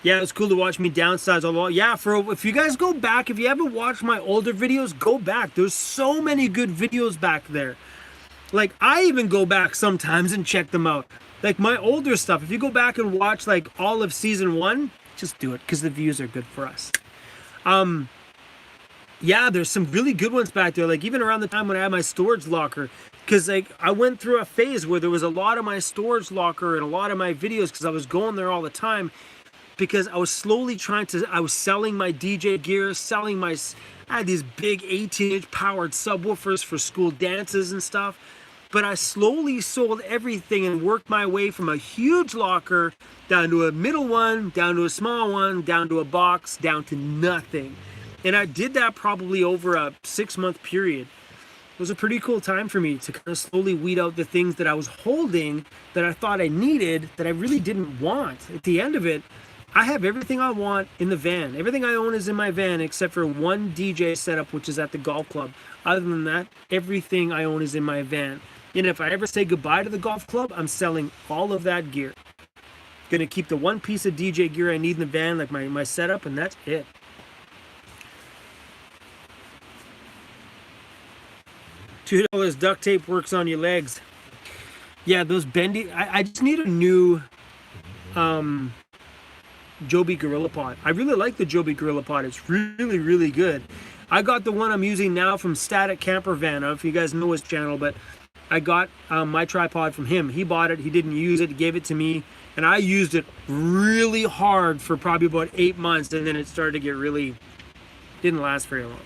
yeah, it was cool to watch me downsize a lot. Yeah, if you guys go back, if you haven't watched my older videos, go back. There's so many good videos back there. Like, I even go back sometimes and check them out. Like, my older stuff, if you go back and watch, like, all of season 1, just do it, because the views are good for us. Yeah, there's some really good ones back there. Like, even around the time when I had my storage locker, because, like, I went through a phase where there was a lot of my storage locker and a lot of my videos, because I was going there all the time, because I was slowly I was selling my DJ gear, I had these big 18-inch powered subwoofers for school dances and stuff. But I slowly sold everything and worked my way from a huge locker down to a middle one, down to a small one, down to a box, down to nothing. And I did that probably over a 6-month period. It was a pretty cool time for me to kind of slowly weed out the things that I was holding that I thought I needed that I really didn't want. At the end of it, I have everything I want in the van. Everything I own is in my van except for one DJ setup, which is at the golf club. Other than that, everything I own is in my van. And if I ever say goodbye to the golf club, I'm selling all of that gear. Gonna keep the one piece of DJ gear I need in the van, like my setup, and that's it. $2 duct tape works on your legs. Yeah, those bendy. I just need a new Joby Gorilla Pod. I really like the Joby Gorilla Pod. It's really, really good. I got the one I'm using now from Static Camper Van. I don't know if you guys know his channel, but I got my tripod from him. He bought it. He didn't use it. He gave it to me. And I used it really hard for probably about 8 months. And then it started to get really, didn't last very long.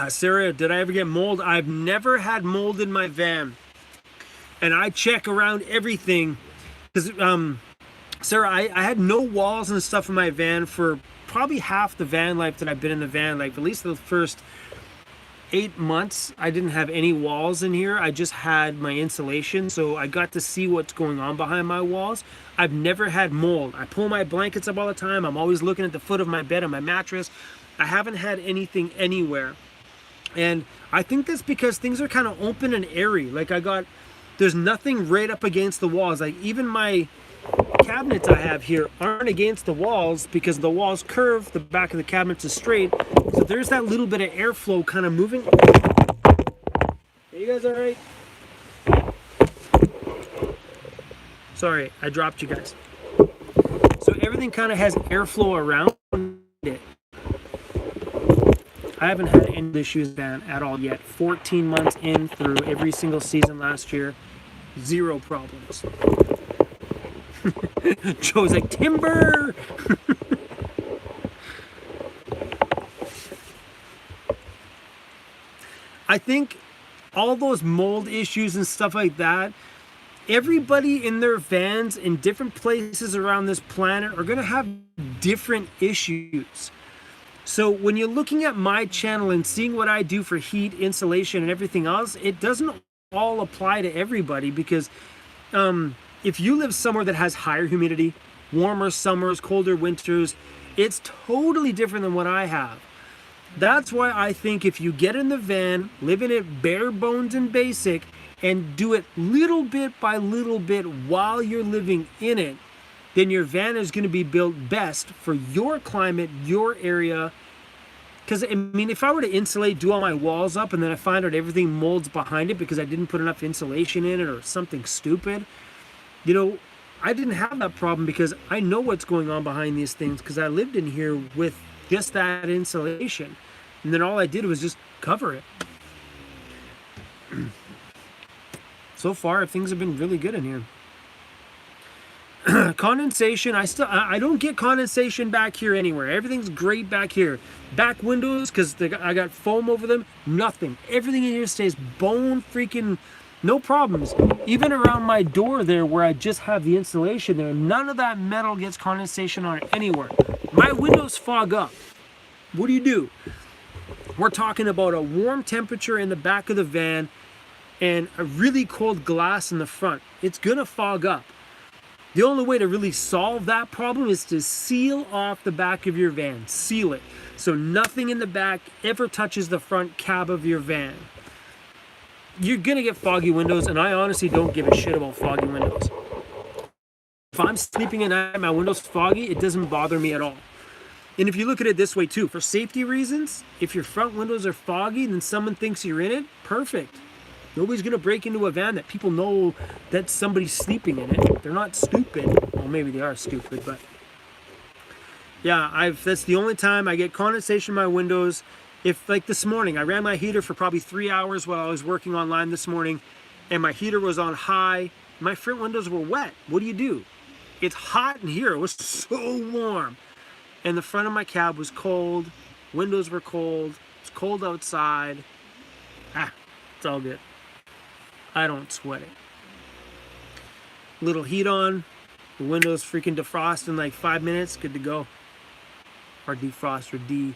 Sarah, did I ever get mold? I've never had mold in my van. And I check around everything. Because, Sarah, I had no walls and stuff in my van for probably half the van life that I've been in the van. Like, at least the first 8 months, I didn't have any walls in here. I just had my insulation. So I got to see what's going on behind my walls. I've never had mold. I pull my blankets up all the time. I'm always looking at the foot of my bed and my mattress. I haven't had anything anywhere. And I think that's because things are kind of open and airy. Like there's nothing right up against the walls. Like even my cabinets I have here aren't against the walls because the walls curve, the back of the cabinets is straight. So there's that little bit of airflow kind of moving. Are you guys all right? Sorry, I dropped you guys. So everything kind of has airflow around it. I haven't had any issues van at all yet. 14 months in through every single season last year. 0 problems. Joe's like, timber! I think all those mold issues and stuff like that, everybody in their vans in different places around this planet are going to have different issues. So when you're looking at my channel and seeing what I do for heat, insulation, and everything else, it doesn't all apply to everybody because if you live somewhere that has higher humidity, warmer summers, colder winters, it's totally different than what I have. That's why I think if you get in the van, live in it bare bones and basic, and do it little bit by little bit while you're living in it, then your van is going to be built best for your climate, your area. Because, I mean, if I were to insulate, do all my walls up, and then I find out everything molds behind it because I didn't put enough insulation in it or something stupid, you know, I didn't have that problem because I know what's going on behind these things because I lived in here with just that insulation. And then all I did was just cover it. So far, things have been really good in here. Condensation, I don't get condensation back here anywhere. Everything's great back here. Back windows, because I got foam over them, nothing. Everything in here stays bone freaking, no problems. Even around my door there where I just have the insulation there, none of that metal gets condensation on it anywhere. My windows fog up. What do? We're talking about a warm temperature in the back of the van and a really cold glass in the front. It's gonna fog up. The only way to really solve that problem is to seal off the back of your van. Seal it. So nothing in the back ever touches the front cab of your van. You're gonna get foggy windows, and I honestly don't give a shit about foggy windows. If I'm sleeping at night, my window's foggy, it doesn't bother me at all. And if you look at it this way too, for safety reasons, if your front windows are foggy and then someone thinks you're in it, perfect. Nobody's gonna break into a van that people know that somebody's sleeping in it. They're not stupid. Well, maybe they are stupid, but yeah, that's the only time I get condensation in my windows. If, like this morning, I ran my heater for probably 3 hours while I was working online this morning, and my heater was on high. My front windows were wet. What do? It's hot in here. It was so warm. And the front of my cab was cold. Windows were cold. It's cold outside. It's all good. I don't sweat it. Little heat on. The windows freaking defrost in like 5 minutes. Good to go. Or defrost or D.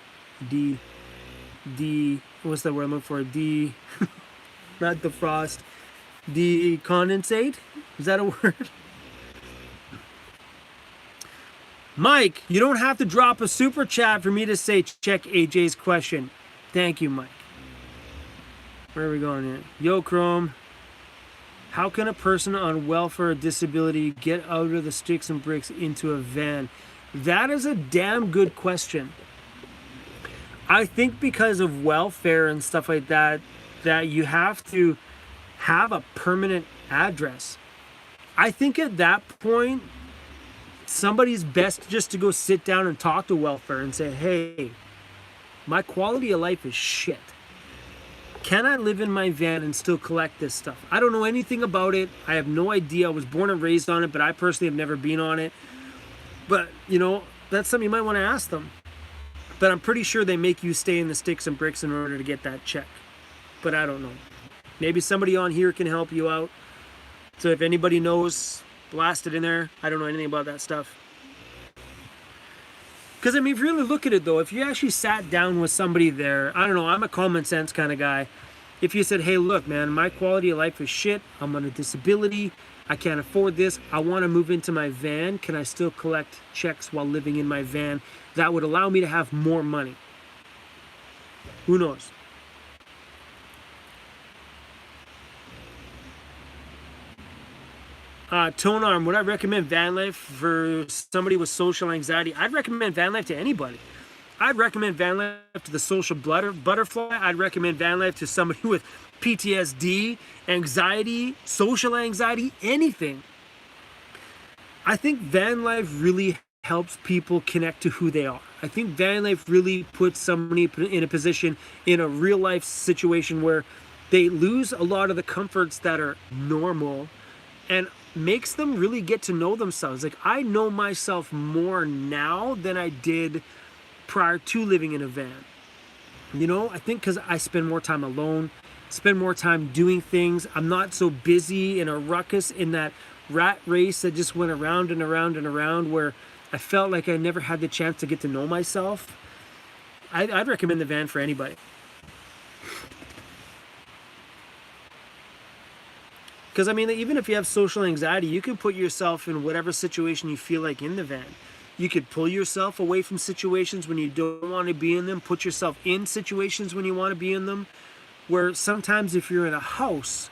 What's that word I'm looking for? not defrost, decondensate. Is that a word? Mike, you don't have to drop a super chat for me to say check AJ's question. Thank you, Mike. Where are we going here? Yo, Chrome. How can a person on welfare or disability get out of the sticks and bricks into a van? That is a damn good question. I think because of welfare and stuff like that, that you have to have a permanent address. I think at that point, somebody's best just to go sit down and talk to welfare and say, hey, my quality of life is shit. Can I live in my van and still collect this stuff? I don't know anything about it. I have no idea. I was born and raised on it, but I personally have never been on it. But, you know, that's something you might want to ask them. But I'm pretty sure they make you stay in the sticks and bricks in order to get that check. But I don't know. Maybe somebody on here can help you out. So if anybody knows, blast it in there. I don't know anything about that stuff. Because, I mean, if you really look at it, though, if you actually sat down with somebody there, I don't know, I'm a common sense kind of guy. If you said, hey, look, man, my quality of life is shit. I'm on a disability. I can't afford this. I want to move into my van. Can I still collect checks while living in my van? That would allow me to have more money. Who knows? Tone Arm, would I recommend van life for somebody with social anxiety? I'd recommend van life to anybody. I'd recommend van life to the social butterfly. I'd recommend van life to somebody with PTSD, anxiety, social anxiety, anything. I think van life really helps people connect to who they are. I think van life really puts somebody in a position in a real life situation where they lose a lot of the comforts that are normal and makes them really get to know themselves. Like, I know myself more now than I did prior to living in a van. You know, I think because I spend more time alone, spend more time doing things. I'm not so busy in a ruckus, in that rat race that just went around and around and around, where I felt like I never had the chance to get to know myself. I'd recommend the van for anybody. Because, I mean, even if you have social anxiety, you can put yourself in whatever situation you feel like in the van. You could pull yourself away from situations when you don't want to be in them, put yourself in situations when you want to be in them, where sometimes if you're in a house,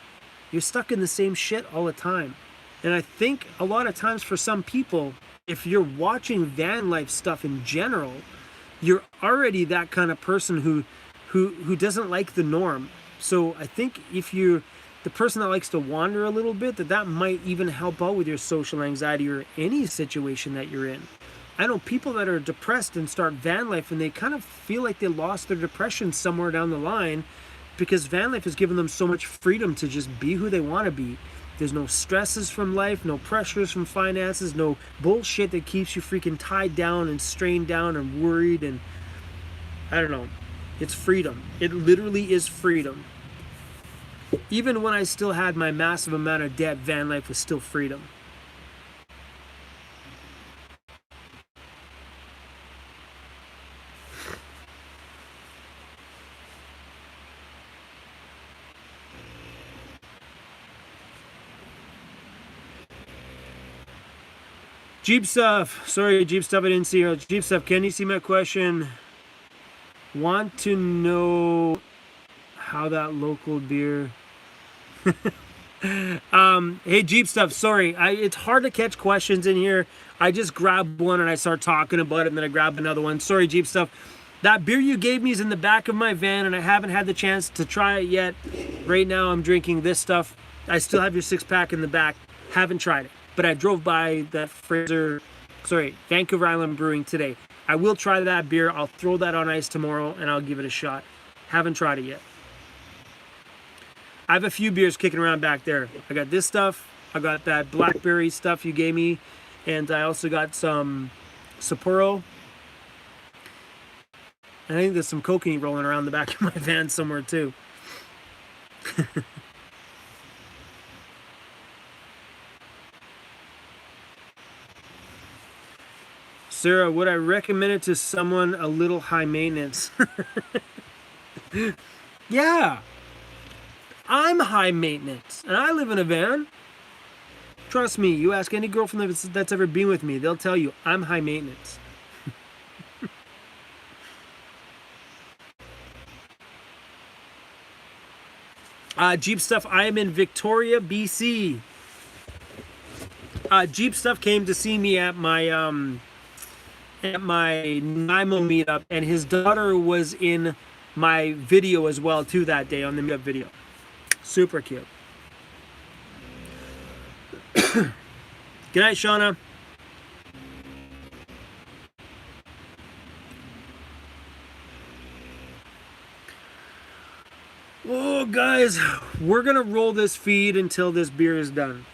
you're stuck in the same shit all the time. And I think a lot of times for some people, if you're watching van life stuff in general, you're already that kind of person who doesn't like the norm. So I think if you're the person that likes to wander a little bit, that might even help out with your social anxiety or any situation that you're in. I know people that are depressed and start van life and they kind of feel like they lost their depression somewhere down the line, because van life has given them so much freedom to just be who they want to be. There's no stresses from life, no pressures from finances, no bullshit that keeps you freaking tied down and strained down and worried, and I don't know. It's freedom. It literally is freedom. Even when I still had my massive amount of debt, van life was still freedom. Jeep Stuff. Sorry, Jeep Stuff, I didn't see her. Jeep Stuff, can you see my question? Want to know how that local beer... Hey, Jeep Stuff, sorry. It's hard to catch questions in here. I just grab one and I start talking about it, and then I grab another one. Sorry, Jeep Stuff. That beer you gave me is in the back of my van, and I haven't had the chance to try it yet. Right now, I'm drinking this stuff. I still have your 6-pack in the back. Haven't tried it. But I drove by that Vancouver Island Brewing today. I will try that beer. I'll throw that on ice tomorrow, and I'll give it a shot. Haven't tried it yet. I have a few beers kicking around back there. I got this stuff. I got that blackberry stuff you gave me. And I also got some Sapporo. I think there's some cocaine rolling around the back of my van somewhere too. Sarah, would I recommend it to someone a little high maintenance? Yeah. I'm high maintenance, and I live in a van. Trust me, you ask any girlfriend that's ever been with me, they'll tell you I'm high maintenance. Jeep Stuff, I am in Victoria, BC. Jeep Stuff came to see me at my NYMO meetup, and his daughter was in my video as well too that day on the meetup video. Super cute. Good night, Shauna. Oh, guys, we're gonna roll this feed until this beer is done.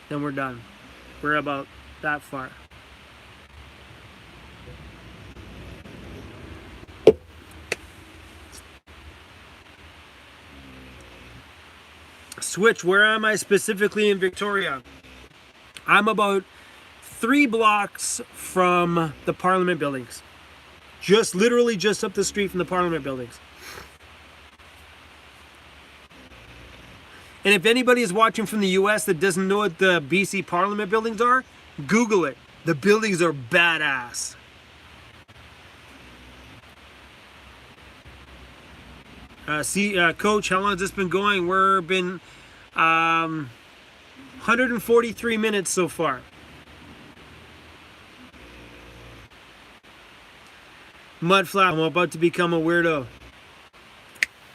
Then we're done. We're about that far. Switch, where am I specifically in Victoria? I'm about 3 blocks from the Parliament buildings. Literally just up the street from the Parliament buildings. And if anybody is watching from the US that doesn't know what the BC Parliament buildings are, Google it. The buildings are badass. Coach, how long has this been going? We've been 143 minutes so far. Mudflap, I'm about to become a weirdo.